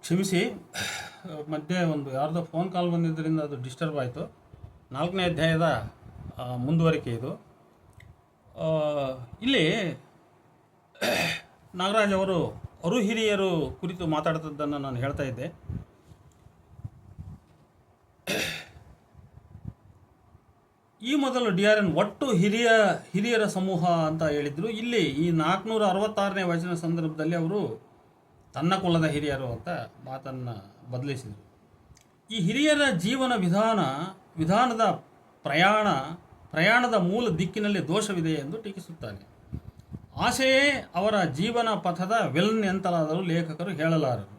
ಕ್ಷಮಿಸಿ, ಮಧ್ಯೆ ಒಂದು ಯಾರ್ದೋ ಫೋನ್ ಕಾಲ್ ಬಂದಿದ್ದರಿಂದ ಅದು ಡಿಸ್ಟರ್ಬ್ ಆಯಿತು. 4ನೇ ಅಧ್ಯಾಯದ ಮುಂದುವರಿಕೆ ಇದು. ಇಲ್ಲಿ ನಾಗರಾಜ್ ಅವರು ಹಿರಿಯರು ಕುರಿತು ಮಾತಾಡ್ತದ್ದನ್ನು ನಾನು ಹೇಳ್ತಾ ಇದ್ದೆ. ಈ ಮೊದಲು DRN ಒಟ್ಟು ಹಿರಿಯರ ಸಮೂಹ ಅಂತ ಹೇಳಿದರು. ಇಲ್ಲಿ ಈ 466ನೇ ವಚನ ಸಂದರ್ಭದಲ್ಲಿ ಅವರು ತನ್ನ ಕುಲದ ಹಿರಿಯರು ಅಂತ ಮಾತನ್ನು ಬದಲಿಸಿದರು. ಈ ಹಿರಿಯರ ಜೀವನ ವಿಧಾನದ ಪ್ರಯಾಣದ ಮೂಲ ದಿಕ್ಕಿನಲ್ಲಿ ದೋಷವಿದೆ ಎಂದು ಟೀಕಿಸುತ್ತಾನೆ. ಆಸೆಯೇ ಅವರ ಜೀವನ ಪಥದ ವಿಲನ್ ಎಂತಲಾದರೂ ಲೇಖಕರು ಹೇಳಲಾರರು.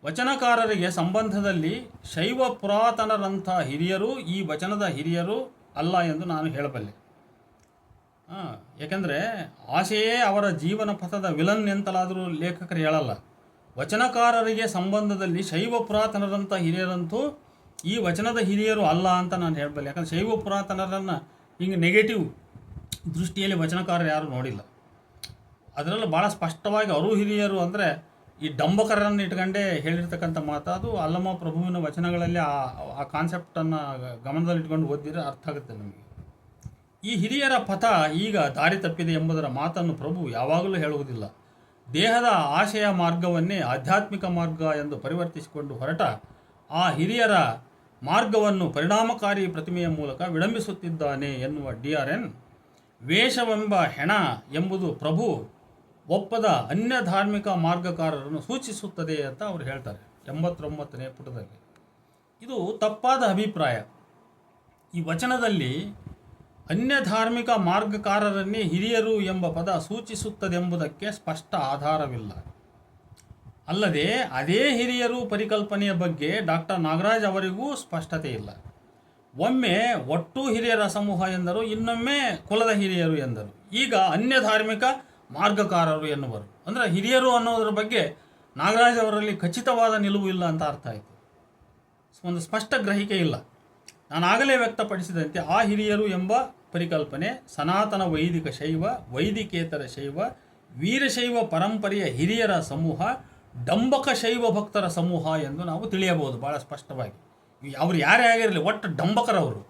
ವಚನಕಾರರಿಗೆ ಸಂಬಂಧದಲ್ಲಿ ಶೈವ ಪುರಾತನರಂಥ ಹಿರಿಯರು ಈ ವಚನದ ಹಿರಿಯರು ಅಲ್ಲ ಎಂದು ನಾನು ಹೇಳಬಲ್ಲೆ. ಏಕೆಂದರೆ ಆಸೆಯೇ ಅವರ ಜೀವನ ಪಥದ ವಿಲನ್ ಎಂತಲಾದರೂ ಲೇಖಕರು ಹೇಳಲ್ಲ. ವಚನಕಾರರಿಗೆ ಸಂಬಂಧದಲ್ಲಿ ಶೈವ ಪುರಾತನರಂಥ ಹಿರಿಯರಂತೂ ಈ ವಚನದ ಹಿರಿಯರು ಅಲ್ಲ ಅಂತ ನಾನು ಹೇಳಬಲ್ಲೆ. ಯಾಕಂದರೆ ಶೈವ ಪುರಾತನರನ್ನು ಹಿಂಗೆ ನೆಗೆಟಿವ್ ದೃಷ್ಟಿಯಲ್ಲಿ ವಚನಕಾರರು ಯಾರು ನೋಡಿಲ್ಲ. ಅದರಲ್ಲೂ ಭಾಳ ಸ್ಪಷ್ಟವಾಗಿ ಅವರು ಹಿರಿಯರು ಅಂದರೆ ಈ ಡಂಬಕರನ್ನು ಇಟ್ಕೊಂಡೇ ಹೇಳಿರ್ತಕ್ಕಂಥ ಮಾತು. ಅದು ಅಲ್ಲಮ ಪ್ರಭುವಿನ ವಚನಗಳಲ್ಲಿ ಆ ಕಾನ್ಸೆಪ್ಟನ್ನು ಗಮನದಲ್ಲಿಟ್ಕೊಂಡು ಓದಿದ್ರೆ ಅರ್ಥ ಆಗುತ್ತೆ ನಮಗೆ. ಈ ಹಿರಿಯರ ಪಥ ಈಗ ದಾರಿ ತಪ್ಪಿದೆ ಎಂಬುದರ ಮಾತನ್ನು ಪ್ರಭು ಯಾವಾಗಲೂ ಹೇಳುವುದಿಲ್ಲ. ದೇಹದ ಆಶಯ ಮಾರ್ಗವನ್ನೇ ಆಧ್ಯಾತ್ಮಿಕ ಮಾರ್ಗ ಎಂದು ಪರಿವರ್ತಿಸಿಕೊಂಡು ಹೊರಟ ಆ ಹಿರಿಯರ ಮಾರ್ಗವನ್ನು ಪರಿಣಾಮಕಾರಿ ಪ್ರತಿಮೆಯ ಮೂಲಕ ವಿಳಂಬಿಸುತ್ತಿದ್ದಾನೆ ಎನ್ನುವ DRN ವೇಷವೆಂಬ ಹೆಣ ಎಂಬುದು ಪ್ರಭು ಒಪ್ಪದ ಅನ್ಯ ಧಾರ್ಮಿಕ ಮಾರ್ಗಕಾರರನ್ನು ಸೂಚಿಸುತ್ತದೆ ಅಂತ ಅವರು ಹೇಳ್ತಾರೆ 89ನೇ ಪುಟದಲ್ಲಿ. ಇದು ತಪ್ಪಾದ ಅಭಿಪ್ರಾಯ. ಈ ವಚನದಲ್ಲಿ ಅನ್ಯ ಧಾರ್ಮಿಕ ಮಾರ್ಗಕಾರರನ್ನೇ ಹಿರಿಯರು ಎಂಬ ಪದ ಸೂಚಿಸುತ್ತದೆಂಬುದಕ್ಕೆ ಸ್ಪಷ್ಟ ಆಧಾರವಿಲ್ಲ. ಅಲ್ಲದೆ ಅದೇ ಹಿರಿಯರು ಪರಿಕಲ್ಪನೆಯ ಬಗ್ಗೆ ಡಾಕ್ಟರ್ ನಾಗರಾಜ್ ಅವರಿಗೂ ಸ್ಪಷ್ಟತೆ ಇಲ್ಲ. ಒಮ್ಮೆ ಒಟ್ಟು ಹಿರಿಯರ ಸಮೂಹ ಎಂದರು, ಇನ್ನೊಮ್ಮೆ ಕುಲದ ಹಿರಿಯರು ಎಂದರು, ಈಗ ಅನ್ಯ ಧಾರ್ಮಿಕ ಮಾರ್ಗಕಾರರು ಎನ್ನುವರು. ಅಂದರೆ ಹಿರಿಯರು ಅನ್ನೋದ್ರ ಬಗ್ಗೆ ನಾಗರಾಜ್ ಅವರಲ್ಲಿ ಖಚಿತವಾದ ನಿಲುವು ಇಲ್ಲ ಅಂತ ಅರ್ಥ ಆಯಿತು. ಒಂದು ಸ್ಪಷ್ಟ ಗ್ರಹಿಕೆ ಇಲ್ಲ. ನಾನು ಆಗಲೇ ವ್ಯಕ್ತಪಡಿಸಿದಂತೆ ಆ ಹಿರಿಯರು ಎಂಬ ಪರಿಕಲ್ಪನೆ ಸನಾತನ ವೈದಿಕ ಶೈವ, ವೈದಿಕೇತರ ಶೈವ, ವೀರಶೈವ ಪರಂಪರೆಯ ಹಿರಿಯರ ಸಮೂಹ, ಡಂಬಕ ಶೈವ ಭಕ್ತರ ಸಮೂಹ ಎಂದು ನಾವು ತಿಳಿಯಬಹುದು ಭಾಳ ಸ್ಪಷ್ಟವಾಗಿ. ಅವರು ಯಾರೇ ಆಗಿರಲಿ, ಒಟ್ಟು ಡಂಬಕರವರು,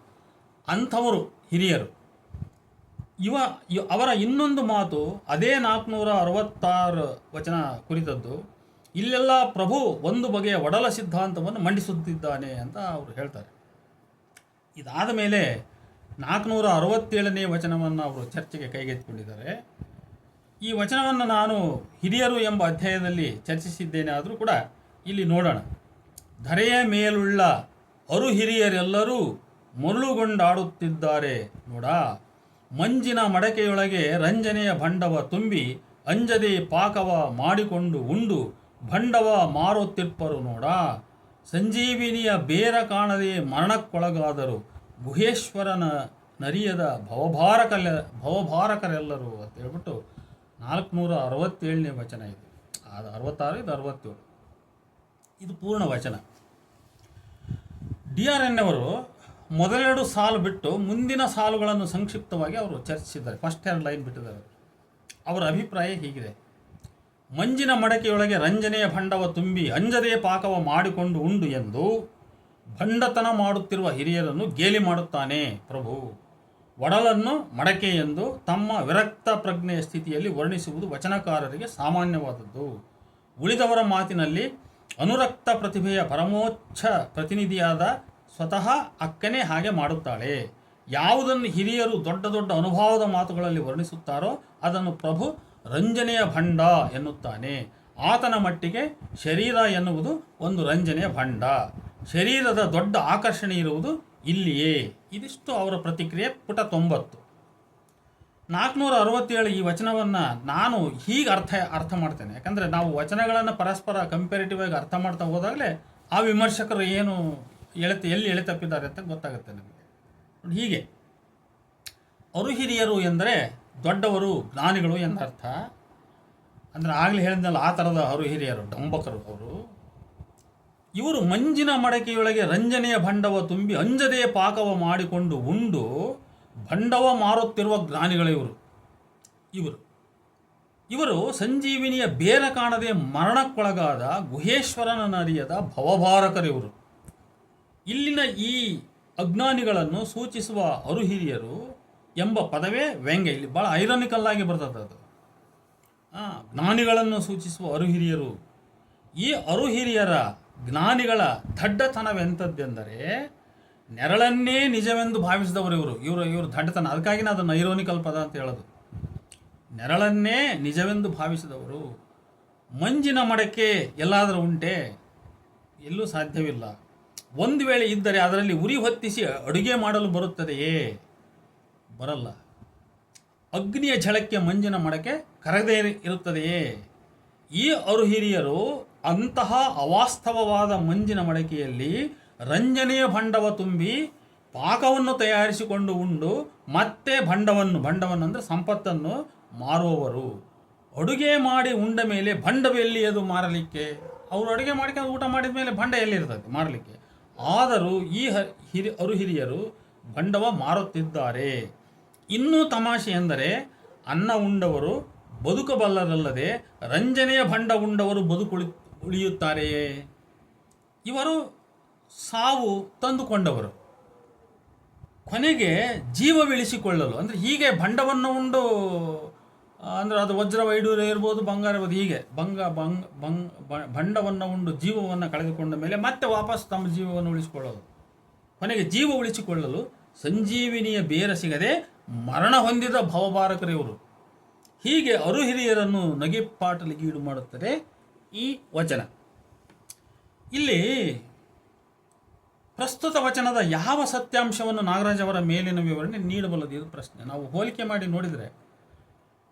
ಅಂಥವರು ಹಿರಿಯರು. ಅವರ ಇನ್ನೊಂದು ಮಾತು ಅದೇ 466 ವಚನ ಕುರಿತದ್ದು. ಇಲ್ಲೆಲ್ಲ ಪ್ರಭು ಒಂದು ಬಗೆಯ ಒಡಲ ಸಿದ್ಧಾಂತವನ್ನು ಮಂಡಿಸುತ್ತಿದ್ದಾನೆ ಅಂತ ಅವರು ಹೇಳ್ತಾರೆ. ಇದಾದ ಮೇಲೆ 467ನೇ ವಚನವನ್ನು ಅವರು ಚರ್ಚೆಗೆ ಕೈಗೆತ್ತಿಕೊಂಡಿದ್ದಾರೆ. ಈ ವಚನವನ್ನು ನಾನು ಹಿರಿಯರು ಎಂಬ ಅಧ್ಯಾಯದಲ್ಲಿ ಚರ್ಚಿಸಿದ್ದೇನೆ. ಆದರೂ ಕೂಡ ಇಲ್ಲಿ ನೋಡೋಣ. ಧರೆಯ ಮೇಲುಳ್ಳ ಅರು ಹಿರಿಯರೆಲ್ಲರೂ ಮರುಳುಗೊಂಡಾಡುತ್ತಿದ್ದಾರೆ ನೋಡ. ಮಂಜಿನ ಮಡಕೆಯೊಳಗೆ ರಂಜನೆಯ ಭಂಡವ ತುಂಬಿ ಅಂಜದೆ ಪಾಕವ ಮಾಡಿಕೊಂಡು ಉಂಡು ಭಂಡವ ಮಾರುತ್ತಿರ್ಪರು ನೋಡ. ಸಂಜೀವಿನಿಯ ಬೇರ ಕಾಣದೆ ಮರಣಕ್ಕೊಳಗಾದರು ಗುಹೇಶ್ವರನ ನರಿಯದ ಭವಭಾರಕರೆಲ್ಲರೂ ಅಂತ ಹೇಳ್ಬಿಟ್ಟು 467ನೇ ವಚನ ಇದು. ಅದು 66, ಇದು 67. ಇದು ಪೂರ್ಣ ವಚನ. DRN ಅವರು ಮೊದಲೆರಡು ಸಾಲು ಬಿಟ್ಟು ಮುಂದಿನ ಸಾಲುಗಳನ್ನು ಸಂಕ್ಷಿಪ್ತವಾಗಿ ಅವರು ಚರ್ಚಿಸಿದ್ದಾರೆ. ಫಸ್ಟ್ 2 ಲೈನ್ ಬಿಟ್ಟಿದ್ದಾರೆ. ಅವರ ಅಭಿಪ್ರಾಯ ಹೀಗಿದೆ: ಮಂಜಿನ ಮಡಕೆಯೊಳಗೆ ರಂಜನೆಯ ಭಂಡವ ತುಂಬಿ ಅಂಜದೇ ಪಾಕವ ಮಾಡಿಕೊಂಡು ಉಂಡು ಎಂದು ಭಂಡತನ ಮಾಡುತ್ತಿರುವ ಹಿರಿಯರನ್ನು ಗೇಲಿ ಮಾಡುತ್ತಾನೆ ಪ್ರಭು. ಒಡಲನ್ನು ಮಡಕೆ ಎಂದು ತಮ್ಮ ವಿರಕ್ತ ಪ್ರಜ್ಞೆಯ ಸ್ಥಿತಿಯಲ್ಲಿ ವರ್ಣಿಸುವುದು ವಚನಕಾರರಿಗೆ ಸಾಮಾನ್ಯವಾದದ್ದು. ಉಳಿದವರ ಮಾತಿನಲ್ಲಿ ಅನುರಕ್ತ ಪ್ರತಿಭೆಯ ಪರಮೋಚ್ಛ ಪ್ರತಿನಿಧಿಯಾದ ಸ್ವತಃ ಅಕ್ಕನೇ ಹಾಗೆ ಮಾಡುತ್ತಾಳೆ. ಯಾವುದನ್ನು ಹಿರಿಯರು ದೊಡ್ಡ ದೊಡ್ಡ ಅನುಭವದ ಮಾತುಗಳಲ್ಲಿ ವರ್ಣಿಸುತ್ತಾರೋ ಅದನ್ನು ಪ್ರಭು ರಂಜನೆಯ ಭಂಡ ಎನ್ನುತ್ತಾನೆ. ಆತನ ಮಟ್ಟಿಗೆ ಶರೀರ ಎನ್ನುವುದು ಒಂದು ರಂಜನೆಯ ಭಂಡ. ಶರೀರದ ದೊಡ್ಡ ಆಕರ್ಷಣೆ ಇರುವುದು ಇಲ್ಲಿಯೇ. ಇದಿಷ್ಟು ಅವರ ಪ್ರತಿಕ್ರಿಯೆ, ಪುಟ 90. 467 ಈ ವಚನವನ್ನು ನಾನು ಹೀಗೆ ಅರ್ಥ ಮಾಡ್ತೇನೆ. ಯಾಕಂದರೆ ನಾವು ವಚನಗಳನ್ನು ಪರಸ್ಪರ ಕಂಪೇರಿಟಿವ್ ಆಗಿ ಅರ್ಥ ಮಾಡ್ತಾ ಹೋದಾಗಲೇ ಆ ವಿಮರ್ಶಕರು ಏನು ಎಲ್ಲಿ ಎಳೆ ತಪ್ಪಿದ್ದಾರೆ ಅಂತ ಗೊತ್ತಾಗುತ್ತೆ ನಮಗೆ. ಹೀಗೆ ಅವರು ಹಿರಿಯರು ಎಂದರೆ ದೊಡ್ಡವರು, ಜ್ಞಾನಿಗಳು ಎಂದರ್ಥ. ಅಂದರೆ ಆಗಲೇ ಹೇಳಿದ್ನಲ್ಲ, ಆ ಥರದ ಅವರು ಹಿರಿಯರು, ಡಂಬಕರು ಅವರು. ಇವರು ಮಂಜಿನ ಮಡಕೆಯೊಳಗೆ ರಂಜನೆಯ ಭಂಡವ ತುಂಬಿ ಅಂಜದೇ ಪಾಕವ ಮಾಡಿಕೊಂಡು ಉಂಡು ಭಂಡವ ಮಾರುತ್ತಿರುವ ಜ್ಞಾನಿಗಳು ಇವರು. ಇವರು ಸಂಜೀವಿನಿಯ ಬೇರ ಕಾಣದೆ ಮರಣಕ್ಕೊಳಗಾದ ಗುಹೇಶ್ವರನರಿಯದ ಭವಭಾರಕರಿವರು. ಇಲ್ಲಿನ ಈ ಅಜ್ಞಾನಿಗಳನ್ನು ಸೂಚಿಸುವ ಅರುಹಿರಿಯರು ಎಂಬ ಪದವೇ ವ್ಯಂಗ್ಯ. ಇಲ್ಲಿ ಭಾಳ ಐರಾನಿಕಲ್ ಆಗಿ ಬರ್ತದೆ ಅದು. ಜ್ಞಾನಿಗಳನ್ನು ಸೂಚಿಸುವ ಅರುಹಿರಿಯರು. ಈ ಅರುಹಿರಿಯರ ಜ್ಞಾನಿಗಳ ದಡ್ಡತನವೆಂಥದ್ದೆಂದರೆ ನೆರಳನ್ನೇ ನಿಜವೆಂದು ಭಾವಿಸಿದವರು ಇವರು ದಡ್ಡತನ. ಅದಕ್ಕಾಗಿ ನಾನು ಅದನ್ನು ಐರೋನಿಕಲ್ ಪದ ಅಂತ ಹೇಳೋದು. ನೆರಳನ್ನೇ ನಿಜವೆಂದು ಭಾವಿಸಿದವರು. ಮಂಜಿನ ಮಡಕೆ ಎಲ್ಲಾದರೂ ಉಂಟೆ? ಎಲ್ಲೂ ಸಾಧ್ಯವಿಲ್ಲ. ಒಂದು ವೇಳೆ ಇದ್ದರೆ ಅದರಲ್ಲಿ ಉರಿ ಹೊತ್ತಿಸಿ ಅಡುಗೆ ಮಾಡಲು ಬರುತ್ತದೆಯೇ? ಬರಲ್ಲ. ಅಗ್ನಿಯ ಝಳಕ್ಕೆ ಮಂಜಿನ ಮಡಕೆ ಕರಗದೇ ಇರುತ್ತದೆಯೇ? ಈ ಅರುಹಿರಿಯರು ಅಂತಹ ಅವಾಸ್ತವವಾದ ಮಂಜಿನ ಮಡಕೆಯಲ್ಲಿ ರಂಜನೆಯ ಭಂಡವ ತುಂಬಿ ಪಾಕವನ್ನು ತಯಾರಿಸಿಕೊಂಡು ಉಂಡು ಮತ್ತೆ ಭಂಡವನ್ನು ಅಂದರೆ ಸಂಪತ್ತನ್ನು ಮಾರುವವರು. ಅಡುಗೆ ಮಾಡಿ ಉಂಡ ಮೇಲೆ ಭಂಡವೆಲ್ಲಿ ಅದು ಮಾರಲಿಕ್ಕೆ? ಅವರು ಅಡುಗೆ ಮಾಡ್ಕೊಂಡು ಊಟ ಮಾಡಿದ ಮೇಲೆ ಭಂಡ ಎಲ್ಲಿರ್ತದೆ ಮಾರಲಿಕ್ಕೆ? ಆದರೂ ಈ ಅರುಹಿರಿಯರು ಭಂಡವ ಮಾರುತ್ತಿದ್ದಾರೆ. ಇನ್ನೂ ತಮಾಷೆ ಎಂದರೆ ಅನ್ನ ಉಂಡವರು ಬದುಕಬಲ್ಲರಲ್ಲದೆ ರಂಜನೆಯ ಭಂಡ ಉಂಡವರು ಉಳಿಯುತ್ತಾರೆಯೇ? ಇವರು ಸಾವು ತಂದುಕೊಂಡವರು. ಕೊನೆಗೆ ಜೀವವಿಳಿಸಿಕೊಳ್ಳಲು ಅಂದರೆ ಹೀಗೆ ಭಂಡವನ್ನು ಉಂಡು, ಅಂದರೆ ಅದು ವಜ್ರ ವೈಡೂರ್ಯ ಇರ್ಬೋದು, ಬಂಗಾರ ಇರ್ಬೋದು, ಹೀಗೆ ಭಂಡವನ್ನು ಉಂಡು ಜೀವವನ್ನು ಕಳೆದುಕೊಂಡ ಮೇಲೆ ಮತ್ತೆ ವಾಪಸ್ ತಮ್ಮ ಜೀವವನ್ನು ಉಳಿಸಿಕೊಳ್ಳೋದು. ಕೊನೆಗೆ ಜೀವ ಉಳಿಸಿಕೊಳ್ಳಲು ಸಂಜೀವಿನಿಯ ಬೇರ ಸಿಗದೆ ಮರಣ ಹೊಂದಿದ ಭವಭಾರಕರಿವರು. ಹೀಗೆ ಅರುಹಿರಿಯರನ್ನು ನಗೆಪಾಟಲಿಗೀಡು ಮಾಡುತ್ತದೆ ಈ ವಚನ. ಇಲ್ಲಿ ಪ್ರಸ್ತುತ ವಚನದ ಯಾವ ಸತ್ಯಾಂಶವನ್ನು ನಾಗರಾಜ್ ಅವರ ಮೇಲಿನ ವಿವರಣೆ ನೀಡಬಲ್ಲದು? ಇದು ಪ್ರಶ್ನೆ. ನಾವು ಹೋಲಿಕೆ ಮಾಡಿ ನೋಡಿದರೆ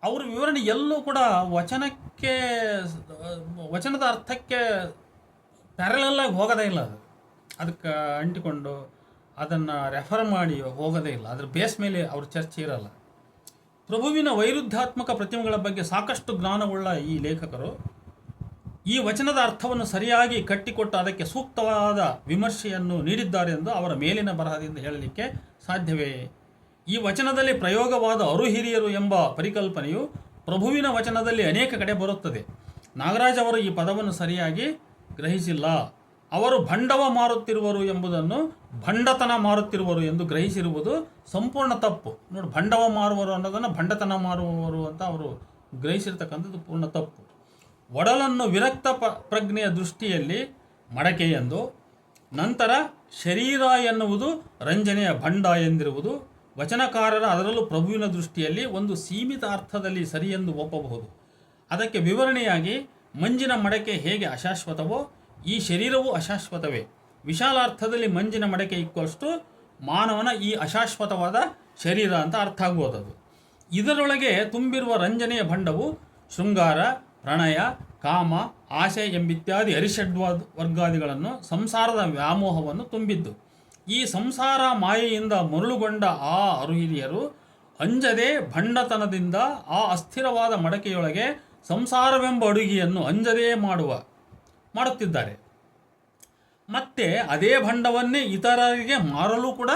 ಅವರ ವಿವರಣೆ ಎಲ್ಲೂ ಕೂಡ ವಚನದ ಅರ್ಥಕ್ಕೆ ಪ್ಯಾರಲಲ್ಲಾಗಿ ಹೋಗೋದೇ ಇಲ್ಲ. ಅದಕ್ಕೆ ಅಂಟಿಕೊಂಡು ಅದನ್ನು ರೆಫರ್ ಮಾಡಿ ಹೋಗೋದೇ ಇಲ್ಲ. ಅದರ ಬೇಸ್ ಮೇಲೆ ಅವ್ರ ಚರ್ಚೆ ಇರಲ್ಲ. ಪ್ರಭುವಿನ ವೈರುಧ್ಯಾತ್ಮಕ ಪ್ರತಿಮೆಗಳ ಬಗ್ಗೆ ಸಾಕಷ್ಟು ಜ್ಞಾನವುಳ್ಳ ಈ ಲೇಖಕರು ಈ ವಚನದ ಅರ್ಥವನ್ನು ಸರಿಯಾಗಿ ಕಟ್ಟಿಕೊಟ್ಟು ಅದಕ್ಕೆ ಸೂಕ್ತವಾದ ವಿಮರ್ಶೆಯನ್ನು ನೀಡಿದ್ದಾರೆ ಎಂದು ಅವರ ಮೇಲಿನ ಬರಹದಿಂದ ಹೇಳಲಿಕ್ಕೆ ಸಾಧ್ಯವೇ? ಈ ವಚನದಲ್ಲಿ ಪ್ರಯೋಗವಾದ ಅರುಹಿರಿಯರು ಎಂಬ ಪರಿಕಲ್ಪನೆಯು ಪ್ರಭುವಿನ ವಚನದಲ್ಲಿ ಅನೇಕ ಕಡೆ ಬರುತ್ತದೆ. ನಾಗರಾಜ್ ಅವರು ಈ ಪದವನ್ನು ಸರಿಯಾಗಿ ಗ್ರಹಿಸಿಲ್ಲ. ಅವರು ಭಂಡವ ಮಾರುತ್ತಿರುವರು ಎಂಬುದನ್ನು ಭಂಡತನ ಮಾರುತ್ತಿರುವರು ಎಂದು ಗ್ರಹಿಸಿರುವುದು ಸಂಪೂರ್ಣ ತಪ್ಪು. ನೋಡಿ, ಭಂಡವ ಮಾರುವರು ಅನ್ನೋದನ್ನು ಭಂಡತನ ಮಾರುವವರು ಅಂತ ಅವರು ಗ್ರಹಿಸಿರ್ತಕ್ಕಂಥದ್ದು ಪೂರ್ಣ ತಪ್ಪು. ಒಡಲನ್ನು ವಿರಕ್ತ ಪ್ರಜ್ಞೆಯ ದೃಷ್ಟಿಯಲ್ಲಿ ಮಡಕೆ ಎಂದು, ನಂತರ ಶರೀರ ಎನ್ನುವುದು ರಂಜನೆಯ ಭಂಡ ಎಂದಿರುವುದು ವಚನಕಾರರ, ಅದರಲ್ಲೂ ಪ್ರಭುವಿನ ದೃಷ್ಟಿಯಲ್ಲಿ ಒಂದು ಸೀಮಿತ ಅರ್ಥದಲ್ಲಿ ಸರಿಯೆಂದು ಒಪ್ಪಬಹುದು. ಅದಕ್ಕೆ ವಿವರಣೆಯಾಗಿ ಮಂಜಿನ ಮಡಕೆ ಹೇಗೆ ಅಶಾಶ್ವತವೋ ಈ ಶರೀರವೂ ಅಶಾಶ್ವತವೇ. ವಿಶಾಲಾರ್ಥದಲ್ಲಿ ಮಂಜಿನ ಮಡಕೆ ಇಕ್ಕಷ್ಟು ಮಾನವನ ಈ ಅಶಾಶ್ವತವಾದ ಶರೀರ ಅಂತ ಅರ್ಥ ಆಗ್ಬೋದದು. ಇದರೊಳಗೆ ತುಂಬಿರುವ ರಂಜನೆಯ ಭಂಡವು ಶೃಂಗಾರ, ಪ್ರಣಯ, ಕಾಮ, ಆಸೆ ಎಂಬಿತ್ಯಾದಿ ವರ್ಗಾದಿಗಳನ್ನು ಸಂಸಾರದ ವ್ಯಾಮೋಹವನ್ನು ತುಂಬಿದ್ದು. ಈ ಸಂಸಾರ ಮಾಯೆಯಿಂದ ಮರುಳುಗೊಂಡ ಆ ಅರುಹಿರಿಯರು ಅಂಜದೆ ಭಂಡತನದಿಂದ ಆ ಅಸ್ಥಿರವಾದ ಮಡಕೆಯೊಳಗೆ ಸಂಸಾರವೆಂಬ ಅಡುಗೆಯನ್ನು ಅಂಜದೇ ಮಾಡುತ್ತಿದ್ದಾರೆ. ಮತ್ತೆ ಅದೇ ಭಂಡವನ್ನೇ ಇತರರಿಗೆ ಮಾರಲು ಕೂಡ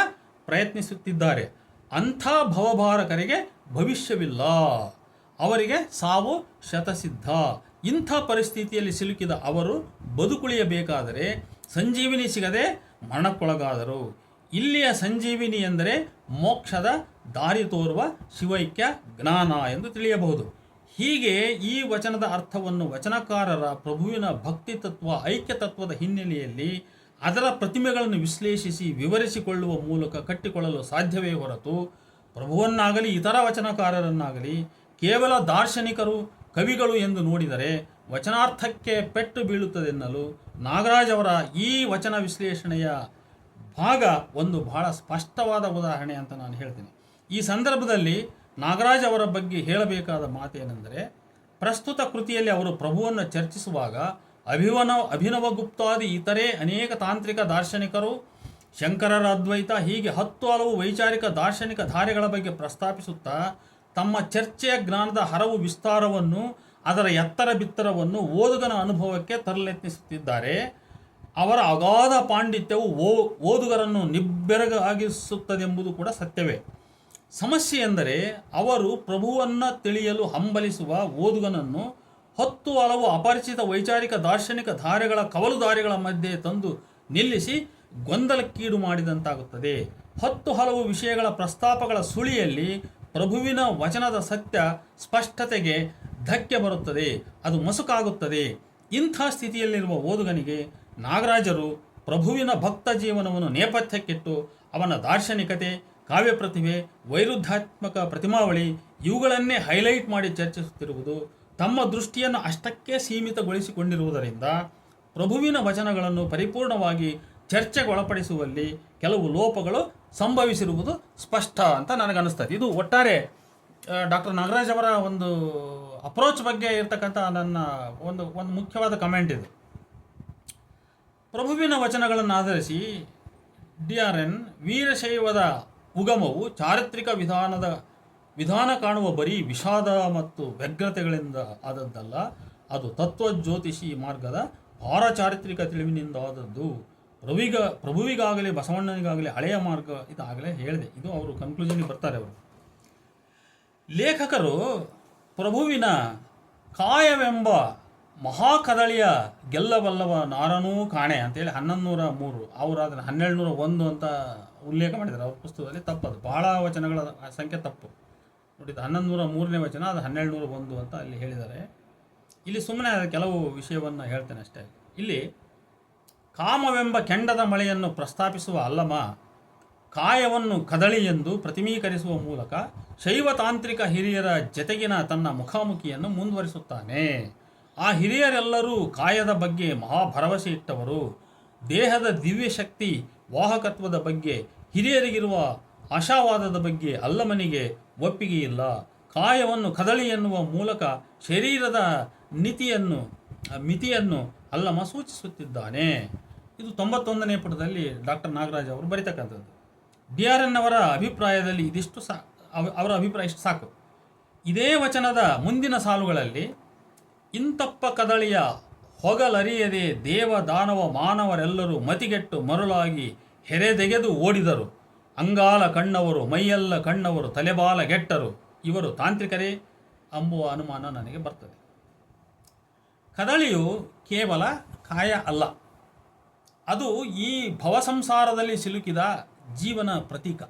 ಪ್ರಯತ್ನಿಸುತ್ತಿದ್ದಾರೆ. ಅಂಥ ಭವಭಾರಕರಿಗೆ ಭವಿಷ್ಯವಿಲ್ಲ, ಅವರಿಗೆ ಸಾವು ಶತಸಿದ್ಧ. ಇಂಥ ಪರಿಸ್ಥಿತಿಯಲ್ಲಿ ಸಿಲುಕಿದ ಅವರು ಬದುಕುಳಿಯಬೇಕಾದರೆ ಸಂಜೀವಿನಿ ಸಿಗದೆ ಮರಣಕ್ಕೊಳಗಾದರು. ಇಲ್ಲಿಯ ಸಂಜೀವಿನಿ ಎಂದರೆ ಮೋಕ್ಷದ ದಾರಿ ತೋರುವ ಶಿವೈಕ್ಯ ಜ್ಞಾನ ಎಂದು ತಿಳಿಯಬಹುದು. ಹೀಗೆ ಈ ವಚನದ ಅರ್ಥವನ್ನು ವಚನಕಾರರ ಪ್ರಭುವಿನ ಭಕ್ತಿ ತತ್ವ, ಐಕ್ಯ ತತ್ವದ ಹಿನ್ನೆಲೆಯಲ್ಲಿ ಅದರ ಪ್ರತಿಮೆಗಳನ್ನು ವಿಶ್ಲೇಷಿಸಿ ವಿವರಿಸಿಕೊಳ್ಳುವ ಮೂಲಕ ಕಟ್ಟಿಕೊಳ್ಳಲು ಸಾಧ್ಯವೇ ಹೊರತು ಪ್ರಭುವನ್ನಾಗಲಿ ಇತರ ವಚನಕಾರರನ್ನಾಗಲಿ ಕೇವಲ ದಾರ್ಶನಿಕರು, ಕವಿಗಳು ಎಂದು ನೋಡಿದರೆ ವಚನಾರ್ಥಕ್ಕೆ ಪೆಟ್ಟು ಬೀಳುತ್ತದೆನ್ನಲು ನಾಗರಾಜ್ ಅವರ ಈ ವಚನ ವಿಶ್ಲೇಷಣೆಯ ಭಾಗ ಒಂದು ಬಹಳ ಸ್ಪಷ್ಟವಾದ ಉದಾಹರಣೆ ಅಂತ ನಾನು ಹೇಳ್ತೀನಿ. ಈ ಸಂದರ್ಭದಲ್ಲಿ ನಾಗರಾಜ್ ಅವರ ಬಗ್ಗೆ ಹೇಳಬೇಕಾದ ಮಾತೇನೆಂದರೆ, ಪ್ರಸ್ತುತ ಕೃತಿಯಲ್ಲಿ ಅವರು ಪ್ರಭುವನ್ನು ಚರ್ಚಿಸುವಾಗ ಅಭಿನವ ಗುಪ್ತಾದಿ ಇತರೆ ಅನೇಕ ತಾಂತ್ರಿಕ ದಾರ್ಶನಿಕರು, ಶಂಕರರ ಅದ್ವೈತ, ಹೀಗೆ 10 ಹಲವು ವೈಚಾರಿಕ ದಾರ್ಶನಿಕ ಧಾರೆಗಳ ಬಗ್ಗೆ ಪ್ರಸ್ತಾಪಿಸುತ್ತಾ ತಮ್ಮ ಚರ್ಚೆಯ ಜ್ಞಾನದ ಹರವು ವಿಸ್ತಾರವನ್ನು, ಅದರ ಎತ್ತರ ಬಿತ್ತರವನ್ನು ಓದುಗನ ಅನುಭವಕ್ಕೆ ತರಲೆತ್ನಿಸುತ್ತಿದ್ದಾರೆ. ಅವರ ಅಗಾಧ ಪಾಂಡಿತ್ಯವು ಓದುಗರನ್ನು ನಿಬ್ಬೆರಗಾಗಿಸುತ್ತದೆಂಬುದು ಕೂಡ ಸತ್ಯವೇ. ಸಮಸ್ಯೆ ಎಂದರೆ ಅವರು ಪ್ರಭುವನ್ನು ತಿಳಿಯಲು ಹಂಬಲಿಸುವ ಓದುಗನನ್ನು 10 ಹಲವು ಅಪರಿಚಿತ ವೈಚಾರಿಕ ದಾರ್ಶನಿಕ ಧಾರೆಗಳ ಕವಲುದಾರಿಗಳ ಮಧ್ಯೆ ತಂದು ನಿಲ್ಲಿಸಿ ಗೊಂದಲಕ್ಕೀಡು ಮಾಡಿದಂತಾಗುತ್ತದೆ. 10 ಹಲವು ವಿಷಯಗಳ ಪ್ರಸ್ತಾಪಗಳ ಸುಳಿಯಲ್ಲಿ ಪ್ರಭುವಿನ ವಚನದ ಸತ್ಯ ಸ್ಪಷ್ಟತೆಗೆ ಧಕ್ಕೆ ಬರುತ್ತದೆ, ಅದು ಮಸುಕಾಗುತ್ತದೆ. ಇಂಥ ಸ್ಥಿತಿಯಲ್ಲಿರುವ ಓದುಗನಿಗೆ ನಾಗರಾಜರು ಪ್ರಭುವಿನ ಭಕ್ತ ಜೀವನವನ್ನು ನೇಪಥ್ಯಕ್ಕಿಟ್ಟು ಅವನ ದಾರ್ಶನಿಕತೆ, ಕಾವ್ಯ ಪ್ರತಿಭೆ, ವೈರುಧ್ಯಾತ್ಮಕ ಪ್ರತಿಮಾವಳಿ ಇವುಗಳನ್ನೇ ಹೈಲೈಟ್ ಮಾಡಿ ಚರ್ಚಿಸುತ್ತಿರುವುದು ತಮ್ಮ ದೃಷ್ಟಿಯನ್ನು ಅಷ್ಟಕ್ಕೆ ಸೀಮಿತಗೊಳಿಸಿಕೊಂಡಿರುವುದರಿಂದ ಪ್ರಭುವಿನ ವಚನಗಳನ್ನು ಪರಿಪೂರ್ಣವಾಗಿ ಚರ್ಚೆಗೊಳಪಡಿಸುವಲ್ಲಿ ಕೆಲವು ಲೋಪಗಳು ಸಂಭವಿಸಿರುವುದು ಸ್ಪಷ್ಟ ಅಂತ ನನಗನ್ನಿಸ್ತದೆ. ಇದು ಒಟ್ಟಾರೆ ಡಾಕ್ಟರ್ ನಾಗರಾಜ್ ಅವರ ಒಂದು ಅಪ್ರೋಚ್ ಬಗ್ಗೆ ಇರ್ತಕ್ಕಂಥ ನನ್ನ ಒಂದು ಮುಖ್ಯವಾದ ಕಮೆಂಟ್ ಇದು. ಪ್ರಭುವಿನ ವಚನಗಳನ್ನು ಆಧರಿಸಿ DRN ವೀರಶೈವದ ಉಗಮವು ಚಾರಿತ್ರಿಕ ವಿಧಾನ ಕಾಣುವ ಬರೀ ವಿಷಾದ ಮತ್ತು ವ್ಯಗ್ರತೆಗಳಿಂದ ಆದದ್ದಲ್ಲ, ಅದು ತತ್ವಜ್ಯೋತಿಷಿ ಮಾರ್ಗದ ಪಾರಚಾರಿತ್ರಿಕ ತಿಳಿವಿನಿಂದ ಆದದ್ದು. ಪ್ರಭುವಿಗಾಗಲಿ ಬಸವಣ್ಣನಿಗಾಗಲಿ ಹಳೆಯ ಮಾರ್ಗ ಇದಾಗಲೇ ಹೇಳಿದೆ. ಇದು ಅವರು ಕನ್ಕ್ಲೂಷನ್ಗೆ ಬರ್ತಾರೆ. ಅವರು ಲೇಖಕರು ಪ್ರಭುವಿನ ಕಾಯವೆಂಬ ಮಹಾಕದಳಿಯ ಗೆಲ್ಲಬಲ್ಲವ ನಾರನೂ ಕಾಣೆ ಅಂತೇಳಿ 1103, ಅವರು ಅದನ್ನು 1201 ಅಂತ ಉಲ್ಲೇಖ ಮಾಡಿದ್ದಾರೆ ಅವ್ರ ಪುಸ್ತಕದಲ್ಲಿ. ತಪ್ಪದು, ಭಾಳ ವಚನಗಳ ಸಂಖ್ಯೆ ತಪ್ಪು ನೋಡಿ. 1103ನೇ ವಚನ, ಅದು 1201 ಅಂತ ಅಲ್ಲಿ ಹೇಳಿದ್ದಾರೆ. ಇಲ್ಲಿ ಸುಮ್ಮನೆ ಕೆಲವು ವಿಷಯವನ್ನು ಹೇಳ್ತೇನೆ ಅಷ್ಟೇ. ಇಲ್ಲಿ ಕಾಮವೆಂಬ ಕೆಂಡದ ಮಳೆಯನ್ನು ಪ್ರಸ್ತಾಪಿಸುವ ಅಲ್ಲಮ ಕಾಯವನ್ನು ಕದಳಿ ಎಂದು ಪ್ರತಿಮೀಕರಿಸುವ ಮೂಲಕ ಶೈವ ತಾಂತ್ರಿಕ ಹಿರಿಯರ ಜತೆಗಿನ ತನ್ನ ಮುಖಾಮುಖಿಯನ್ನು ಮುಂದುವರಿಸುತ್ತಾನೆ. ಆ ಹಿರಿಯರೆಲ್ಲರೂ ಕಾಯದ ಬಗ್ಗೆ ಮಹಾಭರವಸೆ ಇಟ್ಟವರು. ದೇಹದ ದಿವ್ಯ ಶಕ್ತಿ ವಾಹಕತ್ವದ ಬಗ್ಗೆ ಹಿರಿಯರಿಗಿರುವ ಆಶಾವಾದದ ಬಗ್ಗೆ ಅಲ್ಲಮನಿಗೆ ಒಪ್ಪಿಗೆ ಇಲ್ಲ. ಕಾಯವನ್ನು ಕದಳಿ ಎನ್ನುವ ಮೂಲಕ ಶರೀರದ ಮಿತಿಯನ್ನು ಅಲ್ಲಮ ಸೂಚಿಸುತ್ತಿದ್ದಾನೆ. ಇದು 91ನೇ ಪುಟದಲ್ಲಿ ಡಾಕ್ಟರ್ ನಾಗರಾಜ್ ಅವರು ಬರೀತಕ್ಕಂಥದ್ದು. DRN ಅವರ ಅಭಿಪ್ರಾಯದಲ್ಲಿ ಅವರ ಅಭಿಪ್ರಾಯ ಇಷ್ಟು ಸಾಕು. ಇದೇ ವಚನದ ಮುಂದಿನ ಸಾಲುಗಳಲ್ಲಿ ಇಂತಪ್ಪ ಕದಳಿಯ ಹೊಗಲರಿಯದೆ ದೇವ ದಾನವ ಮಾನವರೆಲ್ಲರೂ ಮತಿಗೆಟ್ಟು ಮರುಳಾಗಿ ಹೆರೆದೆಗೆದು ಓಡಿದರು. ಅಂಗಾಲ ಕಣ್ಣವರು ಮೈಯೆಲ್ಲ ಕಣ್ಣವರು ತಲೆಬಾಲ ಗೆಟ್ಟರು. ಇವರು ತಾಂತ್ರಿಕರೇ ಎಂಬುವ ಅನುಮಾನ ನನಗೆ ಬರ್ತದೆ. ಕದಳಿಯು ಕೇವಲ ಕಾಯ ಅಲ್ಲ, ಅದು ಈ ಭವಸಂಸಾರದಲ್ಲಿ ಸಿಲುಕಿದ ಜೀವನ ಪ್ರತೀಕ.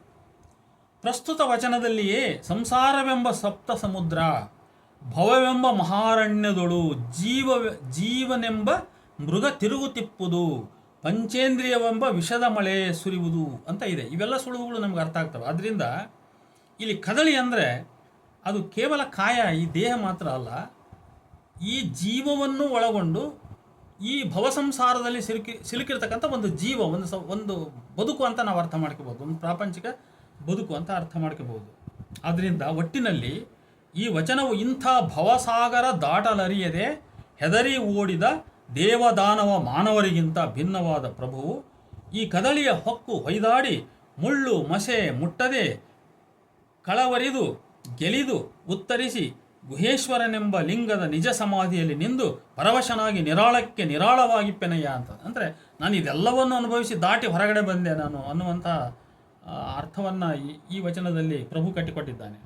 ಪ್ರಸ್ತುತ ವಚನದಲ್ಲಿಯೇ ಸಂಸಾರವೆಂಬ ಸಪ್ತ ಸಮುದ್ರ, ಭವವೆಂಬ ಮಹಾರಣ್ಯದೊಳು ಜೀವನೆಂಬ ಮೃಗ ತಿರುಗುತಿಪ್ಪುದು, ಪಂಚೇಂದ್ರಿಯವೆಂಬ ವಿಷದ ಮಳೆ ಸುರಿಯುವುದು ಅಂತ ಇದೆ. ಇವೆಲ್ಲ ಸುಳುವುಗಳು ನಮ್ಗೆ ಅರ್ಥ ಆಗ್ತವೆ. ಆದ್ದರಿಂದ ಇಲ್ಲಿ ಕದಳಿ ಅಂದರೆ ಅದು ಕೇವಲ ಕಾಯ, ಈ ದೇಹ ಮಾತ್ರ ಅಲ್ಲ, ಈ ಜೀವವನ್ನು ಒಳಗೊಂಡು ಈ ಭವಸಂಸಾರದಲ್ಲಿ ಸಿಲುಕಿರ್ತಕ್ಕಂಥ ಒಂದು ಜೀವ, ಒಂದು ಬದುಕು ಅಂತ ನಾವು ಅರ್ಥ ಮಾಡ್ಕೋಬೋದು, ಒಂದು ಪ್ರಾಪಂಚಿಕ ಬದುಕು ಅಂತ ಅರ್ಥ ಮಾಡ್ಕೋಬಹುದು. ಆದ್ದರಿಂದ ಒಟ್ಟಿನಲ್ಲಿ ಈ ವಚನವು ಇಂಥ ಭವಸಾಗರ ದಾಟಲರಿಯದೆ ಹೆದರಿ ಓಡಿದ ದೇವದಾನವ ಮಾನವರಿಗಿಂತ ಭಿನ್ನವಾದ ಪ್ರಭುವು ಈ ಕದಳಿಯ ಹೊಕ್ಕು ಹೊಯ್ದಾಡಿ ಮುಳ್ಳು ಮಸೆ ಮುಟ್ಟದೆ ಕಳವರಿದು ಗೆಲಿದು ಉತ್ತರಿಸಿ ಗುಹೇಶ್ವರನೆಂಬ ಲಿಂಗದ ನಿಜ ಸಮಾಧಿಯಲ್ಲಿ ನಿಂದು ಪರವಶನಾಗಿ ನಿರಾಳಕ್ಕೆ ನಿರಾಳವಾಗಿ ಪೆನೆಯ ಅಂತ. ಅಂದರೆ ನಾನು ಇದೆಲ್ಲವನ್ನು ಅನುಭವಿಸಿ ದಾಟಿ ಹೊರಗಡೆ ಬಂದೆ ನಾನು ಅನ್ನುವಂಥ ಅರ್ಥವನ್ನು ಈ ವಚನದಲ್ಲಿ ಪ್ರಭು ಕಟ್ಟಿಕೊಟ್ಟಿದ್ದಾನೆ.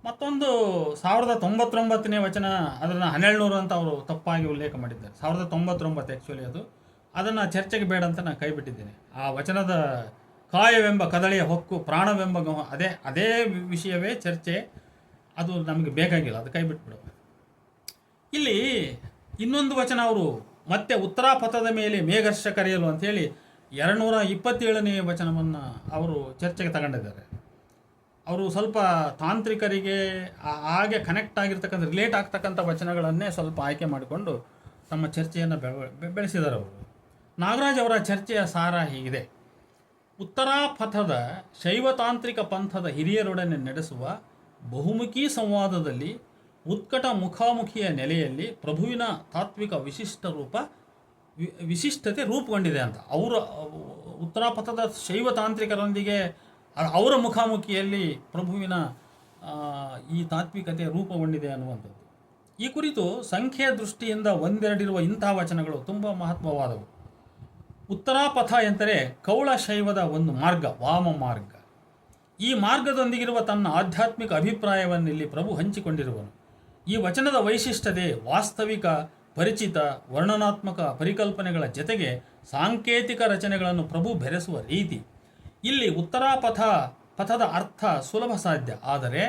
ಮತ್ತೊಂದು 1099ನೇ ವಚನ, ಅದನ್ನು 1200 ಅಂತ ಅವರು ತಪ್ಪಾಗಿ ಉಲ್ಲೇಖ ಮಾಡಿದ್ದಾರೆ. 1099 ಆ್ಯಕ್ಚುಲಿ ಅದನ್ನು ಚರ್ಚೆಗೆ ಬೇಡ ಅಂತ ನಾನು ಕೈ ಬಿಟ್ಟಿದ್ದೇನೆ. ಆ ವಚನದ ಕಾಯವೆಂಬ ಕದಳಿಯ ಹೊಕ್ಕು ಪ್ರಾಣವೆಂಬ ಅದೇ ವಿಷಯವೇ ಚರ್ಚೆ, ಅದು ನಮಗೆ ಬೇಕಾಗಿಲ್ಲ, ಅದು ಕೈ ಬಿಟ್ಬಿಡು. ಇಲ್ಲಿ ಇನ್ನೊಂದು ವಚನ ಅವರು ಮತ್ತೆ ಉತ್ತರಾಪಥದ ಮೇಲೆ ಮೇಘರ್ಷ ಕರೆಯಲು ಅಂಥೇಳಿ 227ನೇ ವಚನವನ್ನು ಅವರು ಚರ್ಚೆಗೆ ತಗೊಂಡಿದ್ದಾರೆ. ಅವರು ಸ್ವಲ್ಪ ತಾಂತ್ರಿಕರಿಗೆ ಹಾಗೆ ಕನೆಕ್ಟ್ ಆಗಿರ್ತಕ್ಕಂಥ ರಿಲೇಟ್ ಆಗ್ತಕ್ಕಂಥ ವಚನಗಳನ್ನೇ ಸ್ವಲ್ಪ ಆಯ್ಕೆ ಮಾಡಿಕೊಂಡು ತಮ್ಮ ಚರ್ಚೆಯನ್ನು ಬೆಳೆಸಿದ್ದಾರೆ ಅವರು. ನಾಗರಾಜ್ ಅವರ ಚರ್ಚೆಯ ಸಾರ ಹೀಗಿದೆ: ಉತ್ತರಾಪಥದ ಶೈವತಾಂತ್ರಿಕ ಪಂಥದ ಹಿರಿಯರೊಡನೆ ನಡೆಸುವ ಬಹುಮುಖಿ ಸಂವಾದದಲ್ಲಿ ಉತ್ಕಟ ಮುಖಾಮುಖಿಯ ನೆಲೆಯಲ್ಲಿ ಪ್ರಭುವಿನ ತಾತ್ವಿಕ ವಿಶಿಷ್ಟತೆ ರೂಪುಗೊಂಡಿದೆ ಅಂತ. ಅವರ ಉತ್ತರಾಪಥದ ಶೈವತಾಂತ್ರಿಕರೊಂದಿಗೆ ಅವರ ಮುಖಾಮುಖಿಯಲ್ಲಿ ಪ್ರಭುವಿನ ಈ ತಾತ್ವಿಕತೆ ರೂಪುಗೊಂಡಿದೆ ಅನ್ನುವಂಥದ್ದು. ಈ ಕುರಿತು ಸಂಖ್ಯೆಯ ದೃಷ್ಟಿಯಿಂದ ಒಂದೆರಡಿರುವ ಇಂತಹ ವಚನಗಳು ತುಂಬ ಮಹತ್ವವಾದವು. ಉತ್ತರಾಪಥ ಎಂದರೆ ಕೌಳ ಶೈವದ ಒಂದು ಮಾರ್ಗ, ವಾಮ ಮಾರ್ಗ. ಈ ಮಾರ್ಗದೊಂದಿಗಿರುವ ತನ್ನ ಆಧ್ಯಾತ್ಮಿಕ ಅಭಿಪ್ರಾಯವನ್ನು ಇಲ್ಲಿ ಪ್ರಭು ಹಂಚಿಕೊಂಡಿರುವನು. ಈ ವಚನದ ವೈಶಿಷ್ಟ್ಯತೆ ವಾಸ್ತವಿಕ, ಪರಿಚಿತ, ವರ್ಣನಾತ್ಮಕ ಪರಿಕಲ್ಪನೆಗಳ ಜತೆಗೆ ಸಾಂಕೇತಿಕ ರಚನೆಗಳನ್ನು ಪ್ರಭು ಬೆರೆಸುವ ರೀತಿ. ಇಲ್ಲಿ ಪಥದ ಅರ್ಥ ಸುಲಭ ಸಾಧ್ಯ, ಆದರೆ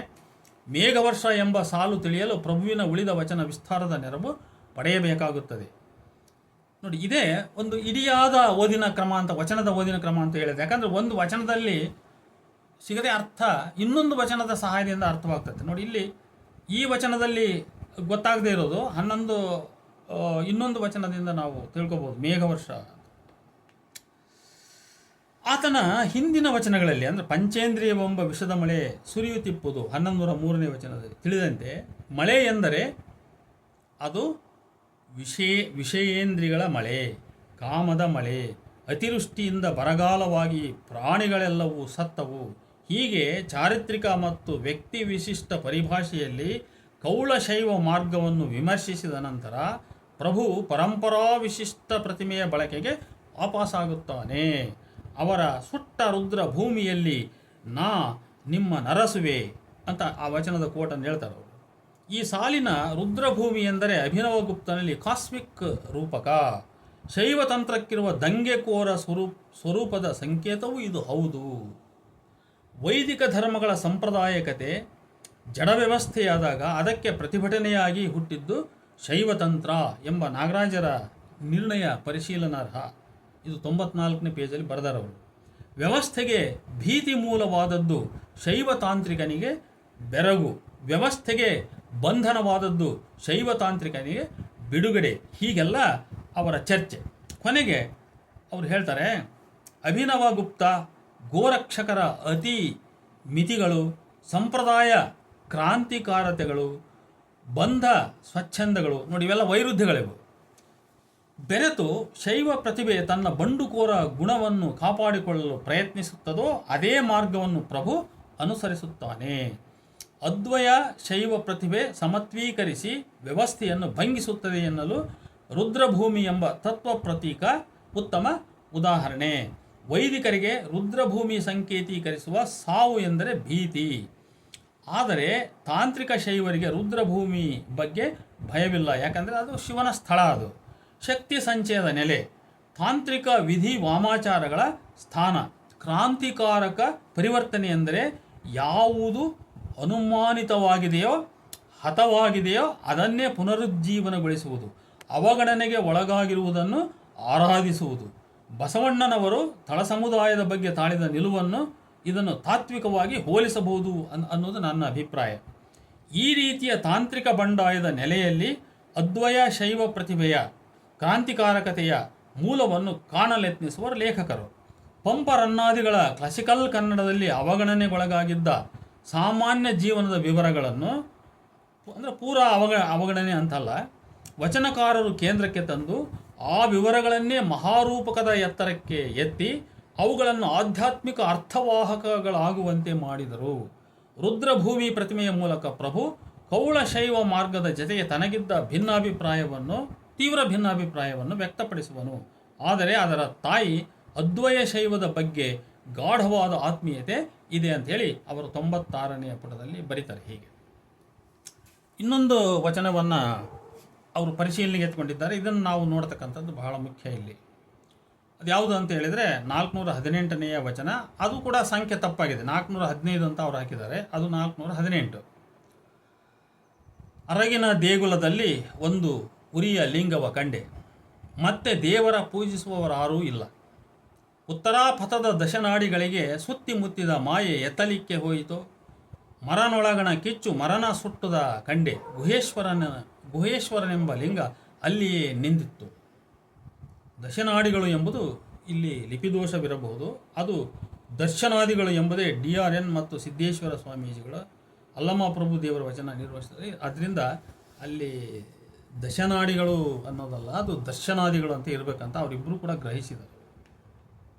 ಮೇಘವರ್ಷ ಎಂಬ ಸಾಲು ತಿಳಿಯಲು ಪ್ರಭುವಿನ ಉಳಿದ ವಚನ ವಿಸ್ತಾರದ ನೆರವು ಪಡೆಯಬೇಕಾಗುತ್ತದೆ. ನೋಡಿ, ಇದೇ ಒಂದು ಇಡಿಯಾದ ಓದಿನ ಕ್ರಮ ಅಂತ, ವಚನದ ಓದಿನ ಕ್ರಮ ಅಂತ ಹೇಳಿದೆ. ಯಾಕಂದರೆ ಒಂದು ವಚನದಲ್ಲಿ ಸಿಗದೆ ಅರ್ಥ ಇನ್ನೊಂದು ವಚನದ ಸಹಾಯದಿಂದ ಅರ್ಥವಾಗ್ತದೆ. ನೋಡಿ, ಇಲ್ಲಿ ಈ ವಚನದಲ್ಲಿ ಗೊತ್ತಾಗದೇ ಇರೋದು ಇನ್ನೊಂದು ವಚನದಿಂದ ನಾವು ತಿಳ್ಕೊಬೋದು. ಮೇಘವರ್ಷ ಆತನ ಹಿಂದಿನ ವಚನಗಳಲ್ಲಿ ಅಂದರೆ ಪಂಚೇಂದ್ರಿಯವೆಂಬ ವಿಷದ ಮಳೆ ಸುರಿಯುತ್ತಿಪ್ಪುದು 1103ನೇ ವಚನದಲ್ಲಿ ತಿಳಿದಂತೆ, ಮಳೆ ಎಂದರೆ ಅದು ವಿಷಯೇಂದ್ರಿಗಳ ಮಳೆ, ಕಾಮದ ಮಳೆ. ಅತಿವೃಷ್ಟಿಯಿಂದ ಬರಗಾಲವಾಗಿ ಪ್ರಾಣಿಗಳೆಲ್ಲವೂ ಸತ್ತವು. ಹೀಗೆ ಚಾರಿತ್ರಿಕ ಮತ್ತು ವ್ಯಕ್ತಿ ವಿಶಿಷ್ಟ ಪರಿಭಾಷೆಯಲ್ಲಿ ಕೌಳಶೈವ ಮಾರ್ಗವನ್ನು ವಿಮರ್ಶಿಸಿದ ನಂತರ ಪ್ರಭು ಪರಂಪರಾ ವಿಶಿಷ್ಟ ಪ್ರತಿಮೆಯ ಬಳಕೆಗೆ ವಾಪಸ್ಸಾಗುತ್ತಾನೆ. ಅವರ ಸುಟ್ಟ ರುದ್ರ ಭೂಮಿಯಲ್ಲಿ ನಾ ನಿಮ್ಮ ನರಸುವೆ ಅಂತ ಆ ವಚನದ ಕೋಟನ್ನು ಹೇಳ್ತಾರೆ ಅವರು. ಈ ಸಾಲಿನ ರುದ್ರಭೂಮಿ ಎಂದರೆ ಅಭಿನವಗುಪ್ತನಲ್ಲಿ ಕಾಸ್ಮಿಕ್ ರೂಪಕ, ಶೈವ ತಂತ್ರಕ್ಕಿರುವ ದಂಗೆಕೋರ ಸ್ವರೂಪದ ಸಂಕೇತವೂ ಇದು ಹೌದು. ವೈದಿಕ ಧರ್ಮಗಳ ಸಂಪ್ರದಾಯಕತೆ ಜಡ ವ್ಯವಸ್ಥೆಯಾದಾಗ ಅದಕ್ಕೆ ಪ್ರತಿಭಟನೆಯಾಗಿ ಹುಟ್ಟಿದ್ದು ಶೈವತಂತ್ರ ಎಂಬ ನಾಗರಾಜರ ನಿರ್ಣಯ ಪರಿಶೀಲನಾರ್ಹ. ಇದು 94ನೇ ಪೇಜಲ್ಲಿ ಬರೆದರವರು. ವ್ಯವಸ್ಥೆಗೆ ಭೀತಿ ಮೂಲವಾದದ್ದು ಶೈವ ತಾಂತ್ರಿಕನಿಗೆ ಬೆರಗು, ವ್ಯವಸ್ಥೆಗೆ ಬಂಧನವಾದದ್ದು ಶೈವ ತಾಂತ್ರಿಕನಿಗೆ ಬಿಡುಗಡೆ. ಹೀಗೆಲ್ಲ ಅವರ ಚರ್ಚೆ. ಕೊನೆಗೆ ಅವರು ಹೇಳ್ತಾರೆ, ಅಭಿನವಗುಪ್ತ ಗೋರಕ್ಷಕರ ಅತಿ ಮಿತಿಗಳು, ಸಂಪ್ರದಾಯ ಕ್ರಾಂತಿಕಾರತೆಗಳು, ಬಂಧ ಸ್ವಚ್ಛಂದಗಳು, ನೋಡಿ ಇವೆಲ್ಲ ವೈರುಧ್ಯಗಳಿವು, ಬೆರೆತು ಶೈವ ಪ್ರತಿಭೆ ತನ್ನ ಬಂಡುಕೋರ ಗುಣವನ್ನು ಕಾಪಾಡಿಕೊಳ್ಳಲು ಪ್ರಯತ್ನಿಸುತ್ತದೋ ಅದೇ ಮಾರ್ಗವನ್ನು ಪ್ರಭು ಅನುಸರಿಸುತ್ತಾನೆ. ಅದ್ವಯ ಶೈವ ಪ್ರತಿಭೆ ಸಮತ್ವೀಕರಿಸಿ ವ್ಯವಸ್ಥೆಯನ್ನು ಭಂಗಿಸುತ್ತದೆ ಎನ್ನಲು ರುದ್ರಭೂಮಿ ಎಂಬ ತತ್ವ ಪ್ರತೀಕ ಉತ್ತಮ ಉದಾಹರಣೆ. ವೈದಿಕರಿಗೆ ರುದ್ರಭೂಮಿ ಸಂಕೇತೀಕರಿಸುವ ಸಾವು ಎಂದರೆ ಭೀತಿ, ಆದರೆ ತಾಂತ್ರಿಕ ಶೈವರಿಗೆ ರುದ್ರಭೂಮಿ ಬಗ್ಗೆ ಭಯವಿಲ್ಲ. ಯಾಕಂದರೆ ಅದು ಶಿವನ ಸ್ಥಳ, ಅದು ಶಕ್ತಿ ಸಂಚಯದ ನೆಲೆ, ತಾಂತ್ರಿಕ ವಿಧಿ ವಾಮಾಚಾರಗಳ ಸ್ಥಾನ. ಕ್ರಾಂತಿಕಾರಕ ಪರಿವರ್ತನೆ ಎಂದರೆ ಯಾವುದು ಅನುಮಾನಿತವಾಗಿದೆಯೋ ಹತವಾಗಿದೆಯೋ ಅದನ್ನೇ ಪುನರುಜ್ಜೀವನಗೊಳಿಸುವುದು, ಅವಗಣನೆಗೆ ಒಳಗಾಗಿರುವುದನ್ನು ಆರಾಧಿಸುವುದು. ಬಸವಣ್ಣನವರು ತಳ ಸಮುದಾಯದ ಬಗ್ಗೆ ತಾಳಿದ ನಿಲುವನ್ನು ಇದನ್ನು ತಾತ್ವಿಕವಾಗಿ ಹೋಲಿಸಬಹುದು ಅನ್ನೋದು ನನ್ನ ಅಭಿಪ್ರಾಯ. ಈ ರೀತಿಯ ತಾಂತ್ರಿಕ ಬಂಡಾಯದ ನೆಲೆಯಲ್ಲಿ ಅದ್ವಯ ಶೈವ ಪ್ರತಿಭೆಯ ಕ್ರಾಂತಿಕಾರಕತೆಯ ಮೂಲವನ್ನು ಕಾಣಲೆತ್ನಿಸುವ ಲೇಖಕರು. ಪಂಪರನ್ನಾದಿಗಳ ಕ್ಲಾಸಿಕಲ್ ಕನ್ನಡದಲ್ಲಿ ಅವಗಣನೆಗೊಳಗಾಗಿದ್ದ ಸಾಮಾನ್ಯ ಜೀವನದ ವಿವರಗಳನ್ನು, ಅಂದರೆ ಪೂರಾ ಅವಗಣನೆ ಅಂತಲ್ಲ, ವಚನಕಾರರು ಕೇಂದ್ರಕ್ಕೆ ತಂದು ಆ ವಿವರಗಳನ್ನೇ ಮಹಾರೂಪಕದ ಎತ್ತರಕ್ಕೆ ಎತ್ತಿ ಅವುಗಳನ್ನು ಆಧ್ಯಾತ್ಮಿಕ ಅರ್ಥವಾಹಕಗಳಾಗುವಂತೆ ಮಾಡಿದರು. ರುದ್ರಭೂಮಿ ಪ್ರತಿಮೆಯ ಮೂಲಕ ಪ್ರಭು ಕೌಳಶೈವ ಮಾರ್ಗದ ಜತೆಗೆ ತನಗಿದ್ದ ತೀವ್ರ ಭಿನ್ನಾಭಿಪ್ರಾಯವನ್ನು ವ್ಯಕ್ತಪಡಿಸುವನು. ಆದರೆ ಅದರ ತಾಯಿ ಅದ್ವಯ ಶೈವದ ಬಗ್ಗೆ ಗಾಢವಾದ ಆತ್ಮೀಯತೆ ಇದೆ ಅಂಥೇಳಿ ಅವರು 96ನೇ ಪುಟದಲ್ಲಿ ಬರೀತಾರೆ. ಹೀಗೆ ಇನ್ನೊಂದು ವಚನವನ್ನು ಅವರು ಪರಿಶೀಲನೆಗೆ ಎತ್ಕೊಂಡಿದ್ದಾರೆ. ಇದನ್ನು ನಾವು ನೋಡ್ತಕ್ಕಂಥದ್ದು ಬಹಳ ಮುಖ್ಯ ಇಲ್ಲಿ. ಅದು ಯಾವುದು ಅಂತ ಹೇಳಿದರೆ 418ನೆಯ ವಚನ. ಅದು ಕೂಡ ಸಂಖ್ಯೆ ತಪ್ಪಾಗಿದೆ, 415 ಅಂತ ಅವರು ಹಾಕಿದ್ದಾರೆ, ಅದು 418. ಅರಗಿನ ದೇಗುಲದಲ್ಲಿ ಒಂದು ಉರಿಯ ಲಿಂಗವ ಕಂಡೆ, ಮತ್ತೆ ದೇವರ ಪೂಜಿಸುವವರಾರೂ ಇಲ್ಲ. ಉತ್ತರಾಪಥದ ದಶನಾಡಿಗಳಿಗೆ ಸುತ್ತಿ ಮುತ್ತಿದ ಮಾಯೆ ಎತ್ತಲಿಕ್ಕೆ ಹೋಯಿತು. ಮರನೊಳಗಣ ಕಿಚ್ಚು ಮರನ ಸುಟ್ಟದ ಕಂಡೆ, ಗುಹೇಶ್ವರನೆಂಬ ಲಿಂಗ ಅಲ್ಲಿಯೇ ನಿಂದಿತ್ತು. ದಶನಾಡಿಗಳು ಎಂಬುದು ಇಲ್ಲಿ ಲಿಪಿದೋಷವಿರಬಹುದು, ಅದು ದರ್ಶನಾದಿಗಳು ಎಂಬುದೇ DRN ಮತ್ತು ಸಿದ್ದೇಶ್ವರ ಸ್ವಾಮೀಜಿಗಳ ಅಲ್ಲಮ ಪ್ರಭು ದೇವರ ವಚನ ನಿರ್ವಹಿಸಿದರೆ, ಅದರಿಂದ ಅಲ್ಲಿ ದಶನಾಡಿಗಳು ಅನ್ನೋದಲ್ಲ, ಅದು ದರ್ಶನಾದಿಗಳು ಅಂತ ಇರಬೇಕಂತ ಅವರಿಬ್ಬರು ಕೂಡ ಗ್ರಹಿಸಿದರು.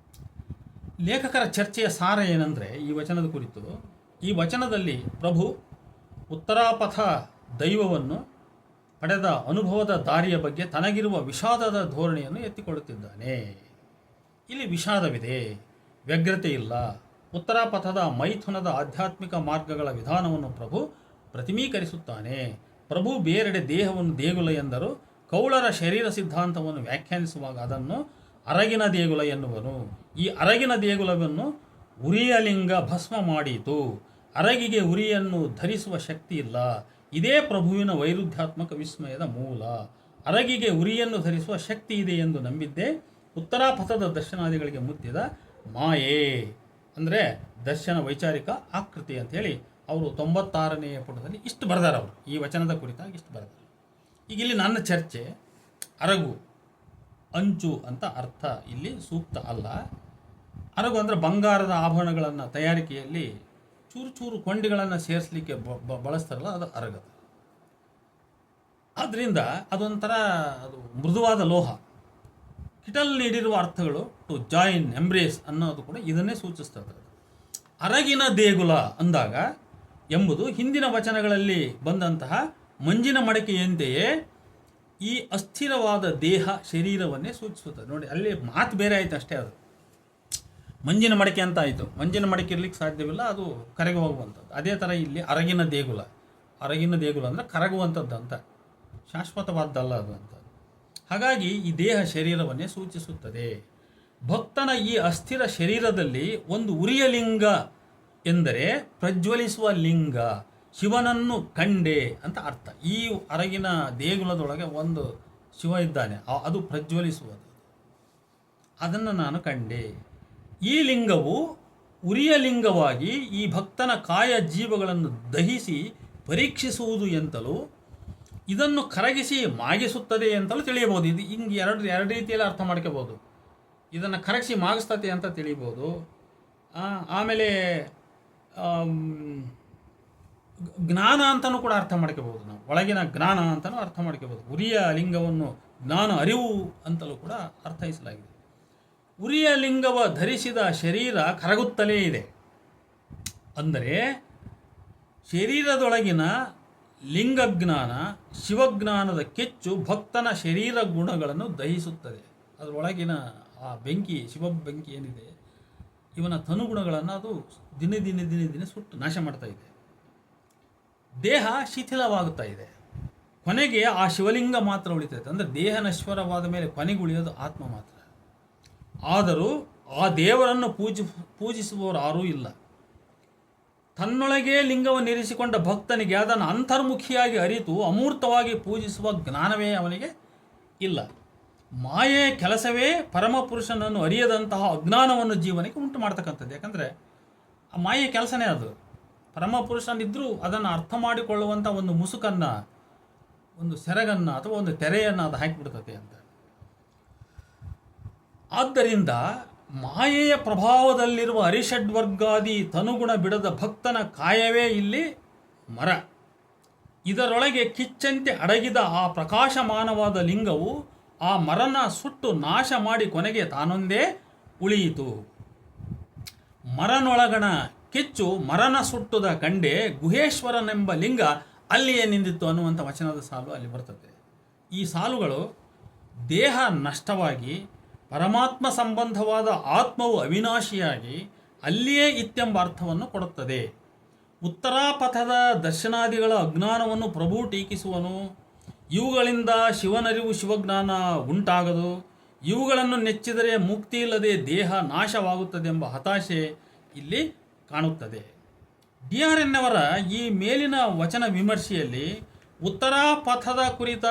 ಲೇಖಕರ ಚರ್ಚೆಯ ಸಾರ ಏನಂದರೆ, ಈ ವಚನದ ಕುರಿತು, ಈ ವಚನದಲ್ಲಿ ಪ್ರಭು ಉತ್ತರಾಪಥ ದೈವವನ್ನು ಪಡೆದ ಅನುಭವದ ದಾರಿಯ ಬಗ್ಗೆ ತನಗಿರುವ ವಿಷಾದದ ಧೋರಣೆಯನ್ನು ಎತ್ತಿಕೊಳ್ಳುತ್ತಿದ್ದಾನೆ. ಇಲ್ಲಿ ವಿಷಾದವಿದೆ, ವ್ಯಗ್ರತೆ ಇಲ್ಲ, ಉತ್ತರ ಪಥದ ಮೈಥುನದ ಆಧ್ಯಾತ್ಮಿಕ ಮಾರ್ಗಗಳ ವಿಧಾನವನ್ನು ಪ್ರಭು ಪ್ರತಿಮೀಕರಿಸುತ್ತಾನೆ. ಪ್ರಭು ಬೇರೆಡೆ ದೇಹವನ್ನು ದೇಗುಲ ಎಂದರು. ಕೌಳರ ಶರೀರ ಸಿದ್ಧಾಂತವನ್ನು ವ್ಯಾಖ್ಯಾನಿಸುವಾಗ ಅದನ್ನು ಅರಗಿನ ದೇಗುಲ ಎನ್ನುವನು. ಈ ಅರಗಿನ ದೇಗುಲವನ್ನು ಉರಿಯಲಿಂಗ ಭಸ್ಮ ಮಾಡಿತು. ಅರಗಿಗೆ ಉರಿಯನ್ನು ಧರಿಸುವ ಶಕ್ತಿ ಇಲ್ಲ. ಇದೇ ಪ್ರಭುವಿನ ವೈರುಧ್ಯಾತ್ಮಕ ವಿಸ್ಮಯದ ಮೂಲ. ಅರಗಿಗೆ ಉರಿಯನ್ನು ಧರಿಸುವ ಶಕ್ತಿ ಇದೆ ಎಂದು ನಂಬಿದ್ದೇ ಉತ್ತರಾಪಥದ ದರ್ಶನಾದಿಗಳಿಗೆ ಮುತ್ತಿದ ಮಾಯೆ. ಅಂದರೆ ದರ್ಶನ ವೈಚಾರಿಕ ಆಕೃತಿ ಅಂಥೇಳಿ ಅವರು 96ನೇ ಪುಟದಲ್ಲಿ ಇಷ್ಟು ಬರೆದಾರೆ. ಅವರು ಈ ವಚನದ ಕುರಿತಾಗಿ ಇಷ್ಟು ಬರೆದಾರೆ. ಈಗ ಇಲ್ಲಿ ನನ್ನ ಚರ್ಚೆ ಅರಗು ಅಂಚು ಅಂತ ಅರ್ಥ ಇಲ್ಲಿ ಸೂಕ್ತ ಅಲ್ಲ. ಅರಗು ಅಂದರೆ ಬಂಗಾರದ ಆಭರಣಗಳನ್ನು ತಯಾರಿಕೆಯಲ್ಲಿ ಚೂರು ಚೂರು ಕೊಂಡಿಗಳನ್ನು ಸೇರಿಸಲಿಕ್ಕೆ ಬಳಸ್ತಾರಲ್ಲ, ಅದು ಅರಗು. ಆದ್ದರಿಂದ ಅದೊಂಥರ ಅದು ಮೃದುವಾದ ಲೋಹ. ಕಿಟಲ್ ನೀಡಿರುವ ಅರ್ಥಗಳು ಟು ಜಾಯಿನ್, ಎಂಬ್ರೇಸ್ ಅನ್ನೋದು ಕೂಡ ಇದನ್ನೇ ಸೂಚಿಸ್ತದೆ. ಅರಗಿನ ದೇಗುಲ ಅಂದಾಗ ಎಂಬುದು ಹಿಂದಿನ ವಚನಗಳಲ್ಲಿ ಬಂದಂತಹ ಮಂಜಿನ ಮಡಕೆಯಂತೆಯೇ ಈ ಅಸ್ಥಿರವಾದ ದೇಹ ಶರೀರವನ್ನೇ ಸೂಚಿಸುತ್ತದೆ. ನೋಡಿ, ಅಲ್ಲಿ ಮಾತು ಬೇರೆ ಆಯಿತು ಅಷ್ಟೇ. ಅದು ಮಂಜಿನ ಮಡಕೆ ಅಂತ ಆಯಿತು. ಮಂಜಿನ ಮಡಕೆ ಇರಲಿಕ್ಕೆ ಸಾಧ್ಯವಿಲ್ಲ, ಅದು ಕರಗಿ ಹೋಗುವಂಥದ್ದು. ಅದೇ ಥರ ಇಲ್ಲಿ ಅರಗಿನ ದೇಗುಲ. ಅರಗಿನ ದೇಗುಲ ಅಂದರೆ ಕರಗುವಂಥದ್ದು ಅಂತ, ಶಾಶ್ವತವಾದ್ದಲ್ಲ ಅದು ಅಂತ. ಹಾಗಾಗಿ ಈ ದೇಹ ಶರೀರವನ್ನೇ ಸೂಚಿಸುತ್ತದೆ. ಭಕ್ತನ ಈ ಅಸ್ಥಿರ ಶರೀರದಲ್ಲಿ ಒಂದು ಉರಿಯ ಲಿಂಗ ಎಂದರೆ ಪ್ರಜ್ವಲಿಸುವ ಲಿಂಗ, ಶಿವನನ್ನು ಕಂಡೆ ಅಂತ ಅರ್ಥ. ಈ ಅರಗಿನ ದೇಗುಲದೊಳಗೆ ಒಂದು ಶಿವ ಇದ್ದಾನೆ, ಅದು ಪ್ರಜ್ವಲಿಸುವುದು. ಅದನ್ನು ನಾನು ಕಂಡೆ. ಈ ಲಿಂಗವು ಉರಿಯ ಲಿಂಗವಾಗಿ ಈ ಭಕ್ತನ ಕಾಯ ಜೀವಗಳನ್ನು ದಹಿಸಿ ಪರೀಕ್ಷಿಸುವುದು ಎಂತಲೂ ಇದನ್ನು ಕರಗಿಸಿ ಮಾಗಿಸುತ್ತದೆ ಅಂತಲೂ ತಿಳಿಯಬಹುದು. ಇದು ಹಿಂಗೆ ಎರಡು ರೀತಿಯಲ್ಲಿ ಅರ್ಥ ಮಾಡ್ಕೋಬೋದು. ಇದನ್ನು ಕರಗಿಸಿ ಮಾಗಿಸ್ತತೆ ಅಂತ ತಿಳಿಬೋದು. ಆಮೇಲೆ ಜ್ಞಾನ ಅಂತಲೂ ಕೂಡ ಅರ್ಥ ಮಾಡ್ಕೋಬೋದು. ನಾವು ಒಳಗಿನ ಜ್ಞಾನ ಅಂತಲೂ ಅರ್ಥ ಮಾಡ್ಕೋಬೋದು. ಉರಿಯ ಲಿಂಗವನ್ನು ಜ್ಞಾನ, ಅರಿವು ಅಂತಲೂ ಕೂಡ ಅರ್ಥೈಸಲಾಗಿದೆ. ಉರಿಯ ಲಿಂಗವ ಧರಿಸಿದ ಶರೀರ ಕರಗುತ್ತಲೇ ಇದೆ. ಅಂದರೆ ಶರೀರದೊಳಗಿನ ಲಿಂಗಜ್ಞಾನ, ಶಿವಜ್ಞಾನದ ಕೆಚ್ಚು ಭಕ್ತನ ಶರೀರ ಗುಣಗಳನ್ನು ದಹಿಸುತ್ತದೆ. ಅದರೊಳಗಿನ ಆ ಬೆಂಕಿ, ಶಿವ ಬೆಂಕಿ ಏನಿದೆ, ಇವನ ತನುಗುಣಗಳನ್ನು ಅದು ದಿನೇ ದಿನೇ ದಿನೇ ದಿನೇ ಸುಟ್ಟು ನಾಶ ಮಾಡ್ತಾ ಇದೆ. ದೇಹ ಶಿಥಿಲವಾಗುತ್ತಾ ಇದೆ. ಕೊನೆಗೆ ಆ ಶಿವಲಿಂಗ ಮಾತ್ರ ಉಳಿತೈತೆ. ಅಂದರೆ ದೇಹ ನಶ್ವರವಾದ ಮೇಲೆ ಕೊನೆಗೆ ಉಳಿಯೋದು ಆತ್ಮ ಮಾತ್ರ. ಆದರೂ ಆ ದೇವರನ್ನು ಪೂಜಿಸುವವರು ಯಾರೂ ಇಲ್ಲ. ತನ್ನೊಳಗೆ ಲಿಂಗವನ್ನು ಇರಿಸಿಕೊಂಡ ಭಕ್ತನಿಗೆ ಅದನ್ನು ಅಂತರ್ಮುಖಿಯಾಗಿ ಅರಿತು ಅಮೂರ್ತವಾಗಿ ಪೂಜಿಸುವ ಜ್ಞಾನವೇ ಅವನಿಗೆ ಇಲ್ಲ. ಮಾಯೆಯ ಕೆಲಸವೇ ಪರಮಪುರುಷನನ್ನು ಅರಿಯದಂತಹ ಅಜ್ಞಾನವನ್ನು ಜೀವನಕ್ಕೆ ಉಂಟು ಮಾಡ್ತಕ್ಕಂಥದ್ದು. ಯಾಕಂದರೆ ಆ ಮಾಯೆಯ ಕೆಲಸನೇ ಅದು. ಪರಮಪುರುಷನಿದ್ದರೂ ಅದನ್ನು ಅರ್ಥ ಮಾಡಿಕೊಳ್ಳುವಂಥ ಒಂದು ಮುಸುಕನ್ನು, ಒಂದು ಸೆರಗನ್ನು ಅಥವಾ ಒಂದು ತೆರೆಯನ್ನು ಅದು ಹಾಕಿಬಿಡ್ತದೆ ಅಂತ. ಆದ್ದರಿಂದ ಮಾಯೆಯ ಪ್ರಭಾವದಲ್ಲಿರುವ ಅರಿಷಡ್ವರ್ಗಾದಿ ತನುಗುಣ ಬಿಡದ ಭಕ್ತನ ಕಾಯವೇ ಇಲ್ಲಿ ಮರ. ಇದರೊಳಗೆ ಕಿಚ್ಚಂತೆ ಅಡಗಿದ ಆ ಪ್ರಕಾಶಮಾನವಾದ ಲಿಂಗವು ಆ ಮರನ ಸುಟ್ಟು ನಾಶ ಮಾಡಿ ಕೊನೆಗೆ ತಾನೊಂದೇ ಉಳಿಯಿತು. ಮರನೊಳಗಣ ಕಿಚ್ಚು ಮರನ ಸುಟ್ಟುದ ಕಂಡೆ ಗುಹೇಶ್ವರನೆಂಬ ಲಿಂಗ ಅಲ್ಲಿಯೇ ನಿಂದಿತ್ತು ಅನ್ನುವಂಥ ವಚನದ ಸಾಲು ಅಲ್ಲಿ ಬರ್ತದೆ. ಈ ಸಾಲುಗಳು ದೇಹ ನಷ್ಟವಾಗಿ ಪರಮಾತ್ಮ ಸಂಬಂಧವಾದ ಆತ್ಮವು ಅವಿನಾಶಿಯಾಗಿ ಅಲ್ಲಿಯೇ ಇತ್ತೆಂಬ ಅರ್ಥವನ್ನು ಕೊಡುತ್ತದೆ. ಉತ್ತರಾಪಥದ ದರ್ಶನಾದಿಗಳ ಅಜ್ಞಾನವನ್ನು ಪ್ರಭು ಟೀಕಿಸುವನು. ಇವುಗಳಿಂದ ಶಿವನರಿವು, ಶಿವಜ್ಞಾನ ಉಂಟಾಗದು. ಇವುಗಳನ್ನು ನೆಚ್ಚಿದರೆ ಮುಕ್ತಿ ಇಲ್ಲದೆ ದೇಹ ನಾಶವಾಗುತ್ತದೆಂಬ ಹತಾಶೆ ಇಲ್ಲಿ ಕಾಣುತ್ತದೆ. DRN ಅವರ ಈ ಮೇಲಿನ ವಚನ ವಿಮರ್ಶೆಯಲ್ಲಿ ಉತ್ತರಾಪಥದ ಕುರಿತ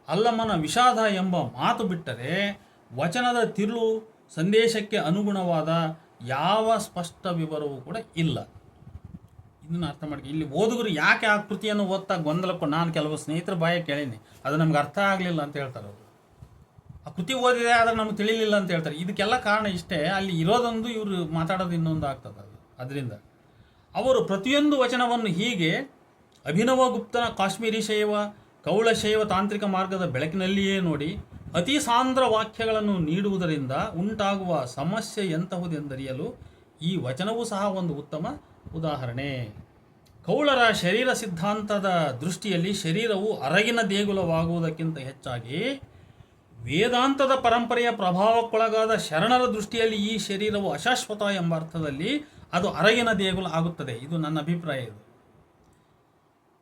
ಅಲ್ಲಮನ ವಿಷಾದ ಎಂಬ ಮಾತು ಬಿಟ್ಟರೆ ವಚನದ ತಿರುಳು ಸಂದೇಶಕ್ಕೆ ಅನುಗುಣವಾದ ಯಾವ ಸ್ಪಷ್ಟ ವಿವರವೂ ಕೂಡ ಇಲ್ಲ. ಇದನ್ನು ಅರ್ಥ ಮಾಡಿ. ಇಲ್ಲಿ ಓದುಗರು ಯಾಕೆ ಆ ಕೃತಿಯನ್ನು ಓದ್ತಾ ಗೊಂದಲಕ್ಕೂ, ನಾನು ಕೆಲವು ಸ್ನೇಹಿತರ ಬಾಯ ಕೇಳೀನಿ, ಅದು ನಮ್ಗೆ ಅರ್ಥ ಆಗಲಿಲ್ಲ ಅಂತ ಹೇಳ್ತಾರೆ ಅವರು. ಆ ಕೃತಿ ಓದಿದೆ ಆದರೆ ನಮ್ಗೆ ತಿಳಿಲಿಲ್ಲ ಅಂತ ಹೇಳ್ತಾರೆ. ಇದಕ್ಕೆಲ್ಲ ಕಾರಣ ಇಷ್ಟೇ, ಅಲ್ಲಿ ಇರೋದೊಂದು, ಇವರು ಮಾತಾಡೋದು ಇನ್ನೊಂದು ಆಗ್ತದೆ ಅದು. ಅದರಿಂದ ಅವರು ಪ್ರತಿಯೊಂದು ವಚನವನ್ನು ಹೀಗೆ ಅಭಿನವಗುಪ್ತನ ಕಾಶ್ಮೀರಿ ಶೈವ, ಕೌಳಶೈವ ತಾಂತ್ರಿಕ ಮಾರ್ಗದ ಬೆಳಕಿನಲ್ಲಿಯೇ ನೋಡಿ ಅತಿ ಸಾಂದ್ರ ವಾಕ್ಯಗಳನ್ನು ನೀಡುವುದರಿಂದ ಉಂಟಾಗುವ ಸಮಸ್ಯೆ ಎಂತಹುದೆಂದರಿಯಲು ಈ ವಚನವೂ ಸಹ ಒಂದು ಉತ್ತಮ ಉದಾಹರಣೆ. ಕೌಳರ ಶರೀರ ಸಿದ್ಧಾಂತದ ದೃಷ್ಟಿಯಲ್ಲಿ ಶರೀರವು ಅರಗಿನ ದೇಗುಲವಾಗುವುದಕ್ಕಿಂತ ಹೆಚ್ಚಾಗಿ ವೇದಾಂತದ ಪರಂಪರೆಯ ಪ್ರಭಾವಕ್ಕೊಳಗಾದ ಶರಣರ ದೃಷ್ಟಿಯಲ್ಲಿ ಈ ಶರೀರವು ಅಶಾಶ್ವತ ಎಂಬ ಅರ್ಥದಲ್ಲಿ ಅದು ಅರಗಿನ ದೇಗುಲ ಆಗುತ್ತದೆ. ಇದು ನನ್ನ ಅಭಿಪ್ರಾಯ. ಇದು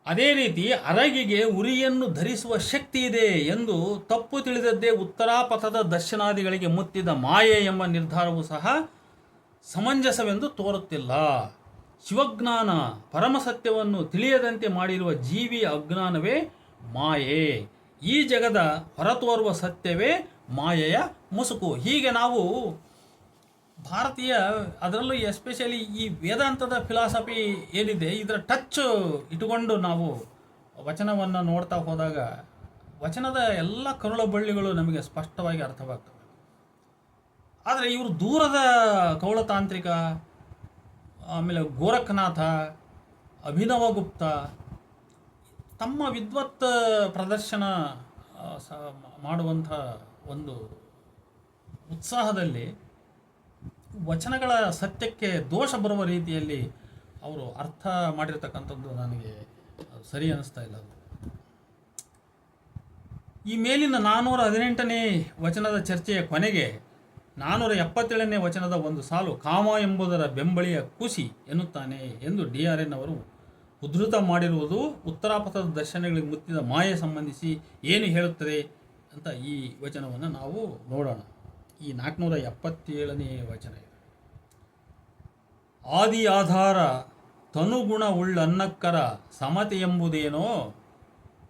ಅದೇ ರೀತಿ ಅರಗಿಗೆ ಉರಿಯನ್ನು ಧರಿಸುವ ಶಕ್ತಿ ಇದೆ ಎಂದು ತಪ್ಪು ತಿಳಿದದ್ದೇ ಉತ್ತರಾಪಥದ ದರ್ಶನಾದಿಗಳಿಗೆ ಮುತ್ತಿದ ಮಾಯೆ ಎಂಬ ನಿರ್ಧಾರವೂ ಸಹ ಸಮಂಜಸವೆಂದು ತೋರುತ್ತಿಲ್ಲ. ಶಿವಜ್ಞಾನ ಪರಮಸತ್ಯವನ್ನು ತಿಳಿಯದಂತೆ ಮಾಡಿರುವ ಜೀವಿಯ ಅಜ್ಞಾನವೇ ಮಾಯೆ. ಈ ಜಗದ ಹೊರತೋರುವ ಸತ್ಯವೇ ಮಾಯೆಯ ಮುಸುಕು. ಹೀಗೆ ನಾವು ಭಾರತೀಯ, ಅದರಲ್ಲೂ ಎಸ್ಪೆಷಲಿ ಈ ವೇದಾಂತದ ಫಿಲಾಸಫಿ ಏನಿದೆ ಇದರ ಟಚ್ ಇಟ್ಟುಕೊಂಡು ನಾವು ವಚನವನ್ನು ನೋಡ್ತಾ ಹೋದಾಗ ವಚನದ ಎಲ್ಲ ಕರುಳ ಬಳ್ಳಿಗಳು ನಮಗೆ ಸ್ಪಷ್ಟವಾಗಿ ಅರ್ಥವಾಗ್ತವೆ. ಆದರೆ ಇವರು ದೂರದ ಕೌಳತಾಂತ್ರಿಕ, ಆಮೇಲೆ ಗೋರಖನಾಥ, ಅಭಿನವಗುಪ್ತ ತಮ್ಮ ವಿದ್ವತ್ ಪ್ರದರ್ಶನ ಮಾಡುವಂಥ ಒಂದು ಉತ್ಸಾಹದಲ್ಲಿ ವಚನಗಳ ಸತ್ಯಕ್ಕೆ ದೋಷ ಬರುವ ರೀತಿಯಲ್ಲಿ ಅವರು ಅರ್ಥ ಮಾಡಿರ್ತಕ್ಕಂಥದ್ದು ನನಗೆ ಸರಿ ಅನ್ನಿಸ್ತಾ ಇಲ್ಲ. ಈ ಮೇಲಿನ 418ನೇ ವಚನದ ಚರ್ಚೆಯ ಕೊನೆಗೆ 477ನೇ ವಚನದ ಒಂದು ಸಾಲು ಕಾಮ ಎಂಬುದರ ಬೆಂಬಳಿಯ ಕುಸಿ ಎನ್ನುತ್ತಾನೆ ಎಂದು DRN ಅವರು ಉದ್ಧೃತ ಮಾಡಿರುವುದು ಉತ್ತರಾಪಥದ ದರ್ಶನಗಳಿಗೆ ಮುತ್ತಿದ ಮಾಯೆ ಸಂಬಂಧಿಸಿ ಏನು ಹೇಳುತ್ತದೆ ಅಂತ ಈ ವಚನವನ್ನು ನಾವು ನೋಡೋಣ. ಈ 477ನೇ ವಚನ ಇದೆ. ಆದಿ ಆಧಾರ ತನುಗುಣವುಳ್ಳನ್ನಕ್ಕರ ಸಮತೆ ಎಂಬುದೇನೋ,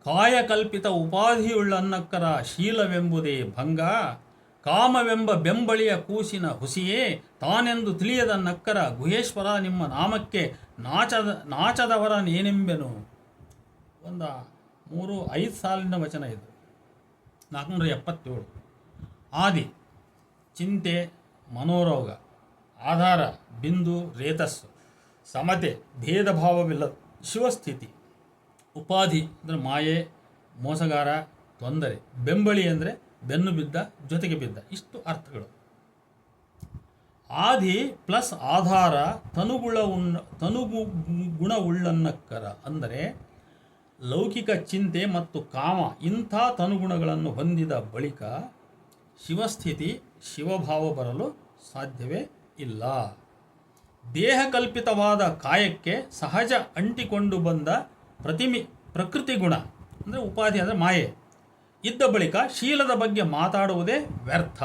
ಕಾಯಕಲ್ಪಿತ ಉಪಾಧಿಯುಳ್ಳನ್ನಕ್ಕರ ಶೀಲವೆಂಬುದೇ ಭಂಗ, ಕಾಮವೆಂಬ ಬೆಂಬಳಿಯ ಕೂಸಿನ ಹುಸಿಯೇ ತಾನೆಂದು ತಿಳಿಯದ ನಕ್ಕರ ಗುಹೇಶ್ವರ ನಿಮ್ಮ ನಾಮಕ್ಕೆ ನಾಚದವರನೇನೆಂಬೆನು. ಒಂದು 3-5 ಸಾಲಿನ ವಚನ ಇದು. 477. ಆದಿ ಚಿಂತೆ ಮನೋರೋಗ, ಆಧಾರ ಬಿಂದು ರೇತಸ್ಸು, ಸಮತೆ ಭೇದ ಭಾವವಿಲ್ಲ ಶಿವಸ್ಥಿತಿ, ಉಪಾಧಿ ಅಂದರೆ ಮಾಯೆ ಮೋಸಗಾರ ತೊಂದರೆ, ಬೆಂಬಳಿ ಅಂದರೆ ಬೆನ್ನು ಬಿದ್ದ ಜೊತೆಗೆ ಬಿದ್ದ. ಇಷ್ಟು ಅರ್ಥಗಳು. ಆದಿ ಪ್ಲಸ್ ಆಧಾರ ತನುಗುಣವುಳ್ಳನ್ನಕ್ಕರ ಅಂದರೆ ಲೌಕಿಕ ಚಿಂತೆ ಮತ್ತು ಕಾಮ ಇಂಥ ತನುಗುಣಗಳನ್ನು ಹೊಂದಿದ ಬಳಿಕ ಶಿವಸ್ಥಿತಿ ಶಿವಭಾವ ಬರಲು ಸಾಧ್ಯವೇ ಇಲ್ಲ. ದೇಹಕಲ್ಪಿತವಾದ ಕಾಯಕ್ಕೆ ಸಹಜ ಅಂಟಿಕೊಂಡು ಬಂದ ಪ್ರಕೃತಿ ಗುಣ ಅಂದರೆ ಉಪಾಧಿ ಅಂದರೆ ಮಾಯೆ ಇದ್ದ ಬಳಿಕ ಶೀಲದ ಬಗ್ಗೆ ಮಾತಾಡುವುದೇ ವ್ಯರ್ಥ.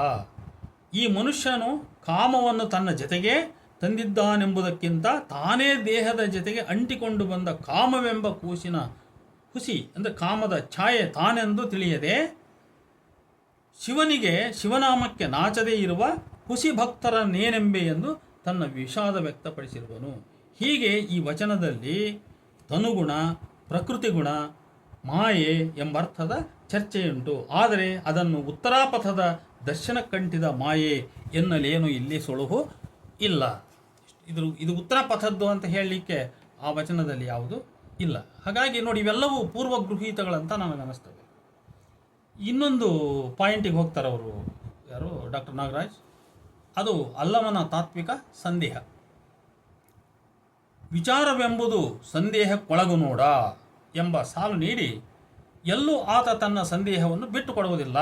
ಈ ಮನುಷ್ಯನು ಕಾಮವನ್ನು ತನ್ನ ಜೊತೆಗೆ ತಂದಿದ್ದಾನೆಂಬುದಕ್ಕಿಂತ ತಾನೇ ದೇಹದ ಜೊತೆಗೆ ಅಂಟಿಕೊಂಡು ಬಂದ ಕಾಮವೆಂಬ ಕೂಸಿನ ಹುಸಿ ಅಂದರೆ ಕಾಮದ ಛಾಯೆ ತಾನೆಂದು ತಿಳಿಯದೆ ಶಿವನಿಗೆ ಶಿವನಾಮಕ್ಕೆ ನಾಚದೇ ಇರುವ ಹುಸಿ ಭಕ್ತರನ್ನೇನೆಂಬೆ ಎಂದು ತನ್ನ ವಿಷಾದ ವ್ಯಕ್ತಪಡಿಸಿರುವನು. ಹೀಗೆ ಈ ವಚನದಲ್ಲಿ ತನುಗುಣ, ಪ್ರಕೃತಿ ಗುಣ, ಮಾಯೆ ಎಂಬರ್ಥದ ಚರ್ಚೆಯುಂಟು. ಆದರೆ ಅದನ್ನು ಉತ್ತರಾಪಥದ ದರ್ಶನಕ್ಕಂಟಿದ ಮಾಯೆ ಎನ್ನಲೇನು ಇಲ್ಲಿ ಸುಳುಹು ಇಲ್ಲ. ಇದು ಉತ್ತರಾಪಥದ್ದು ಅಂತ ಹೇಳಲಿಕ್ಕೆ ಆ ವಚನದಲ್ಲಿ ಯಾವುದು ಇಲ್ಲ. ಹಾಗಾಗಿ ನೋಡಿ, ಇವೆಲ್ಲವೂ ಪೂರ್ವಗೃಹೀತಗಳಂತ ನನಗನ್ನಿಸ್ತವೆ. ಇನ್ನೊಂದು ಪಾಯಿಂಟಿಗೆ ಹೋಗ್ತಾರೆ ಅವರು, ಯಾರು ಡಾಕ್ಟರ್ ನಾಗರಾಜ್. ಅದು ಅಲ್ಲಮನ ತಾತ್ವಿಕ ಸಂದೇಹ. ವಿಚಾರವೆಂಬುದು ಸಂದೇಹಕ್ಕೊಳಗು ನೋಡ ಎಂಬ ಸಾಲು ನೀಡಿ ಎಲ್ಲೂ ಆತ ತನ್ನ ಸಂದೇಹವನ್ನು ಬಿಟ್ಟುಕೊಡುವುದಿಲ್ಲ.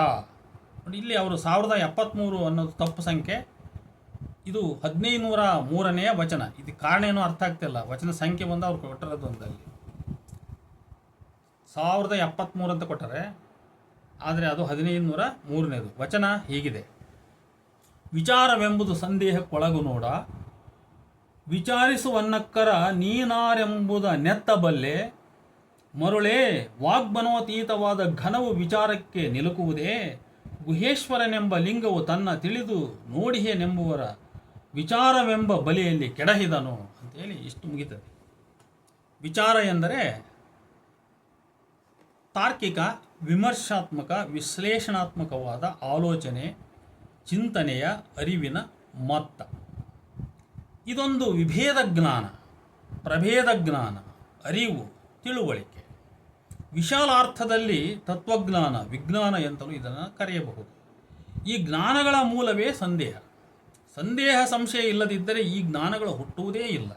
ನೋಡಿ, ಇಲ್ಲಿ ಅವರು 1073 ಅನ್ನೋದು ತಪ್ಪು ಸಂಖ್ಯೆ. ಇದು 1503ನೇ ವಚನ. ಇದು ಕಾರಣ ಏನೂ ಅರ್ಥ ಆಗ್ತಿಲ್ಲ. ವಚನ ಸಂಖ್ಯೆ ಬಂದು ಅವ್ರು ಕೊಟ್ಟಿರೋದು ಒಂದಲ್ಲಿ 1073 ಅಂತ ಕೊಟ್ಟರೆ, ಆದರೆ ಅದು 1503ನೇದು. ವಚನ ಹೀಗಿದೆ: ವಿಚಾರವೆಂಬುದು ಸಂದೇಹಕ್ಕೊಳಗು ನೋಡ, ವಿಚಾರಿಸುವನ್ನಕ್ಕರ ನೀನಾರೆಂಬುದ ನೆತ್ತಬಲ್ಲೆ, ಮರುಳೇ ವಾಗ್ಮನೋತೀತವಾದ ಘನವು ವಿಚಾರಕ್ಕೆ ನಿಲುಕುವುದೇ, ಗುಹೇಶ್ವರನೆಂಬ ಲಿಂಗವು ತನ್ನ ತಿಳಿದು ನೋಡಿಹೆನೆಂಬುವರ ವಿಚಾರವೆಂಬ ಬಲಿಯಲ್ಲಿ ಕೆಡಹಿದನು ಅಂತೇಳಿ ಇಷ್ಟು ಮುಗಿತದೆ. ವಿಚಾರ ಎಂದರೆ ತಾರ್ಕಿಕ, ವಿಮರ್ಶಾತ್ಮಕ, ವಿಶ್ಲೇಷಣಾತ್ಮಕವಾದ ಆಲೋಚನೆ, ಚಿಂತನೆಯ, ಅರಿವಿನ ಮೊತ್ತ. ಇದೊಂದು ವಿಭೇದ ಜ್ಞಾನ, ಪ್ರಭೇದ ಜ್ಞಾನ, ಅರಿವು, ತಿಳುವಳಿಕೆ. ವಿಶಾಲಾರ್ಥದಲ್ಲಿ ತತ್ವಜ್ಞಾನ, ವಿಜ್ಞಾನ ಎಂತಲೂ ಇದನ್ನು ಕರೆಯಬಹುದು. ಈ ಜ್ಞಾನಗಳ ಮೂಲವೇ ಸಂದೇಹ. ಸಂದೇಹ ಸಂಶಯ ಇಲ್ಲದಿದ್ದರೆ ಈ ಜ್ಞಾನಗಳು ಹುಟ್ಟುವುದೇ ಇಲ್ಲ.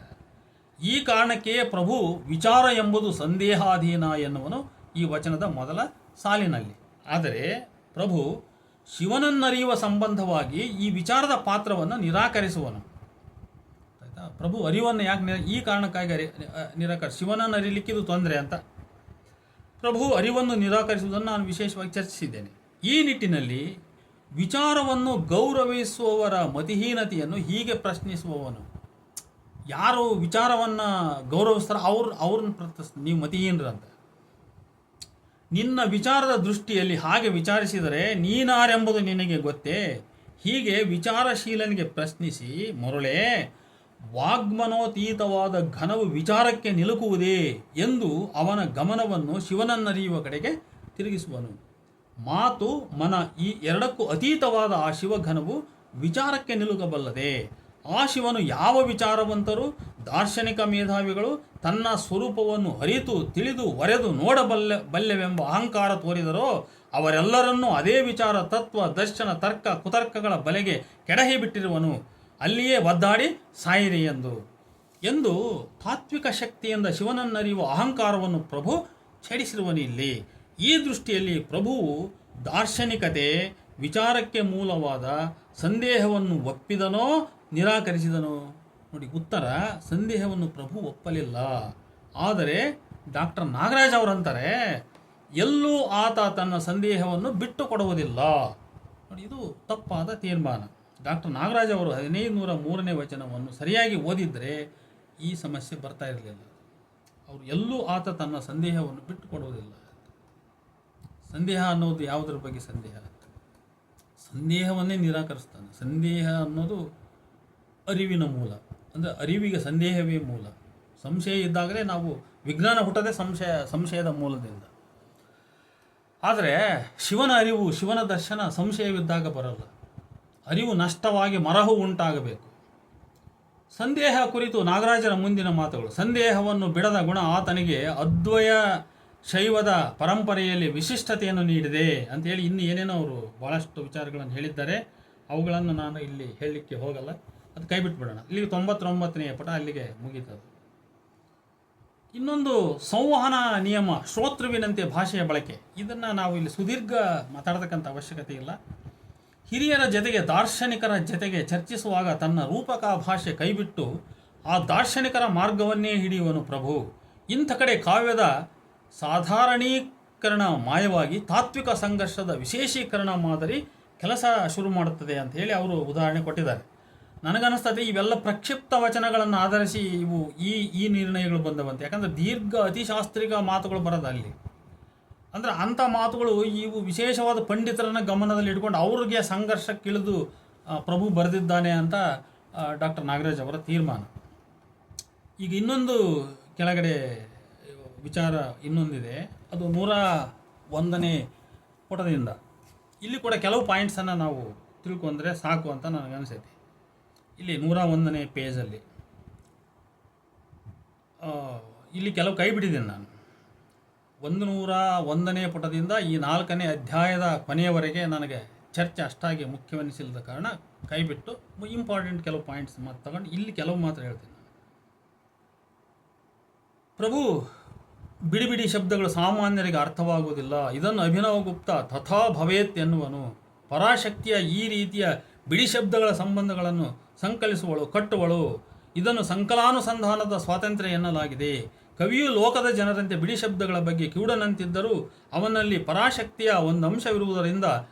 ಈ ಕಾರಣಕ್ಕೆ ಪ್ರಭು ವಿಚಾರ ಎಂಬುದು ಸಂದೇಹಾಧೀನ ಎನ್ನುವನು ಈ ವಚನದ ಮೊದಲ ಸಾಲಿನಲ್ಲಿ. ಆದರೆ ಪ್ರಭು ಶಿವನನ್ನರಿಯುವ ಸಂಬಂಧವಾಗಿ ಈ ವಿಚಾರದ ಪಾತ್ರವನ್ನು ನಿರಾಕರಿಸುವನು. ಆಯಿತಾ? ಪ್ರಭು ಅರಿವನ್ನು ಯಾಕೆ ಈ ಕಾರಣಕ್ಕಾಗಿ ಶಿವನನ್ನು ಅರಿಲಿಕ್ಕಿದು ತೊಂದರೆ ಅಂತ ಪ್ರಭು ಅರಿವನ್ನು ನಿರಾಕರಿಸುವುದನ್ನು ನಾನು ವಿಶೇಷವಾಗಿ ಚರ್ಚಿಸಿದ್ದೇನೆ. ಈ ನಿಟ್ಟಿನಲ್ಲಿ ವಿಚಾರವನ್ನು ಗೌರವಿಸುವವರ ಮತಿಹೀನತೆಯನ್ನು ಹೀಗೆ ಪ್ರಶ್ನಿಸುವವನು, ಯಾರು ವಿಚಾರವನ್ನು ಗೌರವಿಸ್ತಾರೋ ಅವ್ರನ್ನ ಪ್ರಶ್ನಿಸ್ತಾರೆ, ನೀವು ಮತಿಹೀನರಂತ. ನಿನ್ನ ವಿಚಾರದ ದೃಷ್ಟಿಯಲ್ಲಿ ಹಾಗೆ ವಿಚಾರಿಸಿದರೆ ನೀನಾರೆಂಬುದು ನಿನಗೆ ಗೊತ್ತೇ? ಹೀಗೆ ವಿಚಾರಶೀಲನಿಗೆ ಪ್ರಶ್ನಿಸಿ, ಮರುಳೇ ವಾಗ್ಮನೋತೀತವಾದ ಘನವು ವಿಚಾರಕ್ಕೆ ನಿಲುಕುವುದೇ ಎಂದು ಅವನ ಗಮನವನ್ನು ಶಿವನನ್ನರಿಯುವ ಕಡೆಗೆ ತಿರುಗಿಸುವನು. ಮಾತು ಮನ ಈ ಎರಡಕ್ಕೂ ಅತೀತವಾದ ಆ ಶಿವಘನವು ವಿಚಾರಕ್ಕೆ ನಿಲುಕಬಲ್ಲದೆ. ಆ ಶಿವನು ಯಾವ ವಿಚಾರವಂತರು ದಾರ್ಶನಿಕ ಮೇಧಾವಿಗಳು ತನ್ನ ಸ್ವರೂಪವನ್ನು ಅರಿತು ತಿಳಿದು ಒರೆದು ಬಲ್ಲೆವೆಂಬ ಅಹಂಕಾರ ತೋರಿದರೋ ಅವರೆಲ್ಲರನ್ನೂ ಅದೇ ವಿಚಾರ ತತ್ವ ದರ್ಶನ ತರ್ಕ ಕುತರ್ಕಗಳ ಬಲೆಗೆ ಕೆಡಹಿ ಬಿಟ್ಟಿರುವನು. ಅಲ್ಲಿಯೇ ಒದ್ದಾಡಿ ಸಾಯಿರಿ ಎಂದು ತಾತ್ವಿಕ ಶಕ್ತಿಯಿಂದ ಶಿವನನ್ನರಿಯುವ ಅಹಂಕಾರವನ್ನು ಪ್ರಭು ಛೇಡಿಸಿರುವನು. ಇಲ್ಲಿ ಈ ದೃಷ್ಟಿಯಲ್ಲಿ ಪ್ರಭುವು ದಾರ್ಶನಿಕತೆ ವಿಚಾರಕ್ಕೆ ಮೂಲವಾದ ಸಂದೇಹವನ್ನು ಒಪ್ಪಿದನೋ ನಿರಾಕರಿಸಿದನೋ? ನೋಡಿ, ಉತ್ತರ ಸಂದೇಹವನ್ನು ಪ್ರಭು ಒಪ್ಪಲಿಲ್ಲ. ಆದರೆ ಡಾಕ್ಟರ್ ನಾಗರಾಜ್ ಅವರಂತಾರೆ ಎಲ್ಲೂ ಆತ ತನ್ನ ಸಂದೇಹವನ್ನು ಬಿಟ್ಟು ಕೊಡುವುದಿಲ್ಲ. ನೋಡಿ, ಇದು ತಪ್ಪಾದ ತೀರ್ಮಾನ. ಡಾಕ್ಟರ್ ನಾಗರಾಜ್ ಅವರು 1503ನೇ ವಚನವನ್ನು ಸರಿಯಾಗಿ ಓದಿದರೆ ಈ ಸಮಸ್ಯೆ ಬರ್ತಾ ಇರಲಿಲ್ಲ. ಅವರು ಎಲ್ಲೂ ಆತ ತನ್ನ ಸಂದೇಹವನ್ನು ಬಿಟ್ಟು ಕೊಡುವುದಿಲ್ಲ. ಸಂದೇಹ ಅನ್ನೋದು ಯಾವುದರ ಬಗ್ಗೆ ಸಂದೇಹ? ಸಂದೇಹವನ್ನೇ ನಿರಾಕರಿಸ್ತಾನೆ. ಸಂದೇಹ ಅನ್ನೋದು ಅರಿವಿನ ಮೂಲ, ಅಂದರೆ ಅರಿವಿಗೆ ಸಂದೇಹವೇ ಮೂಲ. ಸಂಶಯ ಇದ್ದಾಗಲೇ ನಾವು ವಿಜ್ಞಾನ ಹುಟ್ಟದೆ ಸಂಶಯದ ಮೂಲದಿಂದ. ಆದರೆ ಶಿವನ ಅರಿವು ಶಿವನ ದರ್ಶನ ಸಂಶಯವಿದ್ದಾಗ ಬರಲ್ಲ. ಅರಿವು ನಷ್ಟವಾಗಿ ಮರಹು ಉಂಟಾಗಬೇಕು. ಸಂದೇಹ ಕುರಿತು ನಾಗರಾಜರ ಮುಂದಿನ ಮಾತುಗಳು. ಸಂದೇಹವನ್ನು ಬಿಡದ ಗುಣ ಆತನಿಗೆ ಅದ್ವಯ ಶೈವದ ಪರಂಪರೆಯಲ್ಲಿ ವಿಶಿಷ್ಟತೆಯನ್ನು ನೀಡಿದೆ ಅಂತೇಳಿ ಇನ್ನು ಏನೇನೋ ಅವರು ಭಾಳಷ್ಟು ವಿಚಾರಗಳನ್ನು ಹೇಳಿದ್ದಾರೆ. ಅವುಗಳನ್ನು ನಾನು ಇಲ್ಲಿ ಹೇಳಲಿಕ್ಕೆ ಹೋಗಲ್ಲ, ಅದು ಕೈ ಬಿಟ್ಬಿಡೋಣ. ಇಲ್ಲಿಗೆ 99ನೇ ಪುಟ ಅಲ್ಲಿಗೆ ಮುಗೀತದೆ. ಇನ್ನೊಂದು ಸಂವಹನ ನಿಯಮ, ಶ್ರೋತೃವಿನಂತೆ ಭಾಷೆಯ ಬಳಕೆ. ಇದನ್ನು ನಾವು ಇಲ್ಲಿ ಸುದೀರ್ಘ ಮಾತಾಡತಕ್ಕಂಥ ಅವಶ್ಯಕತೆ ಇಲ್ಲ. ಹಿರಿಯರ ಜೊತೆಗೆ ದಾರ್ಶನಿಕರ ಜೊತೆಗೆ ಚರ್ಚಿಸುವಾಗ ತನ್ನ ರೂಪಕ ಭಾಷೆ ಕೈಬಿಟ್ಟು ಆ ದಾರ್ಶನಿಕರ ಮಾರ್ಗವನ್ನೇ ಹಿಡಿಯುವನು ಪ್ರಭು. ಇಂಥ ಕಡೆ ಕಾವ್ಯದ ಸಾಧಾರಣೀಕರಣ ಮಾಯವಾಗಿ ತಾತ್ವಿಕ ಸಂಘರ್ಷದ ವಿಶೇಷೀಕರಣ ಮಾದರಿ ಕೆಲಸ ಶುರು ಮಾಡುತ್ತದೆ ಅಂತ ಹೇಳಿ ಅವರು ಉದಾಹರಣೆ ಕೊಟ್ಟಿದ್ದಾರೆ. ನನಗನ್ನಿಸ್ತದೆ ಇವೆಲ್ಲ ಪ್ರಕ್ಷಿಪ್ತ ವಚನಗಳನ್ನು ಆಧರಿಸಿ ಈ ನಿರ್ಣಯಗಳು ಬಂದವಂತೆ. ಯಾಕಂದರೆ ದೀರ್ಘ ಅತಿಶಾಸ್ತ್ರಿಕ ಮಾತುಗಳು ಬರೋದು ಅಲ್ಲಿ. ಅಂದರೆ ಅಂಥ ಮಾತುಗಳು ಇವು ವಿಶೇಷವಾದ ಪಂಡಿತರನ್ನು ಗಮನದಲ್ಲಿ ಇಟ್ಕೊಂಡು ಅವ್ರಿಗೆ ಸಂಘರ್ಷಕ್ಕಿಳಿದು ಪ್ರಭು ಬರೆದಿದ್ದಾನೆ ಅಂತ ಡಾಕ್ಟರ್ ನಾಗರಾಜ್ ಅವರ ತೀರ್ಮಾನ. ಈಗ ಇನ್ನೊಂದು ಕೆಳಗಡೆ ವಿಚಾರ ಇನ್ನೊಂದಿದೆ, ಅದು 101ನೇ ಪುಟದಿಂದ. ಇಲ್ಲಿ ಕೂಡ ಕೆಲವು ಪಾಯಿಂಟ್ಸನ್ನು ನಾವು ತಿಳ್ಕೊಂಡ್ರೆ ಸಾಕು ಅಂತ ನನಗನ್ಸೈತಿ. ಇಲ್ಲಿ 101ನೇ ಪೇಜಲ್ಲಿ ಇಲ್ಲಿ ಕೆಲವು ಕೈ ಬಿಟ್ಟಿದ್ದೀನಿ ನಾನು. 101ನೇ ಪುಟದಿಂದ ಈ 4ನೇ ಅಧ್ಯಾಯದ ಕೊನೆಯವರೆಗೆ ನನಗೆ ಚರ್ಚೆ ಅಷ್ಟಾಗಿ ಮುಖ್ಯವೆನಿಸಿಲ್ಲದ ಕಾರಣ ಕೈಬಿಟ್ಟು ಇಂಪಾರ್ಟೆಂಟ್ ಕೆಲವು ಪಾಯಿಂಟ್ಸ್ ಮಾತು ತಗೊಂಡು ಇಲ್ಲಿ ಕೆಲವು ಮಾತ್ರ ಹೇಳ್ತೀನಿ. ಪ್ರಭು ಬಿಡಿ ಬಿಡಿ ಶಬ್ದಗಳು ಸಾಮಾನ್ಯರಿಗೆ ಅರ್ಥವಾಗುವುದಿಲ್ಲ. ಇದನ್ನು ಅಭಿನವಗುಪ್ತ ತಥಾ ಭವೇತ್ ಎನ್ನುವನು. ಪರಾಶಕ್ತಿಯ ಈ ರೀತಿಯ ಬಿಡಿ ಶಬ್ದಗಳ ಸಂಬಂಧಗಳನ್ನು ಸಂಕಲಿಸುವಳು, ಕಟ್ಟುವಳು. ಇದನ್ನು ಸಂಕಲಾನುಸಂಧಾನದ ಸ್ವಾತಂತ್ರ್ಯ ಎನ್ನಲಾಗಿದೆ. ಕವಿಯು ಲೋಕದ ಜನರಂತೆ ಬಿಡಿ ಶಬ್ದಗಳ ಬಗ್ಗೆ ಕಿವುಡನಂತಿದ್ದರೂ ಅವನಲ್ಲಿ ಪರಾಶಕ್ತಿಯ ಒಂದು ಅಂಶವಿರುವುದರಿಂದ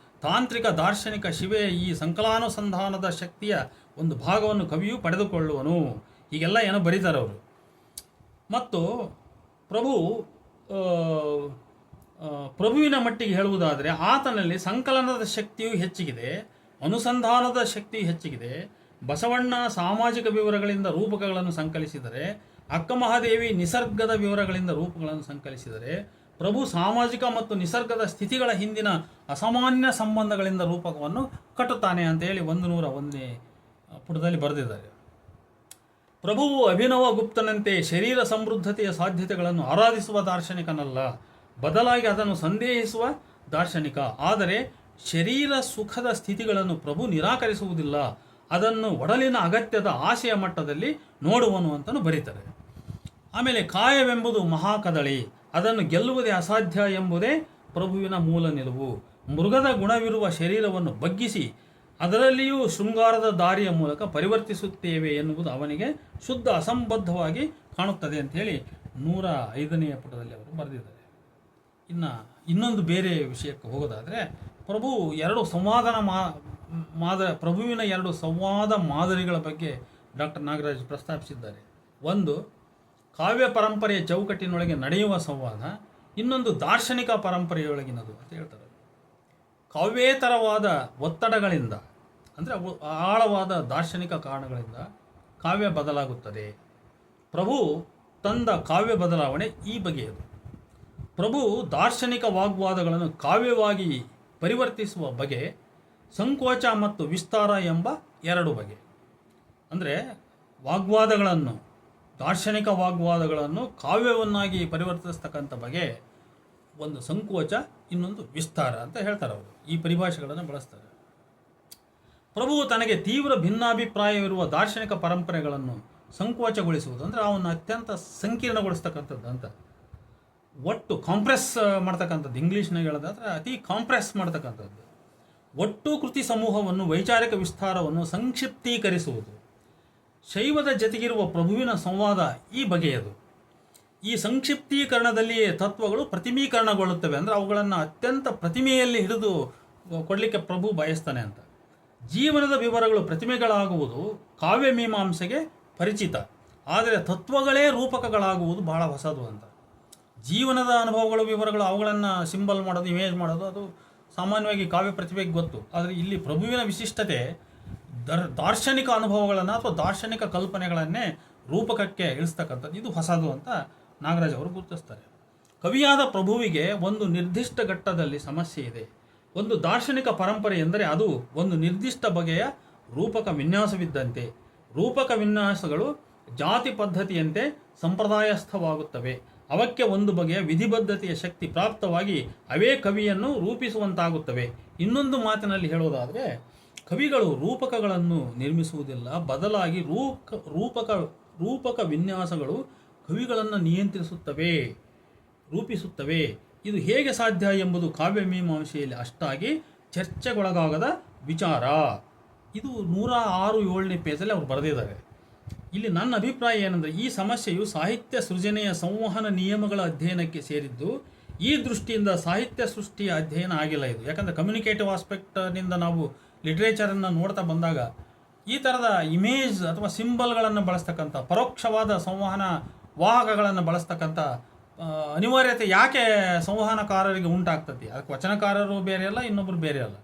ತಾಂತ್ರಿಕ ದಾರ್ಶನಿಕ ಶಿವೆಯ ಈ ಸಂಕಲಾನುಸಂಧಾನದ ಶಕ್ತಿಯ ಒಂದು ಭಾಗವನ್ನು ಕವಿಯು ಪಡೆದುಕೊಳ್ಳುವನು. ಹೀಗೆಲ್ಲ ಏನೋ ಬರೀತಾರೆ ಅವರು. ಮತ್ತು ಪ್ರಭುವಿನ ಮಟ್ಟಿಗೆ ಹೇಳುವುದಾದರೆ ಆತನಲ್ಲಿ ಸಂಕಲನದ ಶಕ್ತಿಯು ಹೆಚ್ಚಿಗಿದೆ, ಅನುಸಂಧಾನದ ಶಕ್ತಿಯು ಹೆಚ್ಚಿಗಿದೆ. ಬಸವಣ್ಣ ಸಾಮಾಜಿಕ ವಿವರಗಳಿಂದ ರೂಪಕಗಳನ್ನು ಸಂಕಲಿಸಿದರೆ, ಅಕ್ಕ ಮಹಾದೇವಿ ನಿಸರ್ಗದ ವಿವರಗಳಿಂದ ರೂಪಗಳನ್ನು ಸಂಕಲಿಸಿದರೆ, ಪ್ರಭು ಸಾಮಾಜಿಕ ಮತ್ತು ನಿಸರ್ಗದ ಸ್ಥಿತಿಗಳ ಹಿಂದಿನ ಅಸಾಮಾನ್ಯ ಸಂಬಂಧಗಳಿಂದ ರೂಪಕವನ್ನು ಕಟ್ಟುತ್ತಾನೆ ಅಂತೇಳಿ 101ನೇ ಪುಟದಲ್ಲಿ ಬರೆದಿದ್ದಾರೆ. ಪ್ರಭುವು ಅಭಿನವ ಗುಪ್ತನಂತೆ ಶರೀರ ಸಮೃದ್ಧತೆಯ ಸಾಧ್ಯತೆಗಳನ್ನು ಆರಾಧಿಸುವ ದಾರ್ಶನಿಕನಲ್ಲ, ಬದಲಾಗಿ ಅದನ್ನು ಸಂದೇಹಿಸುವ ದಾರ್ಶನಿಕ. ಆದರೆ ಶರೀರ ಸುಖದ ಸ್ಥಿತಿಗಳನ್ನು ಪ್ರಭು ನಿರಾಕರಿಸುವುದಿಲ್ಲ, ಅದನ್ನು ಒಡಲಿನ ಅಗತ್ಯದ ಆಶೆಯ ಮಟ್ಟದಲ್ಲಿ ನೋಡುವನು ಅಂತಲೂ ಬರೀತಾರೆ. ಆಮೇಲೆ ಕಾಯವೆಂಬುದು ಮಹಾಕದಳಿ, ಅದನ್ನು ಗೆಲ್ಲುವುದೇ ಅಸಾಧ್ಯ ಎಂಬುದೇ ಪ್ರಭುವಿನ ಮೂಲ ನಿಲುವು. ಮೃಗದ ಗುಣವಿರುವ ಶರೀರವನ್ನು ಬಗ್ಗಿಸಿ ಅದರಲ್ಲಿಯೂ ಶೃಂಗಾರದ ದಾರಿಯ ಮೂಲಕ ಪರಿವರ್ತಿಸುತ್ತೇವೆ ಎನ್ನುವುದು ಅವನಿಗೆ ಶುದ್ಧ ಅಸಂಬದ್ಧವಾಗಿ ಕಾಣುತ್ತದೆ ಅಂತ ಹೇಳಿ 105ನೇ ಪುಟದಲ್ಲಿ ಅವರು ಬರೆದಿದ್ದಾರೆ. ಇನ್ನೊಂದು ಬೇರೆ ವಿಷಯಕ್ಕೆ ಹೋಗೋದಾದರೆ ಪ್ರಭುವಿನ ಎರಡು ಸಂವಾದ ಮಾದರಿಗಳ ಬಗ್ಗೆ ಡಾಕ್ಟರ್ ನಾಗರಾಜ್ ಪ್ರಸ್ತಾಪಿಸಿದ್ದಾರೆ. ಒಂದು ಕಾವ್ಯ ಪರಂಪರೆಯ ಚೌಕಟ್ಟಿನೊಳಗೆ ನಡೆಯುವ ಸಂವಾದ, ಇನ್ನೊಂದು ದಾರ್ಶನಿಕ ಪರಂಪರೆಯೊಳಗಿನದು ಅಂತ ಹೇಳ್ತಾರೆ. ಕಾವ್ಯೇತರವಾದ ಒತ್ತಡಗಳಿಂದ ಅಂದರೆ ಆಳವಾದ ದಾರ್ಶನಿಕ ಕಾರಣಗಳಿಂದ ಕಾವ್ಯ ಬದಲಾಗುತ್ತದೆ. ಪ್ರಭು ತಂದ ಕಾವ್ಯ ಬದಲಾವಣೆ ಈ ಬಗೆಯದು. ಪ್ರಭು ದಾರ್ಶನಿಕ ವಾಗ್ವಾದಗಳನ್ನು ಕಾವ್ಯವಾಗಿ ಪರಿವರ್ತಿಸುವ ಬಗೆ ಸಂಕೋಚ ಮತ್ತು ವಿಸ್ತಾರ ಎಂಬ ಎರಡು ಬಗೆ. ಅಂದರೆ ದಾರ್ಶನಿಕ ವಾಗ್ವಾದಗಳನ್ನು ಕಾವ್ಯವನ್ನಾಗಿ ಪರಿವರ್ತಿಸ್ತಕ್ಕಂಥ ಬಗೆ ಒಂದು ಸಂಕೋಚ, ಇನ್ನೊಂದು ವಿಸ್ತಾರ ಅಂತ ಹೇಳ್ತಾರೆ ಅವರು. ಈ ಪರಿಭಾಷೆಗಳನ್ನು ಬಳಸ್ತಾರೆ. ಪ್ರಭುವು ತನಗೆ ತೀವ್ರ ಭಿನ್ನಾಭಿಪ್ರಾಯವಿರುವ ದಾರ್ಶನಿಕ ಪರಂಪರೆಗಳನ್ನು ಸಂಕೋಚಗೊಳಿಸುವುದು ಅಂದರೆ ಅವನ್ನು ಅತ್ಯಂತ ಸಂಕೀರ್ಣಗೊಳಿಸ್ತಕ್ಕಂಥದ್ದು ಅಂತ, ಒಟ್ಟು ಕಾಂಪ್ರೆಸ್ ಮಾಡ್ತಕ್ಕಂಥದ್ದು. ಇಂಗ್ಲೀಷ್ನಾಗ ಹೇಳೋದಾದ್ರೆ ಅತಿ ಕಾಂಪ್ರೆಸ್ ಮಾಡ್ತಕ್ಕಂಥದ್ದು. ಒಟ್ಟು ಕೃತಿ ಸಮೂಹವನ್ನು, ವೈಚಾರಿಕ ವಿಸ್ತಾರವನ್ನು ಸಂಕ್ಷಿಪ್ತೀಕರಿಸುವುದು. ಶೈವದ ಜತೆಗಿರುವ ಪ್ರಭುವಿನ ಸಂವಾದ ಈ ಬಗೆಯದು. ಈ ಸಂಕ್ಷಿಪ್ತೀಕರಣದಲ್ಲಿಯೇ ತತ್ವಗಳು ಪ್ರತಿಮೀಕರಣಗೊಳ್ಳುತ್ತವೆ. ಅಂದರೆ ಅವುಗಳನ್ನು ಅತ್ಯಂತ ಪ್ರತಿಮೆಯಲ್ಲಿ ಹಿಡಿದು ಕೊಡಲಿಕ್ಕೆ ಪ್ರಭು ಬಯಸ್ತಾನೆ ಅಂತ. ಜೀವನದ ವಿವರಗಳು ಪ್ರತಿಮೆಗಳಾಗುವುದು ಕಾವ್ಯ ಮೀಮಾಂಸೆಗೆ ಪರಿಚಿತ, ಆದರೆ ತತ್ವಗಳೇ ರೂಪಕಗಳಾಗುವುದು ಬಹಳ ಹೊಸದು ಅಂತ. ಜೀವನದ ಅನುಭವಗಳು, ವಿವರಗಳು, ಅವುಗಳನ್ನು ಸಿಂಬಲ್ ಮಾಡೋದು, ಇಮೇಜ್ ಮಾಡೋದು, ಅದು ಸಾಮಾನ್ಯವಾಗಿ ಕಾವ್ಯ ಪ್ರತಿಭೆಗೆ ಗೊತ್ತು. ಆದರೆ ಇಲ್ಲಿ ಪ್ರಭುವಿನ ವಿಶಿಷ್ಟತೆ ದಾರ್ಶನಿಕ ಅನುಭವಗಳನ್ನು ಅಥವಾ ದಾರ್ಶನಿಕ ಕಲ್ಪನೆಗಳನ್ನೇ ರೂಪಕಕ್ಕೆ ಇಳಿಸ್ತಕ್ಕಂಥದ್ದು. ಇದು ಹೊಸದು ಅಂತ ನಾಗರಾಜ್ ಅವರು ಗುರುತಿಸ್ತಾರೆ. ಕವಿಯಾದ ಪ್ರಭುವಿಗೆ ಒಂದು ನಿರ್ದಿಷ್ಟ ಘಟ್ಟದಲ್ಲಿ ಸಮಸ್ಯೆ ಇದೆ. ಒಂದು ದಾರ್ಶನಿಕ ಪರಂಪರೆ ಎಂದರೆ ಅದು ಒಂದು ನಿರ್ದಿಷ್ಟ ಬಗೆಯ ರೂಪಕ ವಿನ್ಯಾಸವಿದ್ದಂತೆ. ರೂಪಕ ವಿನ್ಯಾಸಗಳು ಜಾತಿ ಪದ್ಧತಿಯಂತೆ ಸಂಪ್ರದಾಯಸ್ಥವಾಗುತ್ತವೆ. ಅವಕ್ಕೆ ಒಂದು ಬಗೆಯ ವಿಧಿಬದ್ಧತೆಯ ಶಕ್ತಿ ಪ್ರಾಪ್ತವಾಗಿ ಅವೇ ಕವಿಯನ್ನು ರೂಪಿಸುವಂತಾಗುತ್ತವೆ. ಇನ್ನೊಂದು ಮಾತಿನಲ್ಲಿ ಹೇಳೋದಾದರೆ, ಕವಿಗಳು ರೂಪಕಗಳನ್ನು ನಿರ್ಮಿಸುವುದಿಲ್ಲ, ಬದಲಾಗಿ ರೂಪಕ ವಿನ್ಯಾಸಗಳು ಕವಿಗಳನ್ನು ನಿಯಂತ್ರಿಸುತ್ತವೆ, ರೂಪಿಸುತ್ತವೆ. ಇದು ಹೇಗೆ ಸಾಧ್ಯ ಎಂಬುದು ಕಾವ್ಯ ಮೀಮಾಂಸೆಯಲ್ಲಿ ಅಷ್ಟಾಗಿ ಚರ್ಚೆಗೊಳಗಾಗದ ವಿಚಾರ. ಇದು 106-7ನೇ ಪೇಜಲ್ಲಿ ಅವರು ಬರೆದಿದ್ದಾರೆ. ಇಲ್ಲಿ ನನ್ನ ಅಭಿಪ್ರಾಯ ಏನಂದರೆ, ಈ ಸಮಸ್ಯೆಯು ಸಾಹಿತ್ಯ ಸೃಜನೆಯ ಸಂವಹನ ನಿಯಮಗಳ ಅಧ್ಯಯನಕ್ಕೆ ಸೇರಿದ್ದು. ಈ ದೃಷ್ಟಿಯಿಂದ ಸಾಹಿತ್ಯ ಸೃಷ್ಟಿಯ ಅಧ್ಯಯನ ಆಗಿಲ್ಲ ಇದು. ಯಾಕಂದರೆ ಕಮ್ಯುನಿಕೇಟಿವ್ ಆಸ್ಪೆಕ್ಟ್ನಿಂದ ನಾವು ಲಿಟ್ರೇಚರನ್ನು ನೋಡ್ತಾ ಬಂದಾಗ ಈ ಥರದ ಇಮೇಜ್ ಅಥವಾ ಸಿಂಬಲ್ಗಳನ್ನು ಬಳಸ್ತಕ್ಕಂಥ, ಪರೋಕ್ಷವಾದ ಸಂವಹನ ವಾಹಕಗಳನ್ನು ಬಳಸ್ತಕ್ಕಂಥ ಅನಿವಾರ್ಯತೆ ಯಾಕೆ ಸಂವಹನಕಾರರಿಗೆ ಉಂಟಾಗ್ತದೆ? ಅದಕ್ಕೆ ವಚನಕಾರರು ಬೇರೆ ಅಲ್ಲ, ಇನ್ನೊಬ್ಬರು ಬೇರೆ ಅಲ್ಲ.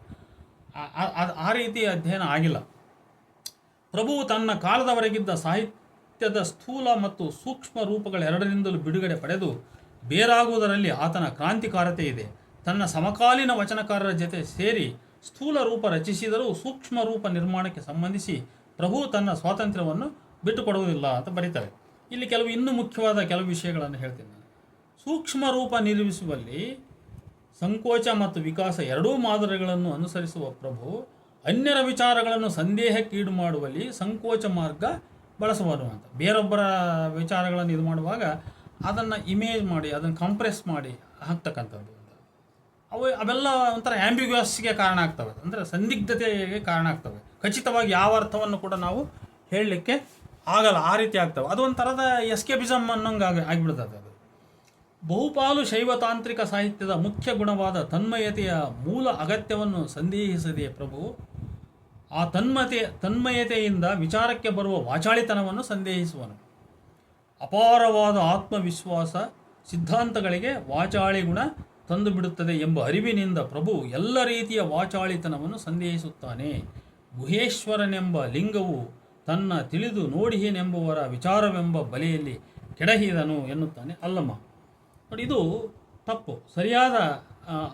ಆ ರೀತಿ ಅಧ್ಯಯನ ಆಗಿಲ್ಲ. ಪ್ರಭುವು ತನ್ನ ಕಾಲದವರೆಗಿದ್ದ ಸಾಹಿತ್ಯದ ಸ್ಥೂಲ ಮತ್ತು ಸೂಕ್ಷ್ಮ ರೂಪಗಳೆರಡರಿಂದಲೂ ಬಿಡುಗಡೆ ಪಡೆದು ಬೇರಾಗುವುದರಲ್ಲಿ ಆತನ ಕ್ರಾಂತಿಕಾರತೆ ಇದೆ. ತನ್ನ ಸಮಕಾಲೀನ ವಚನಕಾರರ ಜೊತೆ ಸೇರಿ ಸ್ಥೂಲ ರೂಪ ರಚಿಸಿದರೂ ಸೂಕ್ಷ್ಮ ರೂಪ ನಿರ್ಮಾಣಕ್ಕೆ ಸಂಬಂಧಿಸಿ ಪ್ರಭು ತನ್ನ ಸ್ವಾತಂತ್ರ್ಯವನ್ನು ಬಿಟ್ಟುಕೊಡುವುದಿಲ್ಲ ಅಂತ ಬರೀತಾರೆ. ಇಲ್ಲಿ ಇನ್ನೂ ಮುಖ್ಯವಾದ ಕೆಲವು ವಿಷಯಗಳನ್ನು ಹೇಳ್ತೀನಿ ನಾನು. ಸೂಕ್ಷ್ಮ ರೂಪ ನಿರ್ಮಿಸುವಲ್ಲಿ ಸಂಕೋಚ ಮತ್ತು ವಿಕಾಸ ಎರಡೂ ಮಾದರಿಗಳನ್ನು ಅನುಸರಿಸುವ ಪ್ರಭು ಅನ್ಯರ ವಿಚಾರಗಳನ್ನು ಸಂದೇಹಕ್ಕೀಡು ಮಾಡುವಲ್ಲಿ ಸಂಕೋಚ ಮಾರ್ಗ ಬಳಸುವರು ಅಂತ. ಬೇರೊಬ್ಬರ ವಿಚಾರಗಳನ್ನು ಇದು ಮಾಡುವಾಗ ಅದನ್ನು ಇಮೇಜ್ ಮಾಡಿ, ಅದನ್ನು ಕಂಪ್ರೆಸ್ ಮಾಡಿ ಹಾಕ್ತಕ್ಕಂಥದ್ದು ಅಂತ. ಅವೆಲ್ಲ ಒಂಥರ ಆ್ಯಂಬಿಗ್ಯೂಸ್ಗೆ ಕಾರಣ ಆಗ್ತವೆ, ಅಂದರೆ ಸಂದಿಗ್ಧತೆಗೆ ಕಾರಣ ಆಗ್ತವೆ. ಖಚಿತವಾಗಿ ಯಾವ ಅರ್ಥವನ್ನು ಕೂಡ ನಾವು ಹೇಳಲಿಕ್ಕೆ ಆಗಲ್ಲ, ಆ ರೀತಿ ಆಗ್ತವೆ. ಅದೊಂಥರದ ಎಸ್ಕೇಪಿಸಮ್ ಅನ್ನೋಂಗೆ ಆಗಿಬಿಡ್ತದೆ ಅದು. ಬಹುಪಾಲು ಶೈವತಾಂತ್ರಿಕ ಸಾಹಿತ್ಯದ ಮುಖ್ಯ ಗುಣವಾದ ತನ್ಮಯತೆಯ ಮೂಲ ಅಗತ್ಯವನ್ನು ಸಂದೇಹಿಸದೆ ಪ್ರಭು ಆ ತನ್ಮಯತೆಯಿಂದ ವಿಚಾರಕ್ಕೆ ಬರುವ ವಾಚಾಳಿತನವನ್ನು ಸಂದೇಹಿಸುವನು. ಅಪಾರವಾದ ಆತ್ಮವಿಶ್ವಾಸ ಸಿದ್ಧಾಂತಗಳಿಗೆ ವಾಚಾಳಿ ಗುಣ ತಂದು ಬಿಡುತ್ತದೆ ಎಂಬ ಅರಿವಿನಿಂದ ಪ್ರಭು ಎಲ್ಲ ರೀತಿಯ ವಾಚಾಳಿತನವನ್ನು ಸಂದೇಹಿಸುತ್ತಾನೆ. ಗುಹೇಶ್ವರನೆಂಬ ಲಿಂಗವು ತನ್ನ ತಿಳಿದು ನೋಡಿಹೇನೆಂಬುವರ ವಿಚಾರವೆಂಬ ಬಲೆಯಲ್ಲಿ ಕೆಡಹಿದನು ಎನ್ನುತ್ತಾನೆ ಅಲ್ಲಮ್ಮ. ನೋಡಿ, ಇದು ತಪ್ಪು. ಸರಿಯಾದ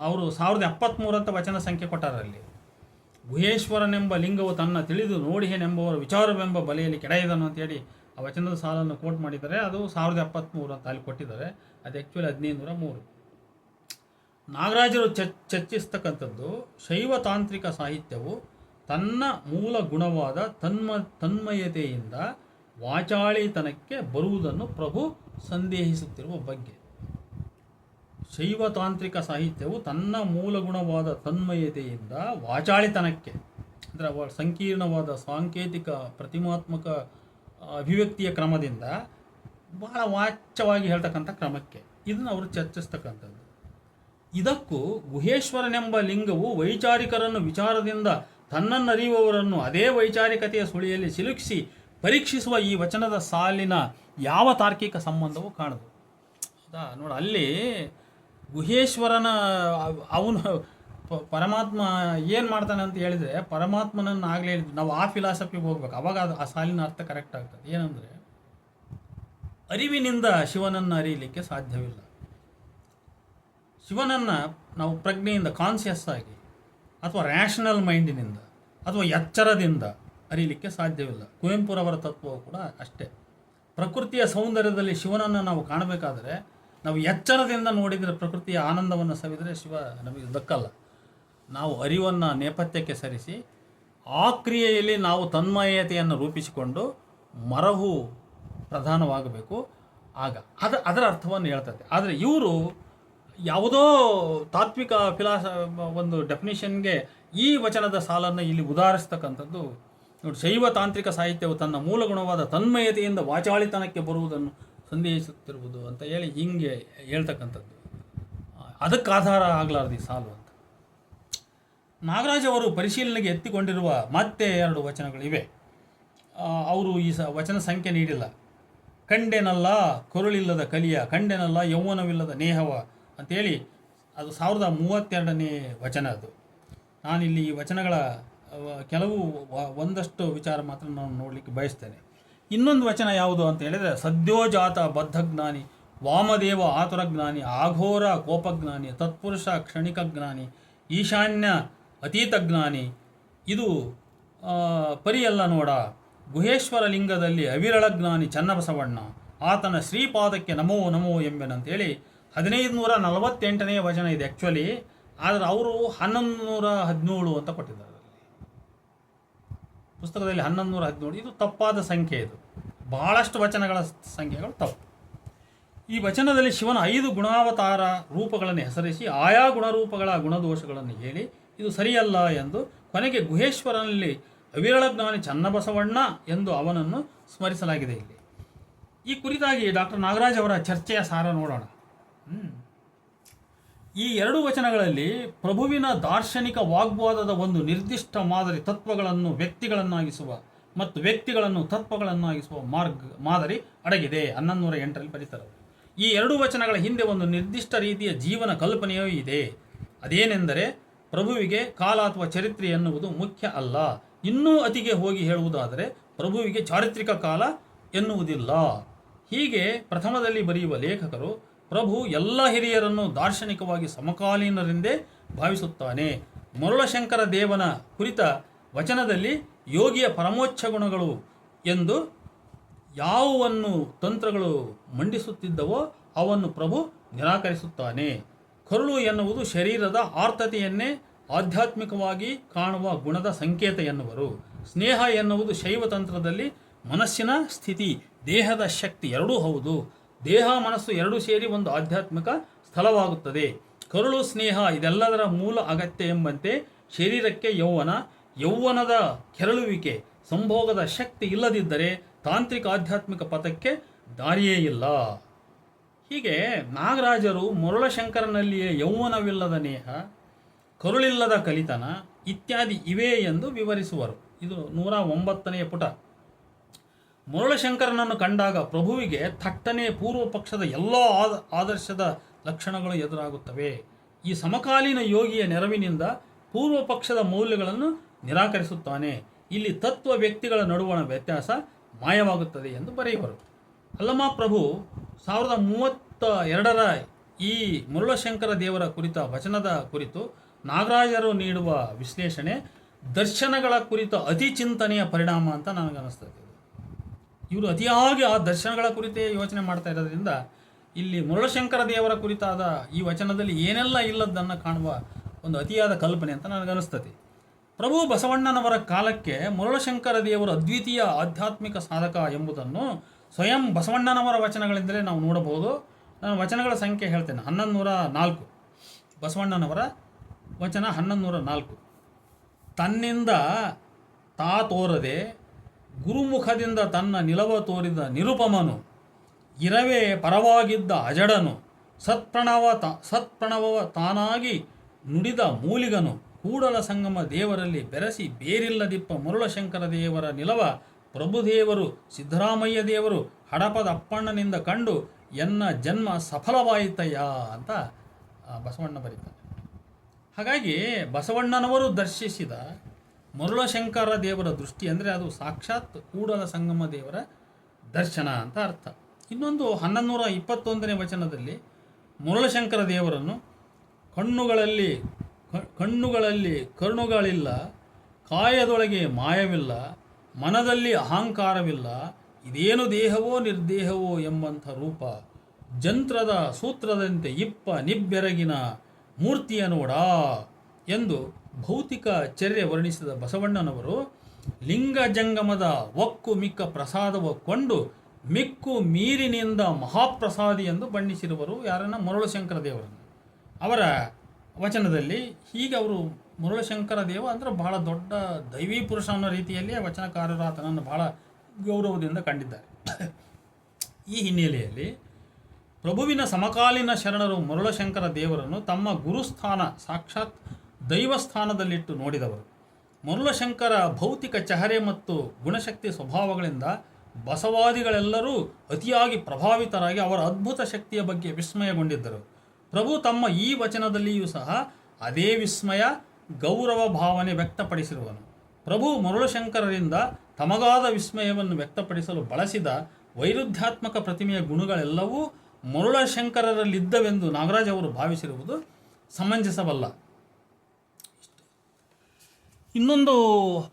ಅವರು 1073 ಅಂತ ವಚನ ಸಂಖ್ಯೆ ಕೊಟ್ಟಾರಲ್ಲಿ. ಗುಹೇಶ್ವರನೆಂಬ ಲಿಂಗವು ತನ್ನ ತಿಳಿದು ನೋಡಿಹೇನೆಂಬುವರ ವಿಚಾರವೆಂಬ ಬಲೆಯಲ್ಲಿ ಕೆಡಹಿದನು ಅಂತೇಳಿ ಆ ವಚನದ ಸಾಲನ್ನು ಕೋಟ್ ಮಾಡಿದ್ದಾರೆ. ಅದು 1073 ಅಂತ ಅಲ್ಲಿ ಕೊಟ್ಟಿದ್ದಾರೆ. ಅದು ಆ್ಯಕ್ಚುಲಿ 1503. ನಾಗರಾಜರು ಚರ್ಚಿಸ್ತಕ್ಕಂಥದ್ದು ಶೈವ ತಾಂತ್ರಿಕ ಸಾಹಿತ್ಯವು ತನ್ನ ಮೂಲ ಗುಣವಾದ ತನ್ಮಯತೆಯಿಂದ ವಾಚಾಳಿತನಕ್ಕೆ ಬರುವುದನ್ನು ಪ್ರಭು ಸಂದೇಹಿಸುತ್ತಿರುವ ಬಗ್ಗೆ. ಶೈವ ತಾಂತ್ರಿಕ ಸಾಹಿತ್ಯವು ತನ್ನ ಮೂಲ ಗುಣವಾದ ತನ್ಮಯತೆಯಿಂದ ವಾಚಾಳಿತನಕ್ಕೆ, ಅಂದರೆ ಅವಳ ಸಂಕೀರ್ಣವಾದ ಸಾಂಕೇತಿಕ ಪ್ರತಿಮಾತ್ಮಕ ಅಭಿವ್ಯಕ್ತಿಯ ಕ್ರಮದಿಂದ ಬಹಳ ವಾಚ್ಯವಾಗಿ ಹೇಳ್ತಕ್ಕಂಥ ಕ್ರಮಕ್ಕೆ ಇದನ್ನು ಅವರು ಚರ್ಚಿಸ್ತಕ್ಕಂಥದ್ದು. ಇದಕ್ಕೂ ಗುಹೇಶ್ವರನೆಂಬ ಲಿಂಗವು ವೈಚಾರಿಕರನ್ನು ವಿಚಾರದಿಂದ ತನ್ನನ್ನರಿಯುವವರನ್ನು ಅದೇ ವೈಚಾರಿಕತೆಯ ಸುಳಿಯಲ್ಲಿ ಸಿಲುಕಿಸಿ ಪರೀಕ್ಷಿಸುವ ಈ ವಚನದ ಸಾಲಿನ ಯಾವ ತಾರ್ಕಿಕ ಸಂಬಂಧವೂ ಕಾಣದು. ಹೌದಾ ನೋಡಿ, ಅಲ್ಲಿ ಗುಹೇಶ್ವರನ ಅವನು ಪರಮಾತ್ಮ ಏನು ಮಾಡ್ತಾನೆ ಅಂತ ಹೇಳಿದರೆ, ಪರಮಾತ್ಮನನ್ನು ಆಗಲೇ ಹೇಳಿದ್ರು ನಾವು ಆ ಫಿಲಾಸಫಿಗೆ ಹೋಗ್ಬೇಕು, ಅವಾಗ ಅದು ಆ ಸಾಲಿನ ಅರ್ಥ ಕರೆಕ್ಟ್ ಆಗ್ತದೆ. ಏನಂದರೆ, ಅರಿವಿನಿಂದ ಶಿವನನ್ನು ಅರಿಯಲಿಕ್ಕೆ ಸಾಧ್ಯವಿಲ್ಲ. ಶಿವನನ್ನು ನಾವು ಪ್ರಜ್ಞೆಯಿಂದ ಕಾನ್ಷಿಯಸ್ ಆಗಿ ಅಥವಾ ರ್ಯಾಷನಲ್ ಮೈಂಡಿನಿಂದ ಅಥವಾ ಎಚ್ಚರದಿಂದ ಅರಿಯಲಿಕ್ಕೆ ಸಾಧ್ಯವಿಲ್ಲ. ಕುವೆಂಪುರವರ ತತ್ವವು ಕೂಡ ಅಷ್ಟೇ. ಪ್ರಕೃತಿಯ ಸೌಂದರ್ಯದಲ್ಲಿ ಶಿವನನ್ನು ನಾವು ಕಾಣಬೇಕಾದರೆ ನಾವು ಎಚ್ಚರದಿಂದ ನೋಡಿದರೆ, ಪ್ರಕೃತಿಯ ಆನಂದವನ್ನು ಸವಿದರೆ ಶಿವ ನಮಗೆ ದಕ್ಕಲ್ಲ. ನಾವು ಅರಿವನ್ನು ನೇಪಥ್ಯಕ್ಕೆ ಸರಿಸಿ ಆ ಕ್ರಿಯೆಯಲ್ಲಿ ನಾವು ತನ್ಮಯತೆಯನ್ನು ರೂಪಿಸಿಕೊಂಡು ಮರವು ಪ್ರಧಾನವಾಗಬೇಕು. ಆಗ ಅದರ ಅರ್ಥವನ್ನು ಹೇಳ್ತದೆ. ಆದರೆ ಇವರು ಯಾವುದೋ ತಾತ್ವಿಕ ಒಂದು ಡೆಫಿನಿಷನ್ಗೆ ಈ ವಚನದ ಸಾಲನ್ನು ಇಲ್ಲಿ ಉದಾಹರಿಸ್ತಕ್ಕಂಥದ್ದು ನೋಡಿ. ಶೈವ ತಾಂತ್ರಿಕ ಸಾಹಿತ್ಯವು ತನ್ನ ಮೂಲ ಗುಣವಾದ ತನ್ಮಯತೆಯಿಂದ ವಾಚಾಳಿತನಕ್ಕೆ ಬರುವುದನ್ನು ಸಂದೇಹಿಸುತ್ತಿರುವುದು ಅಂತ ಹೇಳಿ ಹಿಂಗೆ ಹೇಳ್ತಕ್ಕಂಥದ್ದು. ಅದಕ್ಕೆ ಆಧಾರ ಆಗಲಾರದು ಈ ಸಾಲು ಅಂತ. ನಾಗರಾಜ್ ಅವರು ಪರಿಶೀಲನೆಗೆ ಎತ್ತಿಕೊಂಡಿರುವ ಮತ್ತೆ 2 ವಚನಗಳಿವೆ. ಅವರು ಈ ವಚನ ಸಂಖ್ಯೆ ನೀಡಿಲ್ಲ. ಕಂಡೆನಲ್ಲ ಕೊರುಳಿಲ್ಲದ ಕಲಿಯ, ಕಂಡೆನಲ್ಲ ಯೌವನವಿಲ್ಲದ ನೇಹವ ಅಂಥೇಳಿ ಅದು 1032ನೇ ವಚನ. ಅದು ನಾನಿಲ್ಲಿ ಈ ವಚನಗಳ ಕೆಲವು ಒಂದಷ್ಟು ವಿಚಾರ ಮಾತ್ರ ನಾನು ನೋಡಲಿಕ್ಕೆ ಬಯಸ್ತೇನೆ. ಇನ್ನೊಂದು ವಚನ ಯಾವುದು ಅಂತ ಹೇಳಿದರೆ, ಸದ್ಯೋಜಾತ ಬದ್ಧಜ್ಞಾನಿ, ವಾಮದೇವ ಆತುರಜ್ಞಾನಿ, ಆಘೋರ ಕೋಪಜ್ಞಾನಿ, ತತ್ಪುರುಷ ಕ್ಷಣಿಕ ಜ್ಞಾನಿ, ಈಶಾನ್ಯ ಅತೀತ ಜ್ಞಾನಿ, ಇದು ಪರಿಯಲ್ಲ ನೋಡ, ಗುಹೇಶ್ವರ ಲಿಂಗದಲ್ಲಿ ಅವಿರಳ ಜ್ಞಾನಿ ಚನ್ನಬಸವಣ್ಣ, ಆತನ ಶ್ರೀಪಾದಕ್ಕೆ ನಮೋ ನಮೋ ಎಂಬೆನಂತೇಳಿ 1548ನೇ ವಚನ ಇದೆ ಆ್ಯಕ್ಚುಲಿ. ಆದರೆ ಅವರು 1117 ಅಂತ ಕೊಟ್ಟಿದ್ದಾರೆ ಪುಸ್ತಕದಲ್ಲಿ. 1117 ಇದು ತಪ್ಪಾದ ಸಂಖ್ಯೆ. ಇದು ಬಹಳಷ್ಟು ವಚನಗಳ ಸಂಖ್ಯೆಗಳು ತಪ್ಪು. ಈ ವಚನದಲ್ಲಿ ಶಿವನ 5 ಗುಣಾವತಾರ ರೂಪಗಳನ್ನು ಹೆಸರಿಸಿ ಆಯಾ ಗುಣರೂಪಗಳ ಗುಣದೋಷಗಳನ್ನು ಹೇಳಿ ಇದು ಸರಿಯಲ್ಲ ಎಂದು ಕೊನೆಗೆ ಗುಹೇಶ್ವರನಲ್ಲಿ ಅವಿರಳ ಜ್ಞಾನಿ ಚನ್ನಬಸವಣ್ಣ ಎಂದು ಅವನನ್ನು ಸ್ಮರಿಸಲಾಗಿದೆ. ಇಲ್ಲಿ ಈ ಕುರಿತಾಗಿ ಡಾಕ್ಟರ್ ನಾಗರಾಜ್ ಅವರ ಚರ್ಚೆಯ ಸಾರ ನೋಡೋಣ. ಈ 2 ವಚನಗಳಲ್ಲಿ ಪ್ರಭುವಿನ ದಾರ್ಶನಿಕ ವಾಗ್ವಾದದ ಒಂದು ನಿರ್ದಿಷ್ಟ ಮಾದರಿ ತತ್ವಗಳನ್ನು ವ್ಯಕ್ತಿಗಳನ್ನಾಗಿಸುವ ಮತ್ತು ವ್ಯಕ್ತಿಗಳನ್ನು ತತ್ವಗಳನ್ನಾಗಿಸುವ ಮಾದರಿ ಅಡಗಿದೆ. 1108ರಲ್ಲಿ ಬರೀತಾರೆ. ಈ 2 ವಚನಗಳ ಹಿಂದೆ ಒಂದು ನಿರ್ದಿಷ್ಟ ರೀತಿಯ ಜೀವನ ಕಲ್ಪನೆಯೂ ಇದೆ. ಅದೇನೆಂದರೆ, ಪ್ರಭುವಿಗೆ ಕಾಲ ಅಥವಾ ಚರಿತ್ರೆ ಎನ್ನುವುದು ಮುಖ್ಯ ಅಲ್ಲ. ಇನ್ನೂ ಅತಿಗೆ ಹೋಗಿ ಹೇಳುವುದಾದರೆ ಪ್ರಭುವಿಗೆ ಚಾರಿತ್ರಿಕ ಕಾಲ ಎನ್ನುವುದಿಲ್ಲ. ಹೀಗೆ ಪ್ರಥಮದಲ್ಲಿ ಬರೆಯುವ ಲೇಖಕರು ಪ್ರಭು ಎಲ್ಲ ಹಿರಿಯರನ್ನು ದಾರ್ಶನಿಕವಾಗಿ ಸಮಕಾಲೀನರೆಂದೇ ಭಾವಿಸುತ್ತಾನೆ. ಮರುಳಶಂಕರ ದೇವನ ಕುರಿತ ವಚನದಲ್ಲಿ ಯೋಗಿಯ ಪರಮೋಚ್ಛ ಗುಣಗಳು ಎಂದು ಯಾವುವನ್ನು ತಂತ್ರಗಳು ಮಂಡಿಸುತ್ತಿದ್ದವೋ ಅವನ್ನು ಪ್ರಭು ನಿರಾಕರಿಸುತ್ತಾನೆ. ಕರುಳು ಎನ್ನುವುದು ಶರೀರದ ಆರ್ತತೆಯನ್ನೇ ಆಧ್ಯಾತ್ಮಿಕವಾಗಿ ಕಾಣುವ ಗುಣದ ಸಂಕೇತ ಎನ್ನುವರು. ಸ್ನೇಹ ಎನ್ನುವುದು ಶೈವತಂತ್ರದಲ್ಲಿ ಮನಸ್ಸಿನ ಸ್ಥಿತಿ, ದೇಹದ ಶಕ್ತಿ ಎರಡೂ ಹೌದು. ದೇಹ ಮನಸ್ಸು ಎರಡೂ ಸೇರಿ ಒಂದು ಆಧ್ಯಾತ್ಮಿಕ ಸ್ಥಳವಾಗುತ್ತದೆ. ಕರುಳು ಸ್ನೇಹ ಇದೆಲ್ಲದರ ಮೂಲ ಅಗತ್ಯ ಎಂಬಂತೆ ಶರೀರಕ್ಕೆ ಯೌವನದ ಕೆರಳುವಿಕೆ, ಸಂಭೋಗದ ಶಕ್ತಿ ಇಲ್ಲದಿದ್ದರೆ ತಾಂತ್ರಿಕ ಆಧ್ಯಾತ್ಮಿಕ ಪಥಕ್ಕೆ ದಾರಿಯೇ ಇಲ್ಲ. ಹೀಗೆ ನಾಗರಾಜರು ಮರುಳಶಂಕರನಲ್ಲಿಯೇ ಯೌವನವಿಲ್ಲದ ನೇಹ, ಕರುಳಿಲ್ಲದ ಕಲಿತನ ಇತ್ಯಾದಿ ಇವೆ ಎಂದು ವಿವರಿಸುವರು. ಇದು 109ನೇ ಪುಟ. ಮರುಳಶಂಕರನನ್ನು ಕಂಡಾಗ ಪ್ರಭುವಿಗೆ ಥಟ್ಟನೆ ಪೂರ್ವ ಪಕ್ಷದ ಎಲ್ಲ ಆದರ್ಶದ ಲಕ್ಷಣಗಳು ಎದುರಾಗುತ್ತವೆ. ಈ ಸಮಕಾಲೀನ ಯೋಗಿಯ ನೆರವಿನಿಂದ ಪೂರ್ವ ಪಕ್ಷದ ಮೌಲ್ಯಗಳನ್ನು ನಿರಾಕರಿಸುತ್ತಾನೆ. ಇಲ್ಲಿ ತತ್ವ ವ್ಯಕ್ತಿಗಳ ನಡುವಣ ವ್ಯತ್ಯಾಸ ಮಾಯವಾಗುತ್ತದೆ ಎಂದು ಬರೆಯುವರು. ಅಲ್ಲಮ ಪ್ರಭು 1032ರ ಈ ಮರುಳಶಂಕರ ದೇವರ ಕುರಿತ ವಚನದ ಕುರಿತು ನಾಗರಾಜರು ನೀಡುವ ವಿಶ್ಲೇಷಣೆ ದರ್ಶನಗಳ ಕುರಿತ ಅತಿ ಚಿಂತನೆಯ ಪರಿಣಾಮ ಅಂತ ನನಗನ್ನಿಸ್ತದೆ. ಇವರು ಅತಿಯಾಗಿ ಆ ದರ್ಶನಗಳ ಕುರಿತೇ ಯೋಚನೆ ಮಾಡ್ತಾ ಇರೋದ್ರಿಂದ ಇಲ್ಲಿ ಮರುಳಶಂಕರ ದೇವರ ಕುರಿತಾದ ಈ ವಚನದಲ್ಲಿ ಏನೆಲ್ಲ ಇಲ್ಲದನ್ನು ಕಾಣುವ ಒಂದು ಅತಿಯಾದ ಕಲ್ಪನೆ ಅಂತ ನನಗನ್ನಿಸ್ತದೆ. ಪ್ರಭು ಬಸವಣ್ಣನವರ ಕಾಲಕ್ಕೆ ಮರುಳಶಂಕರ ದೇವರು ಅದ್ವಿತೀಯ ಆಧ್ಯಾತ್ಮಿಕ ಸಾಧಕ ಎಂಬುದನ್ನು ಸ್ವಯಂ ಬಸವಣ್ಣನವರ ವಚನಗಳಿಂದಲೇ ನಾವು ನೋಡಬಹುದು. ನಾನು ವಚನಗಳ ಸಂಖ್ಯೆ ಹೇಳ್ತೇನೆ. 1104 ಬಸವಣ್ಣನವರ ವಚನ 1104. ತನ್ನಿಂದ ತಾ ತೋರದೆ ಗುರುಮುಖದಿಂದ ತನ್ನ ನಿಲವ ತೋರಿದ ನಿರುಪಮನು, ಇರವೇ ಪರವಾಗಿದ್ದ ಅಜಡನು, ಸತ್ಪ್ರಣವ ತಾನಾಗಿ ನುಡಿದ ಮೂಲಿಗನು, ಕೂಡಲ ಸಂಗಮ ದೇವರಲ್ಲಿ ಬೆರೆಸಿ ಬೇರಿಲ್ಲದಿಪ್ಪ ಮರುಳಶಂಕರ ದೇವರ ನಿಲವ ಪ್ರಭುದೇವರು ಸಿದ್ದರಾಮಯ್ಯ ದೇವರು ಹಡಪದ ಅಪ್ಪಣ್ಣನಿಂದ ಕಂಡು ಎನ್ನ ಜನ್ಮ ಸಫಲವಾಯಿತಯ್ಯ ಅಂತ ಬಸವಣ್ಣ ಬರೀತಾನೆ. ಹಾಗಾಗಿ ಬಸವಣ್ಣನವರು ದರ್ಶಿಸಿದ ಮರುಳಶಂಕರ ದೇವರ ದೃಷ್ಟಿ ಅಂದರೆ ಅದು ಸಾಕ್ಷಾತ್ ಕೂಡಲ ಸಂಗಮ ದೇವರ ದರ್ಶನ ಅಂತ ಅರ್ಥ. ಇನ್ನೊಂದು 1121ನೇ ವಚನದಲ್ಲಿ ಮರುಳಶಂಕರ ದೇವರನ್ನು ಕಣ್ಣುಗಳಲ್ಲಿ ಕರುಣುಗಳಿಲ್ಲ, ಕಾಯದೊಳಗೆ ಮಾಯವಿಲ್ಲ, ಮನದಲ್ಲಿ ಅಹಂಕಾರವಿಲ್ಲ, ಇದೇನು ದೇಹವೋ ನಿರ್ದೇಹವೋ ಎಂಬಂಥ ರೂಪ, ಜಂತ್ರದ ಸೂತ್ರದಂತೆ ನಿಬ್ಬೆರಗಿನ ಮೂರ್ತಿಯ ನೋಡ ಎಂದು ಭೌತಿಕ ಚರ್ಯ ವರ್ಣಿಸಿದ ಬಸವಣ್ಣನವರು ಲಿಂಗ ಜಂಗಮದ ಒಕ್ಕು ಮಿಕ್ಕ ಪ್ರಸಾದವ ಕೊಂಡು ಮಿಕ್ಕು ಮೀರಿನಿಂದ ಮಹಾಪ್ರಸಾದಿ ಎಂದು ಬಣ್ಣಿಸಿರುವರು ಯಾರನ್ನ? ಮರುಳಶಂಕರ ದೇವರನ್ನು. ಅವರ ವಚನದಲ್ಲಿ ಹೀಗೆ ಅವರು ಮರುಳಶಂಕರ ದೇವ ಅಂದರೆ ಬಹಳ ದೊಡ್ಡ ದೈವೀ ಪುರುಷ ಅನ್ನೋ ರೀತಿಯಲ್ಲಿ ವಚನಕಾರರು ಆತನನ್ನು ಬಹಳ ಗೌರವದಿಂದ ಕಂಡಿದ್ದಾರೆ. ಈ ಹಿನ್ನೆಲೆಯಲ್ಲಿ ಪ್ರಭುವಿನ ಸಮಕಾಲೀನ ಶರಣರು ಮರುಳಶಂಕರ ದೇವರನ್ನು ತಮ್ಮ ಗುರುಸ್ಥಾನ ಸಾಕ್ಷಾತ್ ದೈವಸ್ಥಾನದಲ್ಲಿಟ್ಟು ನೋಡಿದವರು. ಮರುಳಶಂಕರ ಭೌತಿಕ ಚಹರೆ ಮತ್ತು ಗುಣಶಕ್ತಿ ಸ್ವಭಾವಗಳಿಂದ ಬಸವಾದಿಗಳೆಲ್ಲರೂ ಅತಿಯಾಗಿ ಪ್ರಭಾವಿತರಾಗಿ ಅವರ ಅದ್ಭುತ ಶಕ್ತಿಯ ಬಗ್ಗೆ ವಿಸ್ಮಯಗೊಂಡಿದ್ದರು. ಪ್ರಭು ತಮ್ಮ ಈ ವಚನದಲ್ಲಿಯೂ ಸಹ ಅದೇ ವಿಸ್ಮಯ ಗೌರವ ಭಾವನೆ ವ್ಯಕ್ತಪಡಿಸಿರುವನು. ಪ್ರಭು ಮರುಳಶಂಕರರಿಂದ ತಮಗಾದ ವಿಸ್ಮಯವನ್ನು ವ್ಯಕ್ತಪಡಿಸಲು ಬಳಸಿದ ವೈರುಧ್ಯಾತ್ಮಕ ಪ್ರತಿಮೆಯ ಗುಣಗಳೆಲ್ಲವೂ ಮರುಳಶಂಕರರಲ್ಲಿದ್ದವೆಂದು ನಾಗರಾಜ್ ಅವರು ಭಾವಿಸಿರುವುದು ಸಮಂಜಸವಲ್ಲ. ಇನ್ನೊಂದು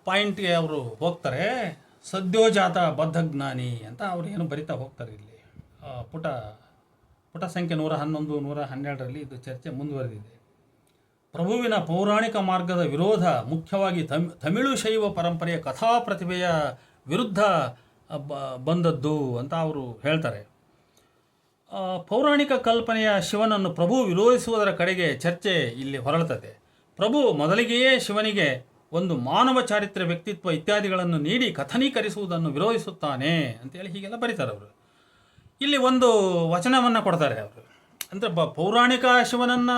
ಪಾಯಿಂಟ್ಗೆ ಅವರು ಹೋಗ್ತಾರೆ, ಸದ್ಯೋಜಾತ ಬದ್ಧಜ್ಞಾನಿ ಅಂತ ಅವರು ಏನು ಬರಿತಾ ಹೋಗ್ತಾರೆ. ಇಲ್ಲಿ ಪುಟ ಸಂಖ್ಯೆ 111, 112ರಲ್ಲಿ ಇದು ಚರ್ಚೆ ಮುಂದುವರೆದಿದೆ. ಪ್ರಭುವಿನ ಪೌರಾಣಿಕ ಮಾರ್ಗದ ವಿರೋಧ ಮುಖ್ಯವಾಗಿ ತಮಿಳು ಶೈವ ಪರಂಪರೆಯ ಕಥಾ ಪ್ರತಿಭೆಯ ವಿರುದ್ಧ ಬಂದದ್ದು ಅಂತ ಅವರು ಹೇಳ್ತಾರೆ. ಪೌರಾಣಿಕ ಕಲ್ಪನೆಯ ಶಿವನನ್ನು ಪ್ರಭು ವಿರೋಧಿಸುವುದರ ಕಡೆಗೆ ಚರ್ಚೆ ಇಲ್ಲಿ ಹೊರಳುತ್ತದೆ. ಪ್ರಭು ಮೊದಲಿಗೆಯೇ ಶಿವನಿಗೆ ಒಂದು ಮಾನವ ಚಾರಿತ್ರ್ಯ, ವ್ಯಕ್ತಿತ್ವ ಇತ್ಯಾದಿಗಳನ್ನು ನೀಡಿ ಕಥನೀಕರಿಸುವುದನ್ನು ವಿರೋಧಿಸುತ್ತಾನೆ ಅಂತೇಳಿ ಹೀಗೆಲ್ಲ ಬರೀತಾರೆ ಅವರು. ಇಲ್ಲಿ ಒಂದು ವಚನವನ್ನು ಕೊಡ್ತಾರೆ ಅವರು. ಅಂದರೆ ಪೌರಾಣಿಕ ಶಿವನನ್ನು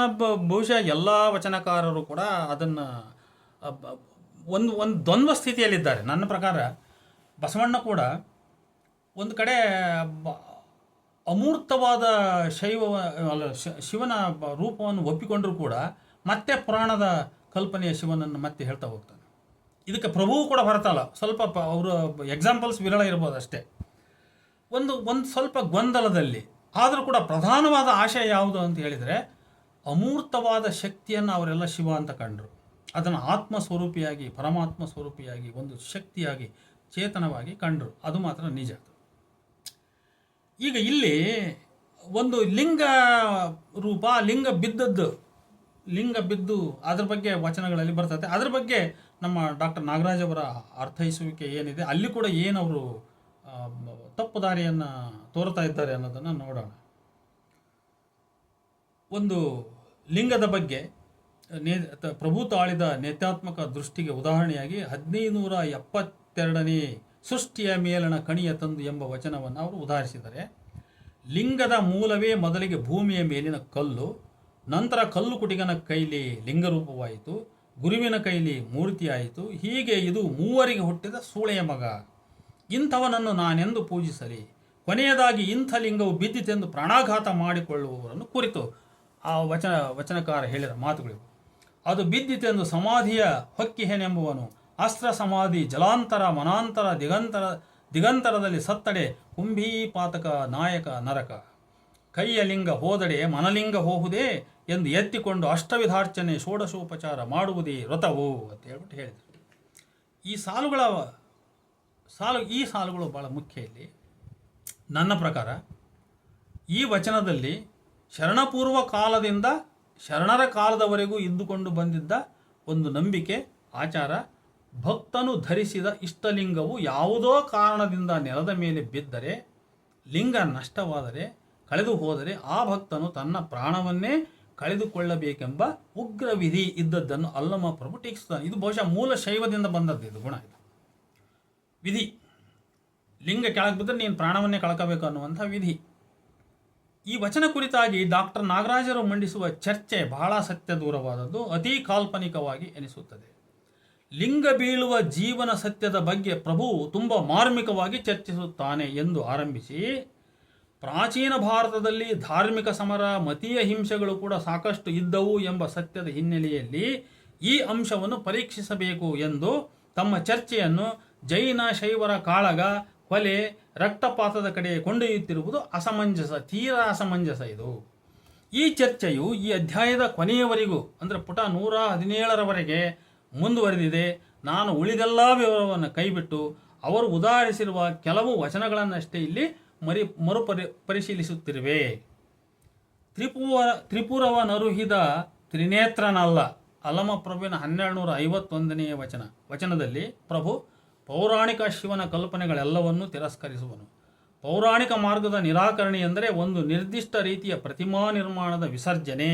ಬಹುಶಃ ಎಲ್ಲ ವಚನಕಾರರು ಕೂಡ ಅದನ್ನು ಒಂದು ದ್ವಂದ್ವ ಸ್ಥಿತಿಯಲ್ಲಿದ್ದಾರೆ. ನನ್ನ ಪ್ರಕಾರ ಬಸವಣ್ಣ ಕೂಡ ಒಂದು ಕಡೆ ಅಮೂರ್ತವಾದ ಶಿವನ ರೂಪವನ್ನು ಒಪ್ಪಿಕೊಂಡರೂ ಕೂಡ ಮತ್ತೆ ಪುರಾಣದ ಕಲ್ಪನೆಯ ಶಿವನನ್ನು ಮತ್ತೆ ಹೇಳ್ತಾ ಹೋಗ್ತಾನೆ. ಇದಕ್ಕೆ ಪ್ರಭುವು ಕೂಡ ಬರ್ತಲ್ಲ, ಸ್ವಲ್ಪ ಅವರು ಎಕ್ಸಾಂಪಲ್ಸ್ ವಿರಳ ಇರ್ಬೋದು ಅಷ್ಟೇ. ಒಂದು ಸ್ವಲ್ಪ ಗೊಂದಲದಲ್ಲಿ ಆದರೂ ಕೂಡ ಪ್ರಧಾನವಾದ ಆಶಯ ಯಾವುದು ಅಂತ ಹೇಳಿದರೆ, ಅಮೂರ್ತವಾದ ಶಕ್ತಿಯನ್ನು ಅವರೆಲ್ಲ ಶಿವ ಅಂತ ಕಂಡರು. ಅದನ್ನು ಆತ್ಮಸ್ವರೂಪಿಯಾಗಿ, ಪರಮಾತ್ಮ ಸ್ವರೂಪಿಯಾಗಿ, ಒಂದು ಶಕ್ತಿಯಾಗಿ, ಚೇತನವಾಗಿ ಕಂಡರು. ಅದು ಮಾತ್ರ ನಿಜ. ಈಗ ಇಲ್ಲಿ ಒಂದು ಲಿಂಗ ರೂಪ, ಲಿಂಗ ಬಿದ್ದು ಅದ್ರ ಬಗ್ಗೆ ವಚನಗಳಲ್ಲಿ ಬರ್ತದೆ. ಅದ್ರ ಬಗ್ಗೆ ನಮ್ಮ ಡಾಕ್ಟರ್ ನಾಗರಾಜ್ ಅವರ ಅರ್ಥೈಸುವಿಕೆ ಏನಿದೆ, ಅಲ್ಲಿ ಕೂಡ ಏನವರು ತಪ್ಪು ದಾರಿಯನ್ನು ತೋರ್ತಾ ಇದ್ದಾರೆ ಅನ್ನೋದನ್ನು ನೋಡೋಣ. ಒಂದು ಲಿಂಗದ ಬಗ್ಗೆ ಪ್ರಭು ತಾಳಿದ ನೇತ್ಯಾತ್ಮಕ ದೃಷ್ಟಿಗೆ ಉದಾಹರಣೆಯಾಗಿ 1572ನೇ ಸೃಷ್ಟಿಯ ಮೇಲಣ ಕಣಿಯ ತಂದು ಎಂಬ ವಚನವನ್ನು ಅವರು ಉದಾಹರಿಸಿದ್ದಾರೆ. ಲಿಂಗದ ಮೂಲವೇ ಮೊದಲಿಗೆ ಭೂಮಿಯ ಮೇಲಿನ ಕಲ್ಲು, ನಂತರ ಕಲ್ಲು ಕುಟಿಗನ ಕೈಲಿ ಲಿಂಗರೂಪವಾಯಿತು, ಗುರುವಿನ ಕೈಲಿ ಮೂರ್ತಿಯಾಯಿತು. ಹೀಗೆ ಇದು ಮೂವರಿಗೆ ಹುಟ್ಟಿದ ಸೂಳೆಯ ಮಗ. ಇಂಥವನನ್ನು ನಾನೆಂದು ಪೂಜಿಸಲಿ. ಕೊನೆಯದಾಗಿ ಇಂಥ ಲಿಂಗವು ಬಿದ್ದಿತೆಂದು ಪ್ರಾಣಾಘಾತ ಮಾಡಿಕೊಳ್ಳುವವರನ್ನು ಕುರಿತು ಆ ವಚನಕಾರ ಹೇಳಿದ ಮಾತುಗಳಿವು. ಅದು ಬಿದ್ದಿತೆಂದು ಸಮಾಧಿಯ ಹೊಕ್ಕಿಹೆನೆಂಬುವನು ಅಸ್ತ್ರ ಸಮಾಧಿ ಜಲಾಂತರ ಮನಾಂತರ ದಿಗಂತರದಲ್ಲಿ ಸತ್ತಡೆ ಕುಂಭೀಪಾತಕ ನಾಯಕ ನರಕ. ಕೈಯ ಲಿಂಗ ಹೋದಡೆ ಮನಲಿಂಗ ಹೋಹುದೇ ಎಂದು ಎತ್ತಿಕೊಂಡು ಅಷ್ಟವಿಧಾರ್ಚನೆ ಷೋಡಶೋಪಚಾರ ಮಾಡುವುದೇ ವ್ರತವು ಅಂತ ಹೇಳ್ಬಿಟ್ಟು ಹೇಳಿದರು. ಈ ಸಾಲುಗಳು ಭಾಳ ಮುಖ್ಯ. ಇಲ್ಲಿ ನನ್ನ ಪ್ರಕಾರ ಈ ವಚನದಲ್ಲಿ ಶರಣಪೂರ್ವ ಕಾಲದಿಂದ ಶರಣರ ಕಾಲದವರೆಗೂ ಇದ್ದುಕೊಂಡು ಬಂದಿದ್ದ ಒಂದು ನಂಬಿಕೆ, ಆಚಾರ, ಭಕ್ತನು ಧರಿಸಿದ ಇಷ್ಟಲಿಂಗವು ಯಾವುದೋ ಕಾರಣದಿಂದ ನೆಲದ ಮೇಲೆ ಬಿದ್ದರೆ, ಲಿಂಗ ನಷ್ಟವಾದರೆ, ಕಳೆದು ಹೋದರೆ ಆ ಭಕ್ತನು ತನ್ನ ಪ್ರಾಣವನ್ನೇ ಕಳೆದುಕೊಳ್ಳಬೇಕೆಂಬ ಉಗ್ರ ವಿಧಿ ಇದ್ದದ್ದನ್ನು ಅಲ್ಲಮ ಪ್ರಭು ಟೀಕಿಸುತ್ತಾನೆ. ಇದು ಬಹುಶಃ ಮೂಲ ಶೈವದಿಂದ ಬಂದದ್ದು ಇದು ಗುಣ. ಇದು ವಿಧಿ. ಲಿಂಗ ಕೆಳಗೆ ಬಿದ್ದರೆ ನೀನು ಪ್ರಾಣವನ್ನೇ ಕಳ್ಕೋಬೇಕು ಅನ್ನುವಂಥ ವಿಧಿ. ಈ ವಚನ ಕುರಿತಾಗಿ ಡಾಕ್ಟರ್ ನಾಗರಾಜರು ಮಂಡಿಸುವ ಚರ್ಚೆ ಬಹಳ ಸತ್ಯ ದೂರವಾದದ್ದು, ಅತೀ ಕಾಲ್ಪನಿಕವಾಗಿ ಎನಿಸುತ್ತದೆ. ಲಿಂಗ ಬೀಳುವ ಜೀವನ ಸತ್ಯದ ಬಗ್ಗೆ ಪ್ರಭು ತುಂಬ ಮಾರ್ಮಿಕವಾಗಿ ಚರ್ಚಿಸುತ್ತಾನೆ ಎಂದು ಆರಂಭಿಸಿ, ಪ್ರಾಚೀನ ಭಾರತದಲ್ಲಿ ಧಾರ್ಮಿಕ ಸಮರ, ಮತೀಯ ಹಿಂಸೆಗಳು ಕೂಡ ಸಾಕಷ್ಟು ಇದ್ದವು ಎಂಬ ಸತ್ಯದ ಹಿನ್ನೆಲೆಯಲ್ಲಿ ಈ ಅಂಶವನ್ನು ಪರೀಕ್ಷಿಸಬೇಕು ಎಂದು ತಮ್ಮ ಚರ್ಚೆಯನ್ನು ಜೈನ ಶೈವರ ಕಾಳಗ, ಕೊಲೆ, ರಕ್ತಪಾತದ ಕಡೆ ಕೊಂಡೊಯ್ಯುತ್ತಿರುವುದು ಅಸಮಂಜಸ, ತೀರಾ ಅಸಮಂಜಸ ಇದು. ಈ ಚರ್ಚೆಯು ಈ ಅಧ್ಯಾಯದ ಕೊನೆಯವರೆಗೂ ಅಂದರೆ ಪುಟ 117ರವರೆಗೆ ಮುಂದುವರೆದಿದೆ. ನಾನು ಉಳಿದೆಲ್ಲ ವಿವರವನ್ನು ಕೈಬಿಟ್ಟು ಅವರು ಉದಾಹರಿಸಿರುವ ಕೆಲವು ವಚನಗಳನ್ನಷ್ಟೇ ಇಲ್ಲಿ ಪರಿಶೀಲಿಸುತ್ತಿರುವೆ. ತ್ರಿಪುರವ ನರುಹಿದ ತ್ರಿನೇತ್ರನಲ್ಲ. ಅಲಮ ಪ್ರಭುವಿನ 1251ನೇ ವಚನದಲ್ಲಿ ಪ್ರಭು ಪೌರಾಣಿಕ ಶಿವನ ಕಲ್ಪನೆಗಳೆಲ್ಲವನ್ನೂ ತಿರಸ್ಕರಿಸುವನು. ಪೌರಾಣಿಕ ಮಾರ್ಗದ ನಿರಾಕರಣೆ ಎಂದರೆ ಒಂದು ನಿರ್ದಿಷ್ಟ ರೀತಿಯ ಪ್ರತಿಮಾ ನಿರ್ಮಾಣದ ವಿಸರ್ಜನೆ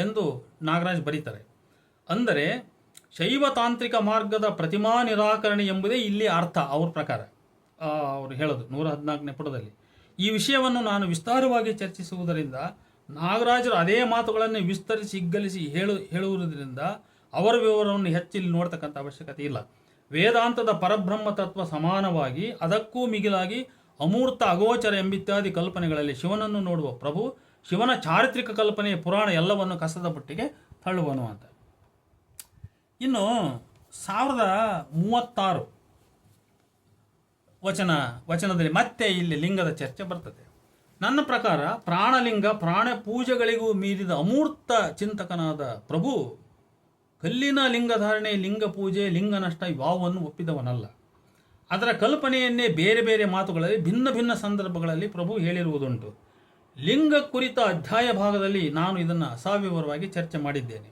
ಎಂದು ನಾಗರಾಜ್ ಬರೀತಾರೆ. ಅಂದರೆ ಶೈವ ತಾಂತ್ರಿಕ ಮಾರ್ಗದ ಪ್ರತಿಮಾ ನಿರಾಕರಣೆ ಎಂಬುದೇ ಇಲ್ಲಿ ಅರ್ಥ. ಅವ್ರ ಪ್ರಕಾರ ಅವರು ಹೇಳೋದು 114ನೇ ಪುಟದಲ್ಲಿ. ಈ ವಿಷಯವನ್ನು ನಾನು ವಿಸ್ತಾರವಾಗಿ ಚರ್ಚಿಸುವುದರಿಂದ ನಾಗರಾಜರು ಅದೇ ಮಾತುಗಳನ್ನು ವಿಸ್ತರಿಸಿ ಹಿಗ್ಗಲಿಸಿ ಹೇಳುವುದರಿಂದ ಅವರ ವಿವರವನ್ನು ಹೆಚ್ಚಿಲ್ಲಿ ನೋಡ್ತಕ್ಕಂಥ ಅವಶ್ಯಕತೆ ಇಲ್ಲ. ವೇದಾಂತದ ಪರಬ್ರಹ್ಮ ತತ್ವ ಸಮಾನವಾಗಿ ಅದಕ್ಕೂ ಮಿಗಿಲಾಗಿ ಅಮೂರ್ತ, ಅಗೋಚರ ಎಂಬಿತ್ಯಾದಿ ಕಲ್ಪನೆಗಳಲ್ಲಿ ಶಿವನನ್ನು ನೋಡುವ ಪ್ರಭು ಶಿವನ ಚಾರಿತ್ರಿಕ ಕಲ್ಪನೆಯ ಪುರಾಣ ಎಲ್ಲವನ್ನು ಕಸದ ಬುಟ್ಟಿಗೆ ತಳ್ಳುವನು ಅಂತ. ಇನ್ನು 1036 ವಚನದಲ್ಲಿ ಮತ್ತೆ ಇಲ್ಲಿ ಲಿಂಗದ ಚರ್ಚೆ ಬರ್ತದೆ. ನನ್ನ ಪ್ರಕಾರ ಪ್ರಾಣಲಿಂಗ, ಪ್ರಾಣ ಪೂಜೆಗಳಿಗೂ ಮೀರಿದ ಅಮೂರ್ತ ಚಿಂತಕನಾದ ಪ್ರಭು ಕಲ್ಲಿನ ಲಿಂಗಧಾರಣೆ, ಲಿಂಗ ಪೂಜೆ, ಲಿಂಗ ನಷ್ಟ ಇವಾವನ್ನು ಒಪ್ಪಿದವನಲ್ಲ. ಅದರ ಕಲ್ಪನೆಯನ್ನೇ ಬೇರೆ ಬೇರೆ ಮಾತುಗಳಲ್ಲಿ ಭಿನ್ನ ಭಿನ್ನ ಸಂದರ್ಭಗಳಲ್ಲಿ ಪ್ರಭು ಹೇಳಿರುವುದುಂಟು. ಲಿಂಗ ಕುರಿತ ಅಧ್ಯಾಯ ಭಾಗದಲ್ಲಿ ನಾನು ಇದನ್ನು ಅಸಾವಿವರವಾಗಿ ಚರ್ಚೆ ಮಾಡಿದ್ದೇನೆ.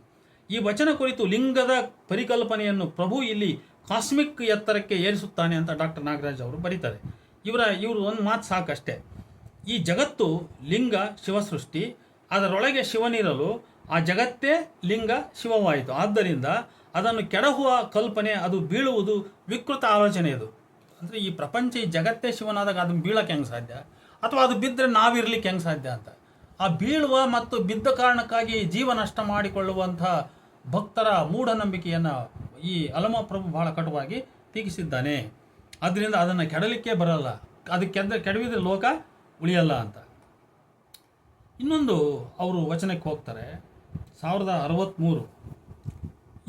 ಈ ವಚನ ಕುರಿತು ಲಿಂಗದ ಪರಿಕಲ್ಪನೆಯನ್ನು ಪ್ರಭು ಇಲ್ಲಿ ಕಾಸ್ಮಿಕ್ ಎತ್ತರಕ್ಕೆ ಏರಿಸುತ್ತಾನೆ ಅಂತ ಡಾಕ್ಟರ್ ನಾಗರಾಜ್ ಅವರು ಬರೀತಾರೆ. ಇವರು ಒಂದು ಮಾತು ಸಾಕಷ್ಟೇ. ಈ ಜಗತ್ತು ಲಿಂಗ ಶಿವಸೃಷ್ಟಿ, ಅದರೊಳಗೆ ಶಿವನಿರಲು ಆ ಜಗತ್ತೇ ಲಿಂಗ ಶಿವವಾಯಿತು. ಆದ್ದರಿಂದ ಅದನ್ನು ಕೆಡಹುವ ಕಲ್ಪನೆ, ಅದು ಬೀಳುವುದು ವಿಕೃತ ಆಲೋಚನೆ. ಅದು ಅಂದರೆ ಈ ಪ್ರಪಂಚ, ಈ ಜಗತ್ತೇ ಶಿವನಾದಾಗ ಅದನ್ನು ಬೀಳಕ್ಕೆ ಹೆಂಗೆ ಸಾಧ್ಯ, ಅಥವಾ ಅದು ಬಿದ್ದರೆ ನಾವಿರ್ಲಿಕ್ಕೆ ಹೆಂಗೆ ಸಾಧ್ಯ ಅಂತ. ಆ ಬೀಳುವ ಮತ್ತು ಬಿದ್ದ ಕಾರಣಕ್ಕಾಗಿ ಜೀವ ನಷ್ಟ ಮಾಡಿಕೊಳ್ಳುವಂಥ ಭಕ್ತರ ಮೂಢನಂಬಿಕೆಯನ್ನು ಈ ಅಲಮ ಪ್ರಭು ಬಹಳ ಕಟುವಾಗಿ ಟೀಕಿಸಿದ್ದಾನೆ. ಆದ್ದರಿಂದ ಅದನ್ನು ಕೆಡಲಿಕ್ಕೆ ಬರಲ್ಲ, ಅದು ಕೆಡವಿದ್ರೆ ಲೋಕ ಉಳಿಯಲ್ಲ ಅಂತ. ಇನ್ನೊಂದು ಅವರು ವಚನಕ್ಕೆ ಹೋಗ್ತಾರೆ 1063.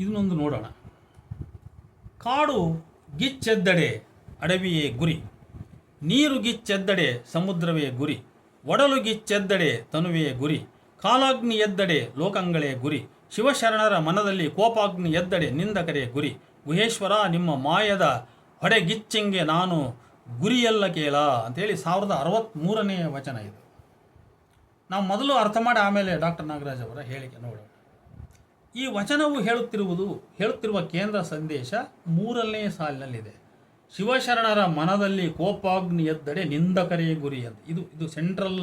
ಇದನ್ನೊಂದು ನೋಡೋಣ. ಕಾಡು ಗಿಚ್ಚೆದ್ದಡೆ ಅಡವಿಯೇ ಗುರಿ, ನೀರು ಗಿಚ್ಚೆದ್ದಡೆ ಸಮುದ್ರವೇ ಗುರಿ, ಒಡಲು ಗಿಚ್ಚೆದ್ದಡೆ ತನುವೇ ಗುರಿ, ಕಾಲಾಗ್ನಿ ಎದ್ದಡೆ ಲೋಕಂಗಳೇ ಗುರಿ, ಶಿವಶರಣರ ಮನದಲ್ಲಿ ಕೋಪಾಗ್ನಿ ಎದ್ದಡೆ ನಿಂದಕರೇ ಗುರಿ, ಗುಹೇಶ್ವರ ನಿಮ್ಮ ಮಾಯದ ಹೊಡೆಗಿಚ್ಚಂಗೆ ನಾನು ಗುರಿಯಲ್ಲ ಕೇಳ ಅಂತೇಳಿ 1063ನೇ ವಚನ ಇದು. ನಾವು ಮೊದಲು ಅರ್ಥ ಮಾಡಿ ಆಮೇಲೆ ಡಾಕ್ಟರ್ ನಾಗರಾಜ್ ಅವರ ಹೇಳಿಕೆ ನೋಡೋಣ. ಈ ವಚನವು ಹೇಳುತ್ತಿರುವ ಕೇಂದ್ರ ಸಂದೇಶ 3ನೇ ಸಾಲಿನಲ್ಲಿದೆ. ಶಿವಶರಣರ ಮನದಲ್ಲಿ ಕೋಪಾಗ್ನಿ ಎದ್ದಡೆ ನಿಂದಕರೇ ಗುರಿ ಅಂತ. ಇದು central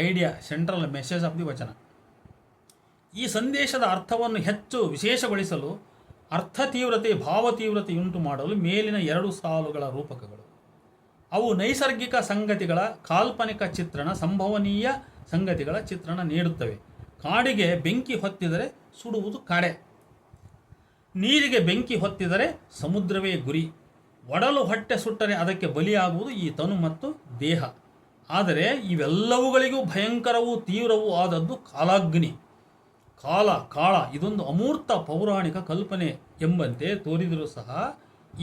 idea, central message of the ವಚನ. ಈ ಸಂದೇಶದ ಅರ್ಥವನ್ನು ಹೆಚ್ಚು ವಿಶೇಷಗೊಳಿಸಲು ಅರ್ಥ ತೀವ್ರತೆ, ಭಾವ ತೀವ್ರತೆಯುಂಟು ಮಾಡಲು ಮೇಲಿನ 2 ಸಾಲುಗಳ ರೂಪಕಗಳು. ಅವು ನೈಸರ್ಗಿಕ ಸಂಗತಿಗಳ ಕಾಲ್ಪನಿಕ ಚಿತ್ರಣ, ಸಂಭವನೀಯ ಸಂಗತಿಗಳ ಚಿತ್ರಣ ನೀಡುತ್ತವೆ. ಕಾಡಿಗೆ ಬೆಂಕಿ ಹೊತ್ತಿದರೆ ಸುಡುವುದು ಕಾಡೆ, ನೀರಿಗೆ ಬೆಂಕಿ ಹೊತ್ತಿದರೆ ಸಮುದ್ರವೇ ಗುರಿ, ಒಡಲು ಹೊಟ್ಟೆ ಸುಟ್ಟರೆ ಅದಕ್ಕೆ ಬಲಿಯಾಗುವುದು ಈ ತನು ಮತ್ತು ದೇಹ. ಆದರೆ ಇವೆಲ್ಲವುಗಳಿಗೂ ಭಯಂಕರವೂ ತೀವ್ರವೂ ಆದದ್ದು ಕಾಲಾಗ್ನಿ, ಕಾಳ. ಇದೊಂದು ಅಮೂರ್ತ ಪೌರಾಣಿಕ ಕಲ್ಪನೆ ಎಂಬಂತೆ ತೋರಿದರೂ ಸಹ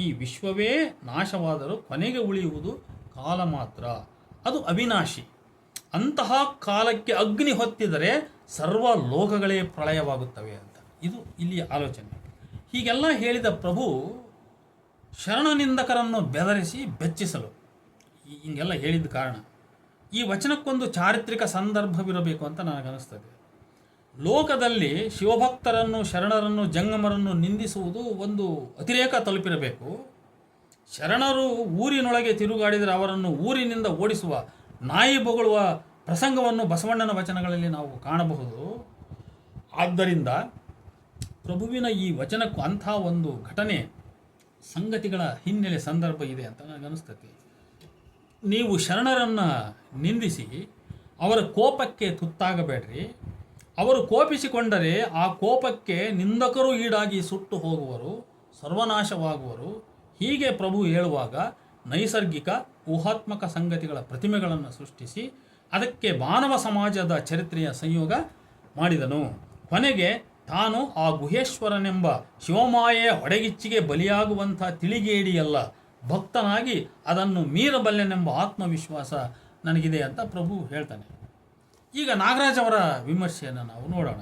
ಈ ವಿಶ್ವವೇ ನಾಶವಾದರೂ ಕೊನೆಗೆ ಉಳಿಯುವುದು ಕಾಲ ಮಾತ್ರ. ಅದು ಅವಿನಾಶಿ. ಅಂತಹ ಕಾಲಕ್ಕೆ ಅಗ್ನಿ ಹೊತ್ತಿದರೆ ಸರ್ವ ಲೋಕಗಳೇ ಪ್ರಳಯವಾಗುತ್ತವೆ ಅಂತ. ಇದು ಇಲ್ಲಿಯ ಆಲೋಚನೆ. ಹೀಗೆಲ್ಲ ಹೇಳಿದ ಪ್ರಭು ಶರಣನಿಂದಕರನ್ನು ಬೆದರಿಸಿ ಬೆಚ್ಚಿಸಲು ಹೀಗೆಲ್ಲ ಹೇಳಿದ ಕಾರಣ ಈ ವಚನಕ್ಕೊಂದು ಚಾರಿತ್ರಿಕ ಸಂದರ್ಭವಿರಬೇಕು ಅಂತ ನನಗನ್ನಿಸ್ತದೆ. ಲೋಕದಲ್ಲಿ ಶಿವಭಕ್ತರನ್ನು, ಶರಣರನ್ನು, ಜಂಗಮರನ್ನು ನಿಂದಿಸುವುದು ಒಂದು ಅತಿರೇಕ ತಲುಪಿರಬೇಕು. ಶರಣರು ಊರಿನೊಳಗೆ ತಿರುಗಾಡಿದರೆ ಅವರನ್ನು ಊರಿನಿಂದ ಓಡಿಸುವ, ನಾಯಿ ಬೊಗಳುವ ಪ್ರಸಂಗವನ್ನು ಬಸವಣ್ಣನ ವಚನಗಳಲ್ಲಿ ನಾವು ಕಾಣಬಹುದು. ಆದ್ದರಿಂದ ಪ್ರಭುವಿನ ಈ ವಚನಕ್ಕೂ ಅಂಥ ಒಂದು ಘಟನೆ ಸಂಗತಿಗಳ ಹಿನ್ನೆಲೆ ಸಂದರ್ಭ ಇದೆ ಅಂತ ನನಗನ್ನಿಸ್ತತಿ. ನೀವು ಶರಣರನ್ನು ನಿಂದಿಸಿ ಅವರ ಕೋಪಕ್ಕೆ ತುತ್ತಾಗಬೇಡ್ರಿ. ಅವರು ಕೋಪಿಸಿಕೊಂಡರೆ ಆ ಕೋಪಕ್ಕೆ ನಿಂದಕರು ಈಡಾಗಿ ಸುಟ್ಟು ಹೋಗುವರು, ಸರ್ವನಾಶವಾಗುವರು. ಹೀಗೆ ಪ್ರಭು ಹೇಳುವಾಗ ನೈಸರ್ಗಿಕ ಊಹಾತ್ಮಕ ಸಂಗತಿಗಳ ಪ್ರತಿಮೆಗಳನ್ನು ಸೃಷ್ಟಿಸಿ ಅದಕ್ಕೆ ಮಾನವ ಸಮಾಜದ ಚರಿತ್ರೆಯ ಸಂಯೋಗ ಮಾಡಿದನು. ಕೊನೆಗೆ ತಾನು ಆ ಗುಹೇಶ್ವರನೆಂಬ ಶಿವಮಾಯೆಯ ಹೊಡೆಗಿಚ್ಚಿಗೆ ಬಲಿಯಾಗುವಂಥ ತಿಳಿಗೇಡಿಯಲ್ಲ, ಭಕ್ತನಾಗಿ ಅದನ್ನು ಮೀರಬಲ್ಲೆನೆಂಬ ಆತ್ಮವಿಶ್ವಾಸ ನನಗಿದೆ ಅಂತ ಪ್ರಭು ಹೇಳ್ತಾನೆ. ಈಗ ನಾಗರಾಜ್ ಅವರ ವಿಮರ್ಶೆಯನ್ನು ನಾವು ನೋಡೋಣ.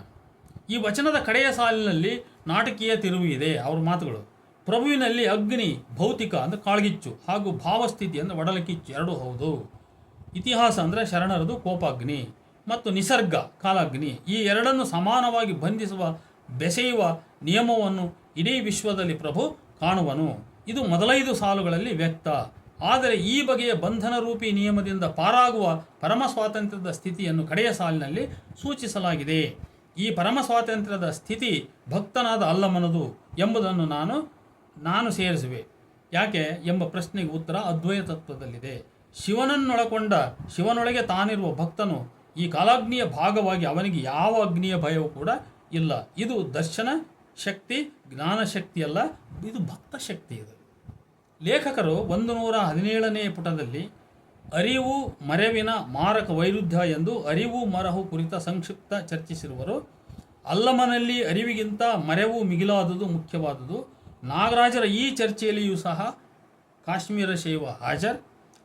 ಈ ವಚನದ ಕಡೆಯ ಸಾಲಿನಲ್ಲಿ ನಾಟಕೀಯ ತಿರುವು ಇದೆ. ಅವ್ರ ಮಾತುಗಳು: ಪ್ರಭುವಿನಲ್ಲಿ ಅಗ್ನಿ ಭೌತಿಕ ಅಂದರೆ ಕಾಳ್ಗಿಚ್ಚು ಹಾಗೂ ಭಾವಸ್ಥಿತಿ ಅಂದರೆ ಒಡಲಕಿಚ್ಚು ಎರಡೂ ಹೌದು. ಇತಿಹಾಸ ಅಂದರೆ ಶರಣರದು ಕೋಪಾಗ್ನಿ ಮತ್ತು ನಿಸರ್ಗ ಕಾಲಾಗ್ನಿ, ಈ ಎರಡನ್ನು ಸಮಾನವಾಗಿ ಬಂಧಿಸುವ ಬೆಸೆಯುವ ನಿಯಮವನ್ನು ಇಡೀ ವಿಶ್ವದಲ್ಲಿ ಪ್ರಭು ಕಾಣುವನು. ಇದು ಮೊದಲೈದು ಸಾಲುಗಳಲ್ಲಿ ವ್ಯಕ್ತ. ಆದರೆ ಈ ಬಗೆಯ ಬಂಧನ ರೂಪಿ ನಿಯಮದಿಂದ ಪಾರಾಗುವ ಪರಮ ಸ್ವಾತಂತ್ರ್ಯದ ಸ್ಥಿತಿಯನ್ನು ಕಡೆಯ ಸಾಲಿನಲ್ಲಿ ಸೂಚಿಸಲಾಗಿದೆ. ಈ ಪರಮ ಸ್ವಾತಂತ್ರ್ಯದ ಸ್ಥಿತಿ ಭಕ್ತನಾದ ಅಲ್ಲಮನದು ಎಂಬುದನ್ನು ನಾನು ಸೇರಿಸುವೆ. ಯಾಕೆ ಎಂಬ ಪ್ರಶ್ನೆಗೆ ಉತ್ತರ ಅದ್ವೈತ ತತ್ವದಲ್ಲಿದೆ. ಶಿವನನ್ನೊಳಗೊಂಡ ಶಿವನೊಳಗೆ ತಾನಿರುವ ಭಕ್ತನು ಈ ಕಾಲಾಗ್ನಿಯ ಭಾಗವಾಗಿ ಅವನಿಗೆ ಯಾವ ಅಗ್ನಿಯ ಭಯವೂ ಕೂಡ ಇಲ್ಲ. ಇದು ದರ್ಶನ ಶಕ್ತಿ, ಜ್ಞಾನ ಶಕ್ತಿಯಲ್ಲ, ಇದು ಭಕ್ತ ಶಕ್ತಿ. ಇದು ಲೇಖಕರು 117ನೇ ಪುಟದಲ್ಲಿ ಅರಿವು ಮರೆವಿನ ಮಾರಕ ವೈರುಧ್ಯ ಎಂದು ಅರಿವು ಮರಹು ಕುರಿತ ಸಂಕ್ಷಿಪ್ತ ಚರ್ಚಿಸಿರುವರು. ಅಲ್ಲಮನಲ್ಲಿ ಅರಿವಿಗಿಂತ ಮರೆವು ಮಿಗಿಲಾದುದು ಮುಖ್ಯವಾದುದು. ನಾಗರಾಜರ ಈ ಚರ್ಚೆಯಲ್ಲಿಯೂ ಸಹ ಕಾಶ್ಮೀರ ಶೈವ ಹಾಜರ್.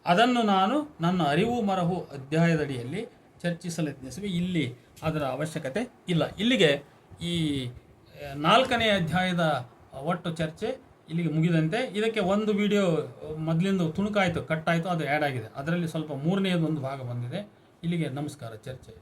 ಅದನ್ನು ನಾನು ನನ್ನ ಅರಿವು ಮರಹು ಅಧ್ಯಾಯದಡಿಯಲ್ಲಿ ಚರ್ಚಿಸಲೆತ್ನಿಸುವೆ. ಇಲ್ಲಿ ಅದರ ಅವಶ್ಯಕತೆ ಇಲ್ಲ. ಇಲ್ಲಿಗೆ ಈ 4ನೇ ಅಧ್ಯಾಯದ ಒಟ್ಟು ಚರ್ಚೆ ಇಲ್ಲಿಗೆ ಮುಗಿದಂತೆ. ಇದಕ್ಕೆ ಒಂದು ವಿಡಿಯೋ ಮೊದಲಿಂದ ತುಣುಕಾಯಿತು, ಕಟ್ಟಾಯಿತು, ಅದು ಆ್ಯಡ್ ಆಗಿದೆ. ಅದರಲ್ಲಿ ಸ್ವಲ್ಪ 3ನೇದೊಂದು ಭಾಗ ಬಂದಿದೆ. ಇಲ್ಲಿಗೆ ನಮಸ್ಕಾರ. ಚರ್ಚೆ